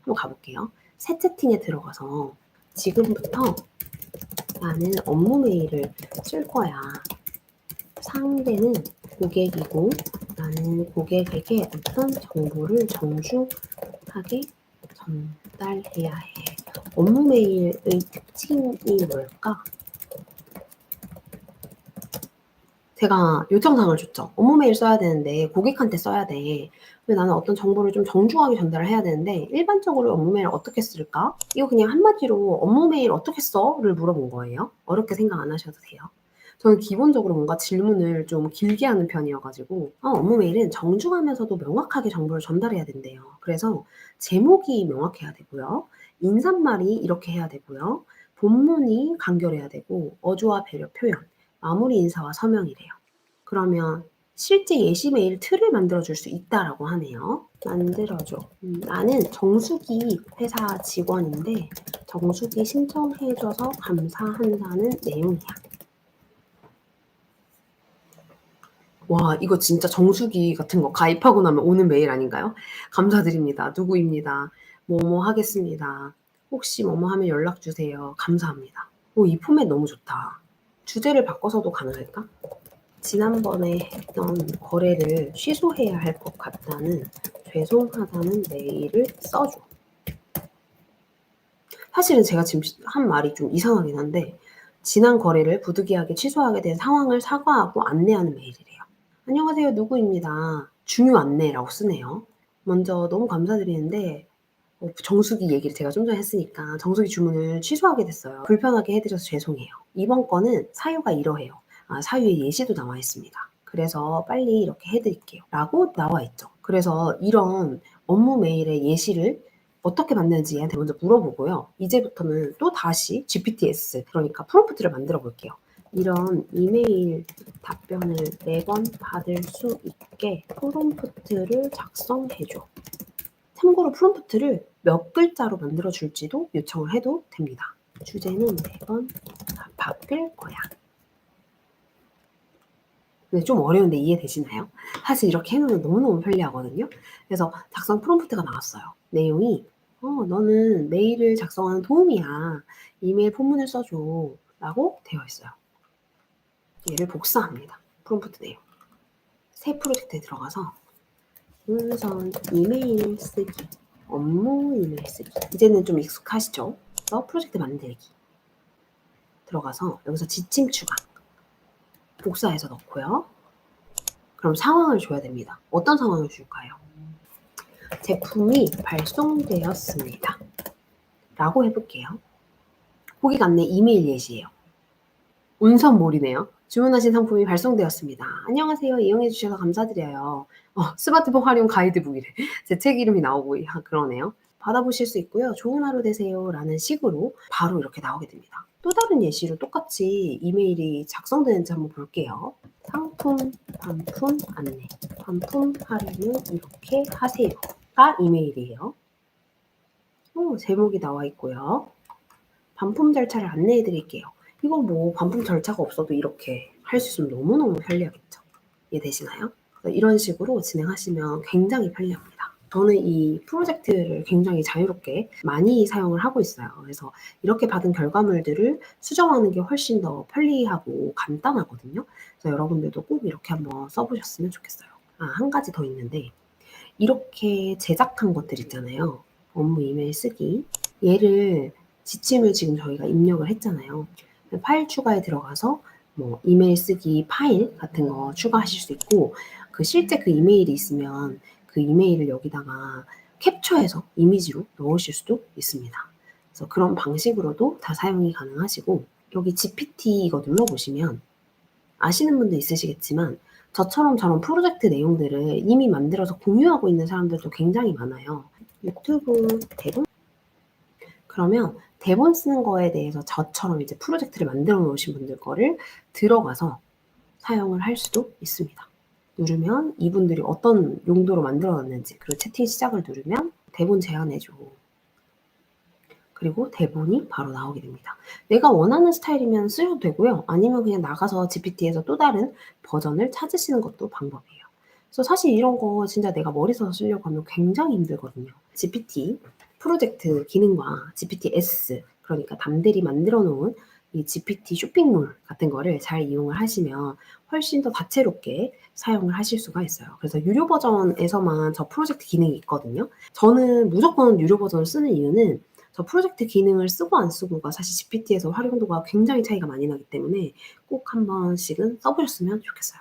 한번 가볼게요. 새 채팅에 들어가서 지금부터 나는 업무 메일을 쓸 거야. 상대는 고객이고 나는 고객에게 어떤 정보를 정중하게 전달해야 해. 업무 메일의 특징이 뭘까? 제가 요청사항을 줬죠. 업무 메일 써야 되는데 고객한테 써야 돼. 근데 나는 어떤 정보를 좀 정중하게 전달을 해야 되는데 일반적으로 업무 메일 어떻게 쓸까? 이거 그냥 한마디로 업무 메일 어떻게 써? 를 물어본 거예요. 어렵게 생각 안 하셔도 돼요. 저는 기본적으로 뭔가 질문을 좀 길게 하는 편이어가지고 업무 메일은 정중하면서도 명확하게 정보를 전달해야 된대요. 그래서 제목이 명확해야 되고요. 인사말이 이렇게 해야 되고요. 본문이 간결해야 되고 어조와 배려 표현, 마무리 인사와 서명이래요. 그러면 실제 예시 메일 틀을 만들어줄 수 있다라고 하네요. 만들어줘. 나는 정수기 회사 직원인데 정수기 신청해줘서 감사한다는 내용이야. 와, 이거 진짜 정수기 같은 거 가입하고 나면 오는 메일 아닌가요? 감사드립니다. 누구입니다. 뭐뭐 하겠습니다. 혹시 뭐뭐 하면 연락 주세요. 감사합니다. 이 포맷 너무 좋다. 주제를 바꿔서도 가능할까? 지난번에 했던 거래를 취소해야 할 것 같다는 죄송하다는 메일을 써줘. 사실은 제가 지금 한 말이 좀 이상하긴 한데 지난 거래를 부득이하게 취소하게 된 상황을 사과하고 안내하는 메일이래요. 안녕하세요. 누구입니다. 중요 안내라고 쓰네요. 먼저 너무 감사드리는데 정수기 얘기를 제가 좀 전에 했으니까 정수기 주문을 취소하게 됐어요. 불편하게 해드려서 죄송해요. 이번 건은 사유가 이러해요. 사유의 예시도 나와 있습니다. 그래서 빨리 이렇게 해드릴게요. 라고 나와 있죠. 그래서 이런 업무 메일의 예시를 어떻게 만드는지 얘한테 먼저 물어보고요. 이제부터는 또 다시 GPTS, 그러니까 프롬프트를 만들어 볼게요. 이런 이메일 답변을 매번 받을 수 있게 프롬프트를 작성해줘. 참고로 프롬프트를 몇 글자로 만들어줄지도 요청을 해도 됩니다. 주제는 매번 바뀔 거야. 근데 좀 어려운데 이해되시나요? 사실 이렇게 해놓으면 너무너무 편리하거든요. 그래서 작성 프롬프트가 나왔어요. 내용이 너는 메일을 작성하는 도움이야. 이메일 본문을 써줘. 라고 되어 있어요. 얘를 복사합니다. 프롬프트 내용. 새 프로젝트에 들어가서 문선 이메일 쓰기, 업무 이메일 쓰기. 이제는 좀 익숙하시죠? 그래서 프로젝트 만들기. 들어가서 여기서 지침 추가. 복사해서 넣고요. 그럼 상황을 줘야 됩니다. 어떤 상황을 줄까요? 제품이 발송되었습니다. 라고 해볼게요. 고객 안내 이메일 예시예요. 운선몰이네요. 주문하신 상품이 발송되었습니다. 안녕하세요. 이용해주셔서 감사드려요. 스마트폰 활용 가이드북이래. 제 책 이름이 나오고 그러네요. 받아보실 수 있고요. 좋은 하루 되세요. 라는 식으로 바로 이렇게 나오게 됩니다. 또 다른 예시로 똑같이 이메일이 작성되는지 한번 볼게요. 상품, 반품 안내, 반품 할인을 이렇게 하세요가 이메일이에요. 제목이 나와 있고요. 반품 절차를 안내해 드릴게요. 이건 뭐 반품 절차가 없어도 이렇게 할 수 있으면 너무너무 편리하겠죠. 이해되시나요? 이런 식으로 진행하시면 굉장히 편리합니다. 저는 이 프로젝트를 굉장히 자유롭게 많이 사용을 하고 있어요. 그래서 이렇게 받은 결과물들을 수정하는 게 훨씬 더 편리하고 간단하거든요. 그래서 여러분들도 꼭 이렇게 한번 써보셨으면 좋겠어요. 한 가지 더 있는데 이렇게 제작한 것들 있잖아요. 업무 이메일 쓰기. 얘를 지침을 지금 저희가 입력을 했잖아요. 파일 추가에 들어가서 뭐 이메일 쓰기 파일 같은 거 추가하실 수 있고 실제 그 이메일이 있으면 그 이메일을 여기다가 캡처해서 이미지로 넣으실 수도 있습니다. 그래서 그런 방식으로도 다 사용이 가능하시고 여기 GPT 이거 눌러보시면 아시는 분도 있으시겠지만 저처럼 저런 프로젝트 내용들을 이미 만들어서 공유하고 있는 사람들도 굉장히 많아요. 유튜브 대본? 그러면 대본 쓰는 거에 대해서 저처럼 이제 프로젝트를 만들어 놓으신 분들 거를 들어가서 사용을 할 수도 있습니다. 누르면 이분들이 어떤 용도로 만들어 놨는지, 그리고 채팅 시작을 누르면 대본 제안해줘. 그리고 대본이 바로 나오게 됩니다. 내가 원하는 스타일이면 쓰셔도 되고요. 아니면 그냥 나가서 GPT에서 또 다른 버전을 찾으시는 것도 방법이에요. 그래서 사실 이런 거 진짜 내가 머리 써서 쓰려고 하면 굉장히 힘들거든요. GPT 프로젝트 기능과 GPT-S, 그러니까 남들이 만들어 놓은 이 GPT 쇼핑몰 같은 거를 잘 이용을 하시면 훨씬 더 다채롭게 사용을 하실 수가 있어요. 그래서 유료 버전에서만 저 프로젝트 기능이 있거든요. 저는 무조건 유료 버전을 쓰는 이유는 저 프로젝트 기능을 쓰고 안 쓰고가 사실 GPT에서 활용도가 굉장히 차이가 많이 나기 때문에 꼭 한 번씩은 써보셨으면 좋겠어요.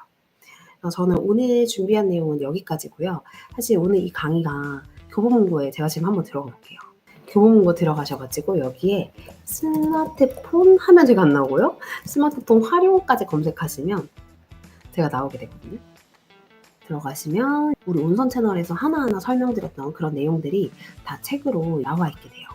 저는 오늘 준비한 내용은 여기까지고요. 사실 오늘 이 강의가 교보문고에 제가 지금 한번 들어가 볼게요. 교보문고 들어가셔가지고 여기에 스마트폰 하면 제가 안 나오고요. 스마트폰 활용까지 검색하시면 제가 나오게 되거든요. 들어가시면 우리 온선 채널에서 하나하나 설명드렸던 그런 내용들이 다 책으로 나와 있게 돼요.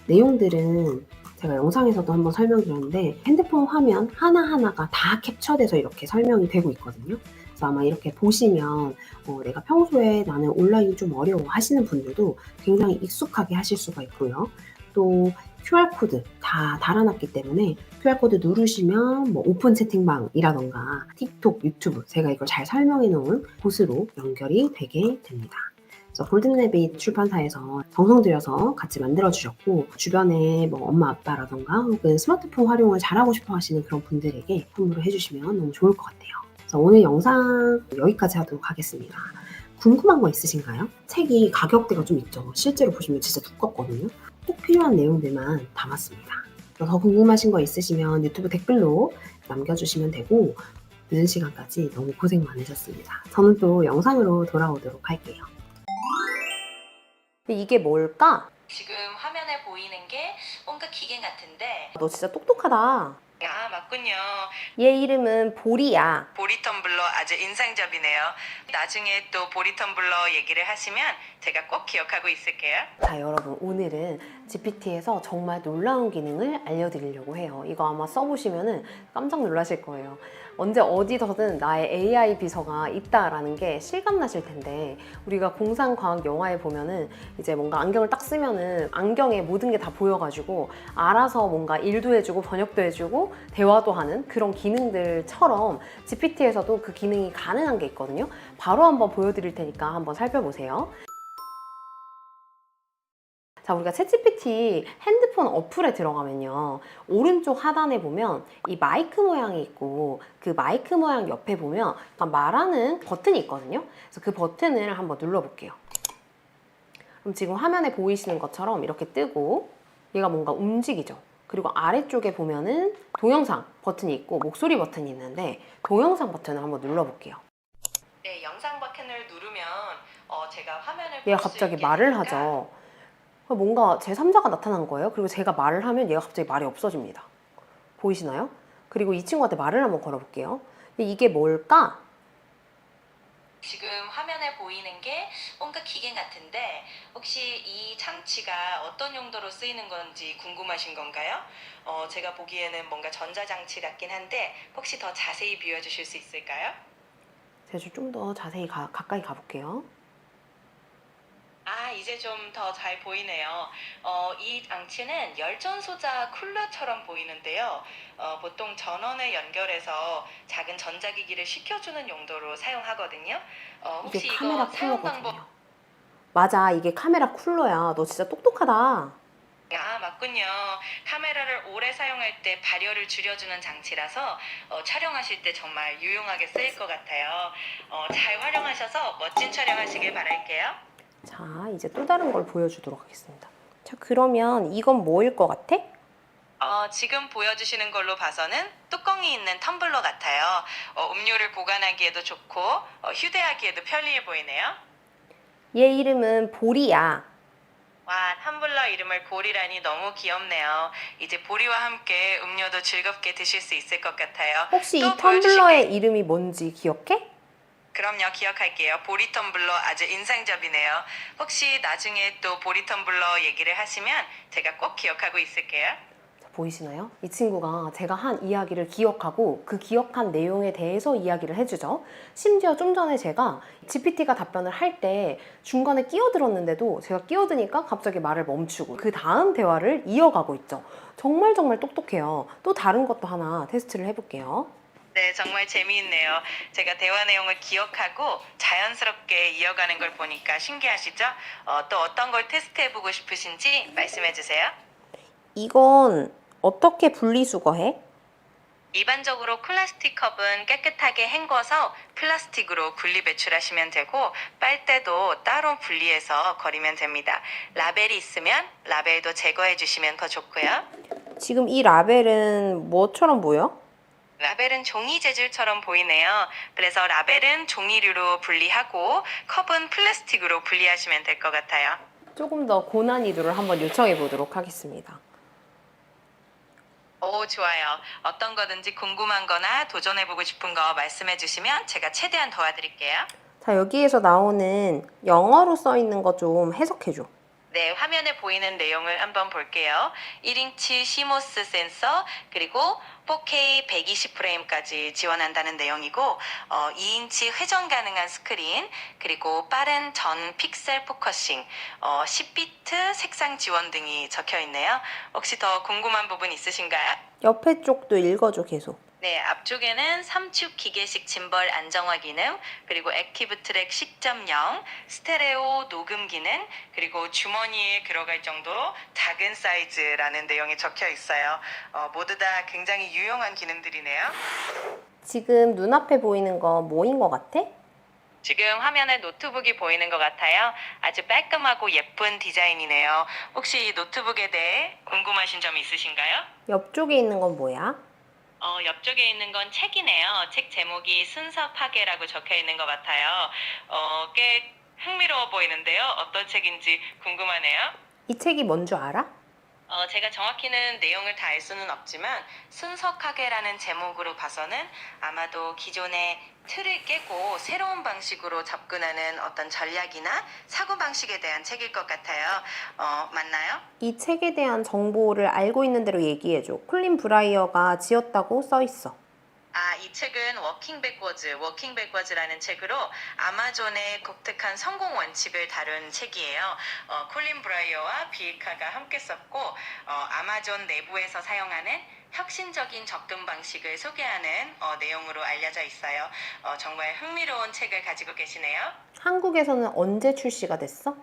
내용들은 제가 영상에서도 한번 설명드렸는데 핸드폰 화면 하나하나가 다 캡처돼서 이렇게 설명이 되고 있거든요. 그래서 아마 이렇게 보시면 내가 평소에 나는 온라인이 좀 어려워 하시는 분들도 굉장히 익숙하게 하실 수가 있고요. 또 QR코드 다 달아놨기 때문에 QR코드 누르시면 뭐 오픈 채팅방이라던가 틱톡, 유튜브 제가 이걸 잘 설명해 놓은 곳으로 연결이 되게 됩니다. 그래서 골든레빗 출판사에서 정성 들여서 같이 만들어주셨고 주변에 뭐 엄마 아빠라던가 혹은 스마트폰 활용을 잘하고 싶어 하시는 그런 분들에게 선물을 해주시면 너무 좋을 것 같아요. 그래서 오늘 영상 여기까지 하도록 하겠습니다. 궁금한 거 있으신가요? 책이 가격대가 좀 있죠. 실제로 보시면 진짜 두껍거든요. 꼭 필요한 내용들만 담았습니다. 더 궁금하신 거 있으시면 유튜브 댓글로 남겨주시면 되고 늦은 시간까지 너무 고생 많으셨습니다. 저는 또 영상으로 돌아오도록 할게요. 이게 뭘까? 지금 화면에 보이는 게 뭔가 기계 같은데 너 진짜 똑똑하다. 아 맞군요. 얘 이름은 보리야. 보리 텀블러 아주 인상적이네요. 나중에 또 보리 텀블러 얘기를 하시면 제가 꼭 기억하고 있을게요. 자 여러분 오늘은 GPT에서 정말 놀라운 기능을 알려드리려고 해요. 이거 아마 써보시면 깜짝 놀라실 거예요. 언제 어디서든 나의 AI 비서가 있다라는 게 실감나실 텐데 우리가 공상과학 영화에 보면은 이제 뭔가 안경을 딱 쓰면은 안경에 모든 게 다 보여가지고 알아서 뭔가 일도 해주고 번역도 해주고 대화도 하는 그런 기능들처럼 GPT에서도 그 기능이 가능한 게 있거든요. 바로 한번 보여드릴 테니까 한번 살펴보세요. 자, 우리가 챗GPT 핸드폰 어플에 들어가면요. 오른쪽 하단에 보면 이 마이크 모양이 있고 그 마이크 모양 옆에 보면 약간 말하는 버튼이 있거든요. 그래서 그 버튼을 한번 눌러볼게요. 그럼 지금 화면에 보이시는 것처럼 이렇게 뜨고 얘가 뭔가 움직이죠. 그리고 아래쪽에 보면은 동영상 버튼이 있고 목소리 버튼이 있는데 동영상 버튼을 한번 눌러볼게요. 네, 영상 버튼을 누르면 제가 화면을 얘가 볼 수 갑자기 있게 말을 되니까 하죠. 뭔가 제3자가 나타난 거예요. 그리고 제가 말을 하면 얘가 갑자기 말이 없어집니다. 보이시나요? 그리고 이 친구한테 말을 한번 걸어볼게요. 이게 뭘까? 지금 화면에 보이는 게 뭔가 기계 같은데 혹시 이 장치가 어떤 용도로 쓰이는 건지 궁금하신 건가요? 제가 보기에는 뭔가 전자장치 같긴 한데 혹시 더 자세히 비워주실 수 있을까요? 제가 좀 더 자세히 가까이 가볼게요. 아, 이제 좀 더 잘 보이네요. 이 장치는 열전소자 쿨러처럼 보이는데요. 보통 전원을 연결해서 작은 전자기기를 식혀주는 용도로 사용하거든요. 이게 혹시 카메라 이거 사용 방법, 쿨러거든요. 맞아, 이게 카메라 쿨러야. 너 진짜 똑똑하다. 아, 맞군요. 카메라를 오래 사용할 때 발열을 줄여주는 장치라서 촬영하실 때 정말 유용하게 쓰일 것 같아요. 잘 활용하셔서 멋진 촬영하시길 바랄게요. 자, 이제 또 다른 걸 보여주도록 하겠습니다. 자, 그러면 이건 뭐일 것 같아? 지금 보여주시는 걸로 봐서는 뚜껑이 있는 텀블러 같아요. 음료를 보관하기에도 좋고 휴대하기에도 편리해 보이네요. 얘 이름은 보리야. 와, 텀블러 이름을 보리라니 너무 귀엽네요. 이제 보리와 함께 음료도 즐겁게 드실 수 있을 것 같아요. 혹시 이 또 보여주실 텀블러의 이름이 뭔지 기억해? 그럼요, 기억할게요. 보리 텀블러 아주 인상적이네요. 혹시 나중에 또 보리 텀블러 얘기를 하시면 제가 꼭 기억하고 있을게요. 자, 보이시나요? 이 친구가 제가 한 이야기를 기억하고 그 기억한 내용에 대해서 이야기를 해주죠. 심지어 좀 전에 제가 GPT가 답변을 할 때 중간에 끼어들었는데도 제가 끼어드니까 갑자기 말을 멈추고 그 다음 대화를 이어가고 있죠. 정말 정말 똑똑해요. 또 다른 것도 하나 테스트를 해볼게요. 네, 정말 재미있네요. 제가 대화 내용을 기억하고 자연스럽게 이어가는 걸 보니까 신기하시죠? 또 어떤 걸 테스트해보고 싶으신지 말씀해주세요. 이건 어떻게 분리수거해? 일반적으로 플라스틱 컵은 깨끗하게 헹궈서 플라스틱으로 분리 배출하시면 되고 빨대도 따로 분리해서 버리면 됩니다. 라벨이 있으면 라벨도 제거해 주시면 더 좋고요. 지금 이 라벨은 뭐처럼 보여? 라벨은 종이 재질처럼 보이네요. 그래서 라벨은 종이류로 분리하고 컵은 플라스틱으로 분리하시면 될 것 같아요. 조금 더 고난이도를 한번 요청해 보도록 하겠습니다. 오, 좋아요. 어떤 거든지 궁금한 거나 도전해보고 싶은 거 말씀해 주시면 제가 최대한 도와드릴게요. 자, 여기에서 나오는 영어로 써 있는 거 좀 해석해 줘. 네, 화면에 보이는 내용을 한번 볼게요. 1인치 시모스 센서, 그리고 4K 120프레임까지 지원한다는 내용이고, 2인치 회전 가능한 스크린, 그리고 빠른 전 픽셀 포커싱, 10비트 색상 지원 등이 적혀 있네요. 혹시 더 궁금한 부분 있으신가요? 옆에 쪽도 읽어줘, 계속. 네, 앞쪽에는 3축 기계식 짐벌 안정화 기능, 그리고 액티브 트랙 10.0, 스테레오 녹음 기능, 그리고 주머니에 들어갈 정도로 작은 사이즈라는 내용이 적혀 있어요. 모두 다 굉장히 유용한 기능들이네요. 지금 눈앞에 보이는 거 뭐인 것 같아? 지금 화면에 노트북이 보이는 것 같아요. 아주 깔끔하고 예쁜 디자인이네요. 혹시 이 노트북에 대해 궁금하신 점 있으신가요? 옆쪽에 있는 건 뭐야? 옆쪽에 있는 건 책이네요. 책 제목이 순서 파괴라고 적혀 있는 것 같아요. 꽤 흥미로워 보이는데요. 어떤 책인지 궁금하네요. 이 책이 뭔 줄 알아? 제가 정확히는 내용을 다 알 수는 없지만 순석하게라는 제목으로 봐서는 아마도 기존의 틀을 깨고 새로운 방식으로 접근하는 어떤 전략이나 사고방식에 대한 책일 것 같아요. 맞나요? 이 책에 대한 정보를 알고 있는 대로 얘기해 줘. 콜린 브라이어가 지었다고 써 있어. 이 책은 워킹 백워즈라는 책으로 아마존의 독특한 성공 원칙을 다룬 책이에요. 콜린 브라이어와 빌 카가 함께 썼고, 아마존 내부에서 사용하는 혁신적인 접근 방식을 소개하는 내용으로 알려져 있어요. 정말 흥미로운 책을 가지고 계시네요. 한국에서는 언제 출시가 됐어?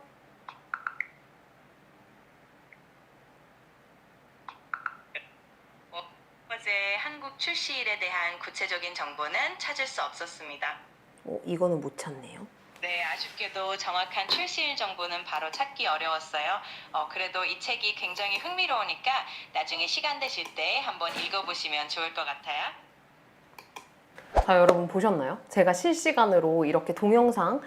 어제 한국 출시일에 대한 구체적인 정보는 찾을 수 없었습니다. 이거는 못 찾네요. 네, 아쉽게도 정확한 출시일 정보는 바로 찾기 어려웠어요. 그래도 이 책이 굉장히 흥미로우니까 나중에 시간 되실 때 한번 읽어보시면 좋을 것 같아요. 자, 여러분 보셨나요? 제가 실시간으로 이렇게 동영상을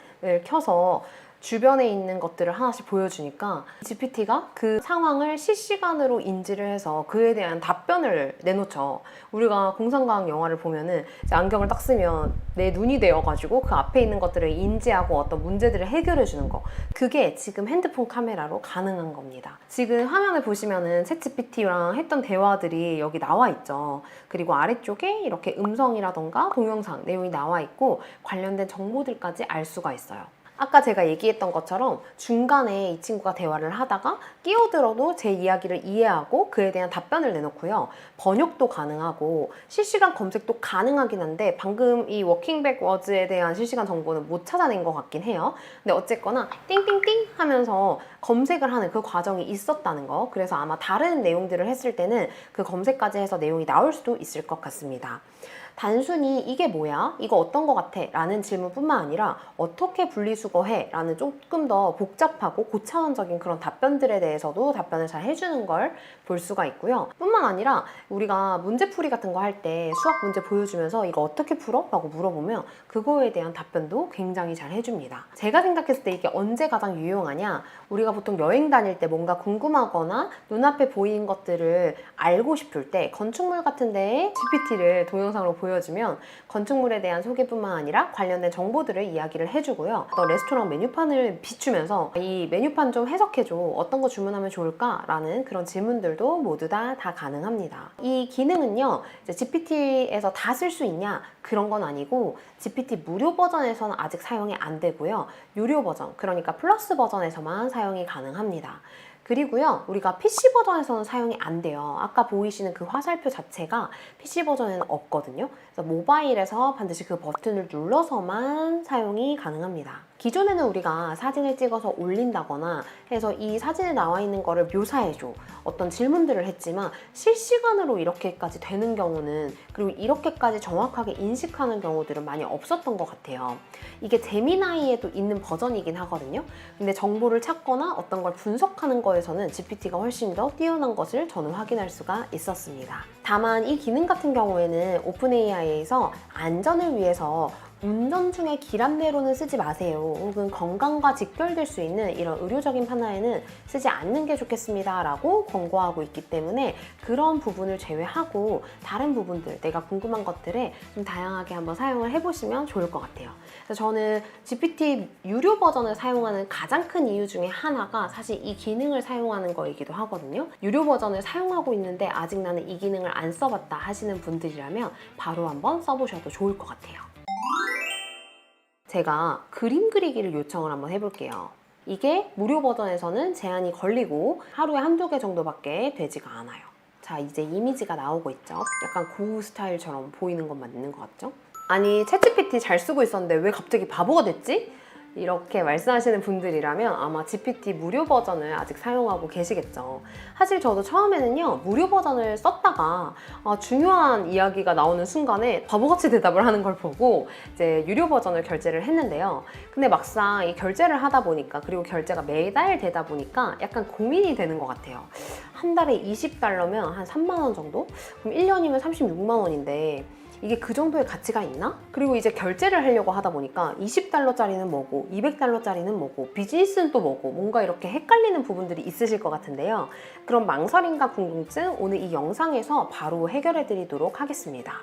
켜서 주변에 있는 것들을 하나씩 보여주니까 GPT가 그 상황을 실시간으로 인지를 해서 그에 대한 답변을 내놓죠. 우리가 공상과학 영화를 보면은 이제 안경을 딱 쓰면 내 눈이 되어가지고 그 앞에 있는 것들을 인지하고 어떤 문제들을 해결해 주는 거, 그게 지금 핸드폰 카메라로 가능한 겁니다. 지금 화면을 보시면은 챗GPT랑 했던 대화들이 여기 나와 있죠. 그리고 아래쪽에 이렇게 음성이라던가 동영상 내용이 나와 있고 관련된 정보들까지 알 수가 있어요. 아까 제가 얘기했던 것처럼 중간에 이 친구가 대화를 하다가 끼어들어도 제 이야기를 이해하고 그에 대한 답변을 내놓고요. 번역도 가능하고 실시간 검색도 가능하긴 한데 방금 이 워킹 백워즈에 대한 실시간 정보는 못 찾아낸 것 같긴 해요. 근데 어쨌거나 띵띵띵 하면서 검색을 하는 그 과정이 있었다는 거. 그래서 아마 다른 내용들을 했을 때는 그 검색까지 해서 내용이 나올 수도 있을 것 같습니다. 단순히 이게 뭐야? 이거 어떤 거 같아? 라는 질문뿐만 아니라 어떻게 분리수거해? 라는 조금 더 복잡하고 고차원적인 그런 답변들에 대해서도 답변을 잘 해주는 걸 볼 수가 있고요. 뿐만 아니라 우리가 문제풀이 같은 거 할 때 수학 문제 보여주면서 이거 어떻게 풀어? 라고 물어보면 그거에 대한 답변도 굉장히 잘 해줍니다. 제가 생각했을 때 이게 언제 가장 유용하냐? 우리가 보통 여행 다닐 때 뭔가 궁금하거나 눈앞에 보이는 것들을 알고 싶을 때 건축물 같은 데에 GPT를 동영상으로 보여주면 건축물에 대한 소개뿐만 아니라 관련된 정보들을 이야기를 해주고요. 또 레스토랑 메뉴판을 비추면서 이 메뉴판 좀 해석해줘. 어떤 거 주문하면 좋을까? 라는 그런 질문들도 모두 다 가능합니다. 이 기능은요, GPT에서 다 쓸 수 있냐? 그런 건 아니고 GPT 무료 버전에서는 아직 사용이 안 되고요. 유료 버전, 그러니까 플러스 버전에서만 사용이 가능합니다. 그리고요, 우리가 PC 버전에서는 사용이 안 돼요. 아까 보이시는 그 화살표 자체가 PC 버전에는 없거든요. 그래서 모바일에서 반드시 그 버튼을 눌러서만 사용이 가능합니다. 기존에는 우리가 사진을 찍어서 올린다거나 해서 이 사진에 나와 있는 거를 묘사해줘, 어떤 질문들을 했지만 실시간으로 이렇게까지 되는 경우는, 그리고 이렇게까지 정확하게 인식하는 경우들은 많이 없었던 것 같아요. 이게 제미나이에도 있는 버전이긴 하거든요. 근데 정보를 찾거나 어떤 걸 분석하는 거에서는 GPT가 훨씬 더 뛰어난 것을 저는 확인할 수가 있었습니다. 다만 이 기능 같은 경우에는 오픈 AI에서 안전을 위해서 운전 중에 길 안내로는 쓰지 마세요. 혹은 건강과 직결될 수 있는 이런 의료적인 판단에는 쓰지 않는 게 좋겠습니다. 라고 권고하고 있기 때문에 그런 부분을 제외하고 다른 부분들, 내가 궁금한 것들에 좀 다양하게 한번 사용을 해보시면 좋을 것 같아요. 그래서 저는 GPT 유료 버전을 사용하는 가장 큰 이유 중에 하나가 사실 이 기능을 사용하는 거이기도 하거든요. 유료 버전을 사용하고 있는데 아직 나는 이 기능을 안 써봤다 하시는 분들이라면 바로 한번 써보셔도 좋을 것 같아요. 제가 그림 그리기를 요청을 한번 해볼게요. 이게 무료 버전에서는 제한이 걸리고 하루에 한두 개 정도밖에 되지가 않아요. 자, 이제 이미지가 나오고 있죠. 약간 고우 스타일처럼 보이는 건 맞는 것 같죠? 아니, 챗GPT 잘 쓰고 있었는데 왜 갑자기 바보가 됐지? 이렇게 말씀하시는 분들이라면 아마 GPT 무료 버전을 아직 사용하고 계시겠죠. 사실 저도 처음에는요, 무료 버전을 썼다가 중요한 이야기가 나오는 순간에 바보같이 대답을 하는 걸 보고 이제 유료 버전을 결제를 했는데요. 근데 막상 이 결제를 하다 보니까, 그리고 결제가 매달 되다 보니까 약간 고민이 되는 것 같아요. 한 달에 $20면 한 3만 원 정도? 그럼 1년이면 36만 원인데 이게 그 정도의 가치가 있나? 그리고 이제 결제를 하려고 하다 보니까 $20짜리는 뭐고, $200짜리는 뭐고, 비즈니스는 또 뭐고, 뭔가 이렇게 헷갈리는 부분들이 있으실 것 같은데요. 그런 망설임과 궁금증 오늘 이 영상에서 바로 해결해 드리도록 하겠습니다.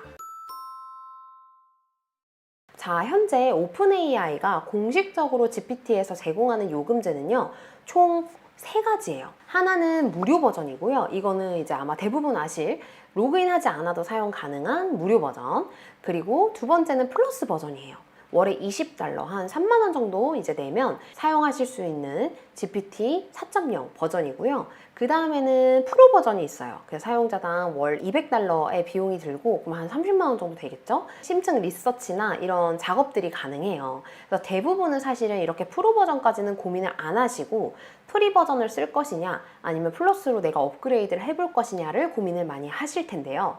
자, 현재 오픈 AI가 공식적으로 GPT에서 제공하는 요금제는요, 총 3가지예요. 하나는 무료 버전이고요. 이거는 이제 아마 대부분 아실 로그인하지 않아도 사용 가능한 무료 버전, 그리고 두 번째는 플러스 버전이에요. 월에 $20, 한 3만 원 정도 이제 내면 사용하실 수 있는 GPT 4.0 버전이고요. 그 다음에는 프로 버전이 있어요. 그래서 사용자당 월 $200의 비용이 들고 그럼 한 30만 원 정도 되겠죠? 심층 리서치나 이런 작업들이 가능해요. 그래서 대부분은 사실은 이렇게 프로 버전까지는 고민을 안 하시고 프리 버전을 쓸 것이냐 아니면 플러스로 내가 업그레이드를 해볼 것이냐를 고민을 많이 하실 텐데요.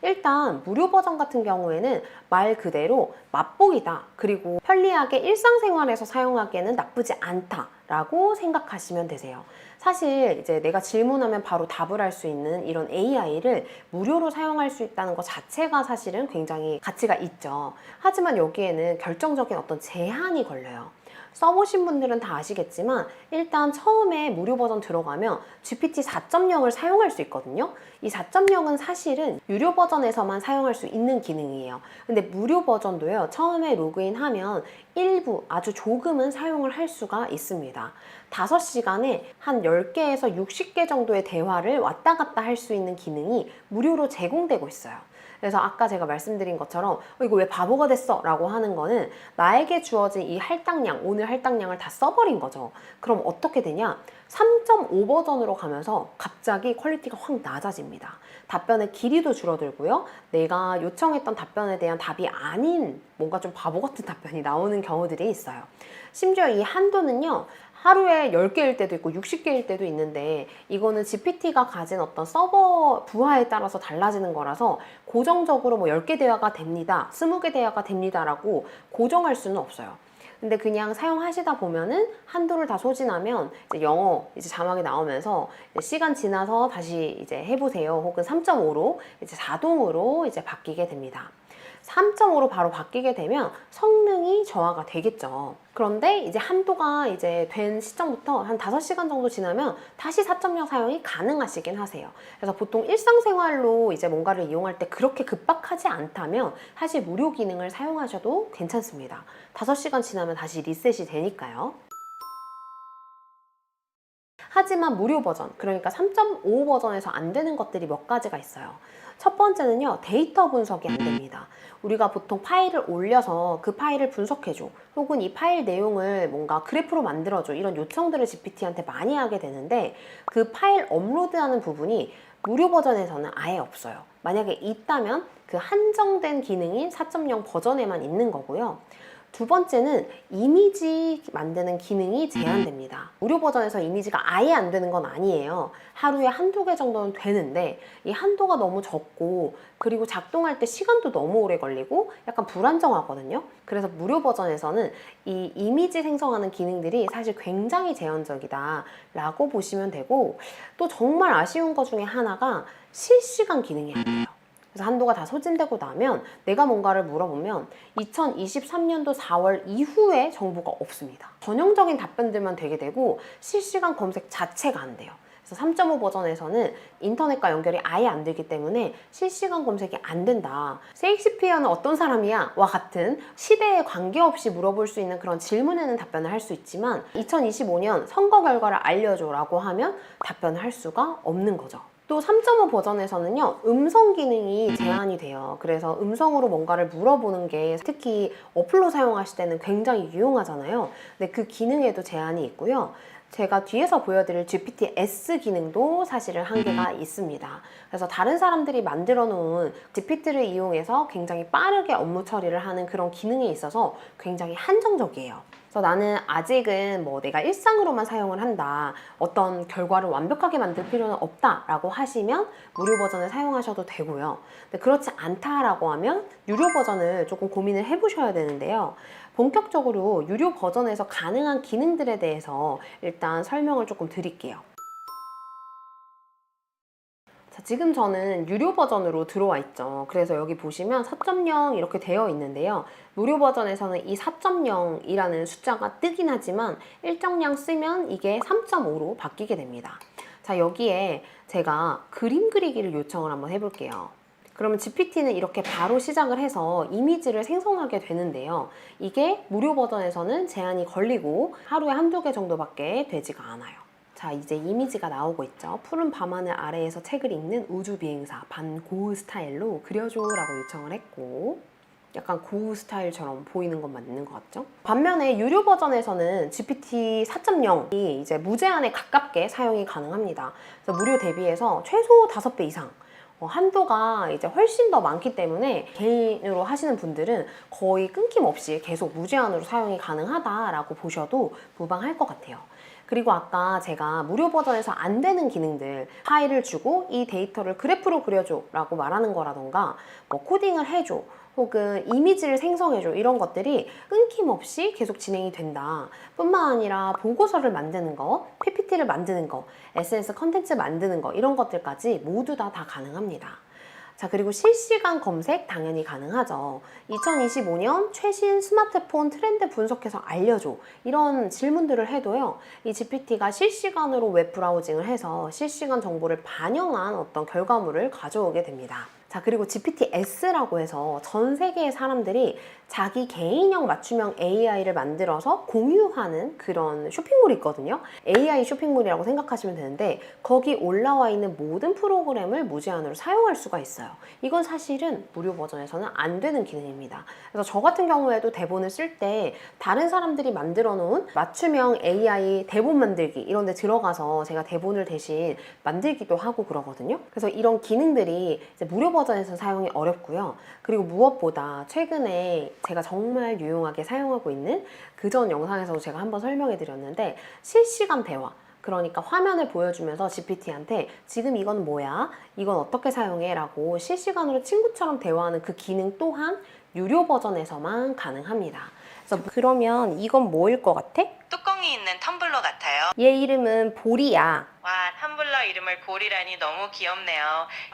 일단 무료 버전 같은 경우에는 말 그대로 맛보기다. 그리고 편리하게 일상생활에서 사용하기에는 나쁘지 않다라고 생각하시면 되세요. 사실 이제 내가 질문하면 바로 답을 할 수 있는 이런 AI를 무료로 사용할 수 있다는 것 자체가 사실은 굉장히 가치가 있죠. 하지만 여기에는 결정적인 어떤 제한이 걸려요. 써보신 분들은 다 아시겠지만 일단 처음에 무료 버전 들어가면 GPT 4.0을 사용할 수 있거든요. 이 4.0은 사실은 유료 버전에서만 사용할 수 있는 기능이에요. 근데 무료 버전도요, 처음에 로그인하면 일부 아주 조금은 사용을 할 수가 있습니다. 5시간에 한 10개에서 60개 정도의 대화를 왔다 갔다 할 수 있는 기능이 무료로 제공되고 있어요. 그래서 아까 제가 말씀드린 것처럼 이거 왜 바보가 됐어? 라고 하는 거는 나에게 주어진 이 할당량, 오늘 할당량을 다 써버린 거죠. 그럼 어떻게 되냐? 3.5 버전으로 가면서 갑자기 퀄리티가 확 낮아집니다. 답변의 길이도 줄어들고요. 내가 요청했던 답변에 대한 답이 아닌 뭔가 좀 바보 같은 답변이 나오는 경우들이 있어요. 심지어 이 한도는요, 하루에 10개일 때도 있고 60개일 때도 있는데 이거는 GPT가 가진 어떤 서버 부하에 따라서 달라지는 거라서 고정적으로 뭐 10개 대화가 됩니다, 20개 대화가 됩니다 라고 고정할 수는 없어요. 근데 그냥 사용하시다 보면은 한도를 다 소진하면 이제 영어 이제 자막이 나오면서 이제 시간 지나서 다시 이제 해보세요 혹은 3.5로 이제 자동으로 이제 바뀌게 됩니다. 3.5로 바로 바뀌게 되면 성능이 저하가 되겠죠. 그런데 이제 한도가 이제 된 시점부터 한 5시간 정도 지나면 다시 4.0 사용이 가능하시긴 하세요. 그래서 보통 일상생활로 이제 뭔가를 이용할 때 그렇게 급박하지 않다면 사실 무료 기능을 사용하셔도 괜찮습니다. 5시간 지나면 다시 리셋이 되니까요. 하지만 무료 버전, 그러니까 3.5 버전에서 안 되는 것들이 몇 가지가 있어요. 첫 번째는요, 데이터 분석이 안 됩니다. 우리가 보통 파일을 올려서 그 파일을 분석해줘, 혹은 이 파일 내용을 뭔가 그래프로 만들어줘, 이런 요청들을 GPT한테 많이 하게 되는데 그 파일 업로드하는 부분이 무료 버전에서는 아예 없어요. 만약에 있다면 그 한정된 기능인 4.0 버전에만 있는 거고요. 두 번째는 이미지 만드는 기능이 제한됩니다. 무료 버전에서 이미지가 아예 안 되는 건 아니에요. 하루에 한두 개 정도는 되는데 이 한도가 너무 적고 그리고 작동할 때 시간도 너무 오래 걸리고 약간 불안정하거든요. 그래서 무료 버전에서는 이 이미지 생성하는 기능들이 사실 굉장히 제한적이다 라고 보시면 되고, 또 정말 아쉬운 것 중에 하나가 실시간 기능이 안 돼요. 그래서 한도가 다 소진되고 나면 내가 뭔가를 물어보면 2023년도 4월 이후에 정보가 없습니다. 전형적인 답변들만 되게 되고 실시간 검색 자체가 안 돼요. 그래서 3.5 버전에서는 인터넷과 연결이 아예 안 되기 때문에 실시간 검색이 안 된다. 셰익스피어는 어떤 사람이야? 와 같은 시대에 관계없이 물어볼 수 있는 그런 질문에는 답변을 할 수 있지만 2025년 선거 결과를 알려줘 라고 하면 답변을 할 수가 없는 거죠. 또 3.5 버전에서는요, 음성 기능이 제한이 돼요. 그래서 음성으로 뭔가를 물어보는 게 특히 어플로 사용하실 때는 굉장히 유용하잖아요. 근데 그 기능에도 제한이 있고요. 제가 뒤에서 보여드릴 GPT-S 기능도 사실은 한계가 있습니다. 그래서 다른 사람들이 만들어 놓은 GPT를 이용해서 굉장히 빠르게 업무 처리를 하는 그런 기능에 있어서 굉장히 한정적이에요. 그래서 나는 아직은 뭐 내가 일상으로만 사용을 한다, 어떤 결과를 완벽하게 만들 필요는 없다 라고 하시면 무료 버전을 사용하셔도 되고요. 근데 그렇지 않다라고 하면 유료 버전을 조금 고민을 해보셔야 되는데요. 본격적으로 유료 버전에서 가능한 기능들에 대해서 일단 설명을 조금 드릴게요. 자, 지금 저는 유료 버전으로 들어와 있죠. 그래서 여기 보시면 4.0 이렇게 되어 있는데요. 무료 버전에서는 이 4.0이라는 숫자가 뜨긴 하지만 일정량 쓰면 이게 3.5로 바뀌게 됩니다. 자, 여기에 제가 그림 그리기를 요청을 한번 해볼게요. 그러면 GPT는 이렇게 바로 시작을 해서 이미지를 생성하게 되는데요. 이게 무료 버전에서는 제한이 걸리고 하루에 한두 개 정도밖에 되지가 않아요. 자, 자, 이제 이미지가 나오고 있죠. 푸른 밤하늘 아래에서 책을 읽는 우주 비행사 반고흐 스타일로 그려줘라고 요청을 했고, 약간 고흐 스타일처럼 보이는 건 맞는 것 같죠? 반면에 유료 버전에서는 GPT 4.0이 이제 무제한에 가깝게 사용이 가능합니다. 그래서 무료 대비해서 최소 5배 이상 한도가 이제 훨씬 더 많기 때문에 개인으로 하시는 분들은 거의 끊김없이 계속 무제한으로 사용이 가능하다라고 보셔도 무방할 것 같아요. 그리고 아까 제가 무료 버전에서 안 되는 기능들, 파일을 주고 이 데이터를 그래프로 그려줘 라고 말하는 거라던가 뭐 코딩을 해줘, 혹은 이미지를 생성해줘, 이런 것들이 끊김없이 계속 진행이 된다 뿐만 아니라 보고서를 만드는 거, PPT를 만드는 거, SNS 컨텐츠 만드는 거, 이런 것들까지 모두 다 가능합니다. 자, 그리고 실시간 검색 당연히 가능하죠. 2025년 최신 스마트폰 트렌드 분석해서 알려줘, 이런 질문들을 해도요, 이 GPT가 실시간으로 웹 브라우징을 해서 실시간 정보를 반영한 어떤 결과물을 가져오게 됩니다. 자, 그리고 GPT-S라고 해서 전 세계의 사람들이 자기 개인형 맞춤형 AI를 만들어서 공유하는 그런 쇼핑몰이 있거든요. AI 쇼핑몰이라고 생각하시면 되는데, 거기 올라와 있는 모든 프로그램을 무제한으로 사용할 수가 있어요. 이건 사실은 무료 버전에서는 안 되는 기능입니다. 그래서 저 같은 경우에도 대본을 쓸 때 다른 사람들이 만들어 놓은 맞춤형 AI 대본 만들기 이런 데 들어가서 제가 대본을 대신 만들기도 하고 그러거든요. 그래서 이런 기능들이 이제 무료 버전에서 사용이 어렵고요. 그리고 무엇보다 최근에 제가 정말 유용하게 사용하고 있는 그전 영상에서도 제가 한번 설명해 드렸는데, 실시간 대화, 그러니까 화면을 보여주면서 GPT한테 지금 이건 뭐야? 이건 어떻게 사용해? 라고 실시간으로 친구처럼 대화하는 그 기능 또한 유료 버전에서만 가능합니다. 그래서 그러면 이건 뭐일 것 같아? 뚜껑이 있는 텀블러 같아요. 얘 이름은 보리야. 와, 텀블러 이름을 보리라니 너무 귀엽네요.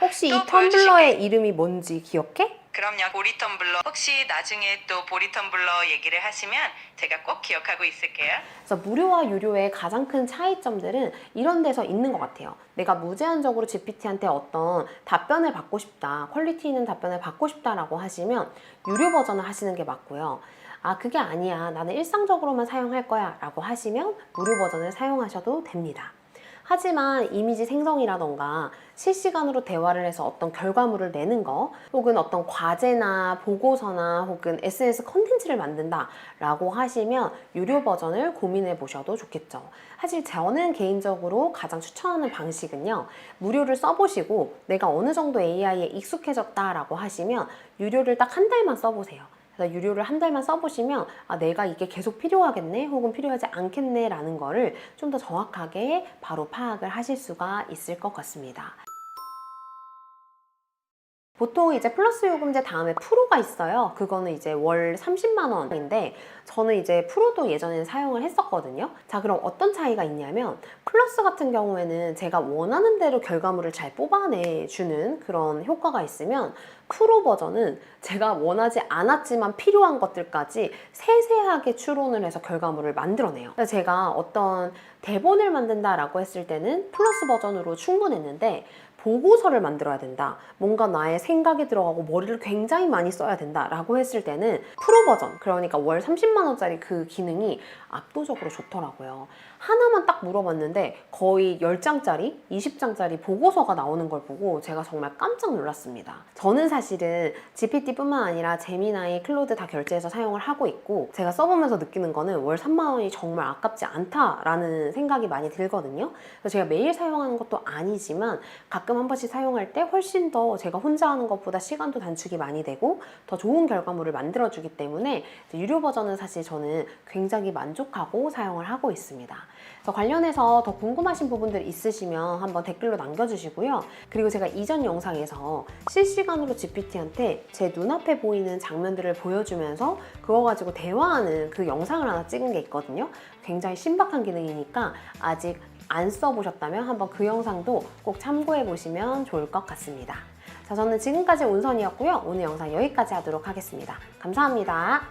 혹시 이 또 텀블러의 이름이 뭔지 기억해? 그럼요, 보리 텀블러. 혹시 나중에 또 보리 텀블러 얘기를 하시면 제가 꼭 기억하고 있을게요. 그래서 무료와 유료의 가장 큰 차이점들은 이런 데서 있는 것 같아요. 내가 무제한적으로 GPT한테 어떤 답변을 받고 싶다, 퀄리티 있는 답변을 받고 싶다라고 하시면 유료 버전을 하시는 게 맞고요. 아, 그게 아니야, 나는 일상적으로만 사용할 거야 라고 하시면 무료 버전을 사용하셔도 됩니다. 하지만 이미지 생성이라던가 실시간으로 대화를 해서 어떤 결과물을 내는 거, 혹은 어떤 과제나 보고서나 혹은 SNS 컨텐츠를 만든다 라고 하시면 유료 버전을 고민해 보셔도 좋겠죠. 사실 저는 개인적으로 가장 추천하는 방식은요, 무료를 써보시고 내가 어느 정도 AI에 익숙해졌다 라고 하시면 유료를 딱 한 달만 써보세요. 유료를 한 달만 써보시면 아, 내가 이게 계속 필요하겠네 혹은 필요하지 않겠네 라는 거를 좀 더 정확하게 바로 파악을 하실 수가 있을 것 같습니다. 보통 이제 플러스 요금제 다음에 프로가 있어요. 그거는 이제 월 30만 원인데 저는 이제 프로도 예전에는 사용을 했었거든요. 자, 그럼 어떤 차이가 있냐면, 플러스 같은 경우에는 제가 원하는 대로 결과물을 잘 뽑아내주는 그런 효과가 있으면, 프로 버전은 제가 원하지 않았지만 필요한 것들까지 세세하게 추론을 해서 결과물을 만들어내요. 그래서 제가 어떤 대본을 만든다라고 했을 때는 플러스 버전으로 충분했는데, 보고서를 만들어야 된다, 뭔가 나의 생각이 들어가고 머리를 굉장히 많이 써야 된다 라고 했을 때는 프로 버전, 그러니까 월 30만 원짜리 그 기능이 압도적으로 좋더라고요. 하나만 딱 물어봤는데 거의 10장짜리, 20장짜리 보고서가 나오는 걸 보고 제가 정말 깜짝 놀랐습니다. 저는 사실은 GPT뿐만 아니라 제미나이, 클로드 다 결제해서 사용을 하고 있고, 제가 써보면서 느끼는 거는 월 3만 원이 정말 아깝지 않다라는 생각이 많이 들거든요. 그래서 제가 매일 사용하는 것도 아니지만 가끔 한 번씩 사용할 때 훨씬 더 제가 혼자 하는 것보다 시간도 단축이 많이 되고 더 좋은 결과물을 만들어주기 때문에 유료 버전은 사실 저는 굉장히 만족하고 사용을 하고 있습니다. 그래서 관련해서 더 궁금하신 부분들 있으시면 한번 댓글로 남겨주시고요. 그리고 제가 이전 영상에서 실시간으로 GPT한테 제 눈앞에 보이는 장면들을 보여주면서 그거 가지고 대화하는 그 영상을 하나 찍은 게 있거든요. 굉장히 신박한 기능이니까 아직 안 써보셨다면 한번 그 영상도 꼭 참고해 보시면 좋을 것 같습니다. 자, 저는 지금까지 온선이었고요. 오늘 영상 여기까지 하도록 하겠습니다. 감사합니다.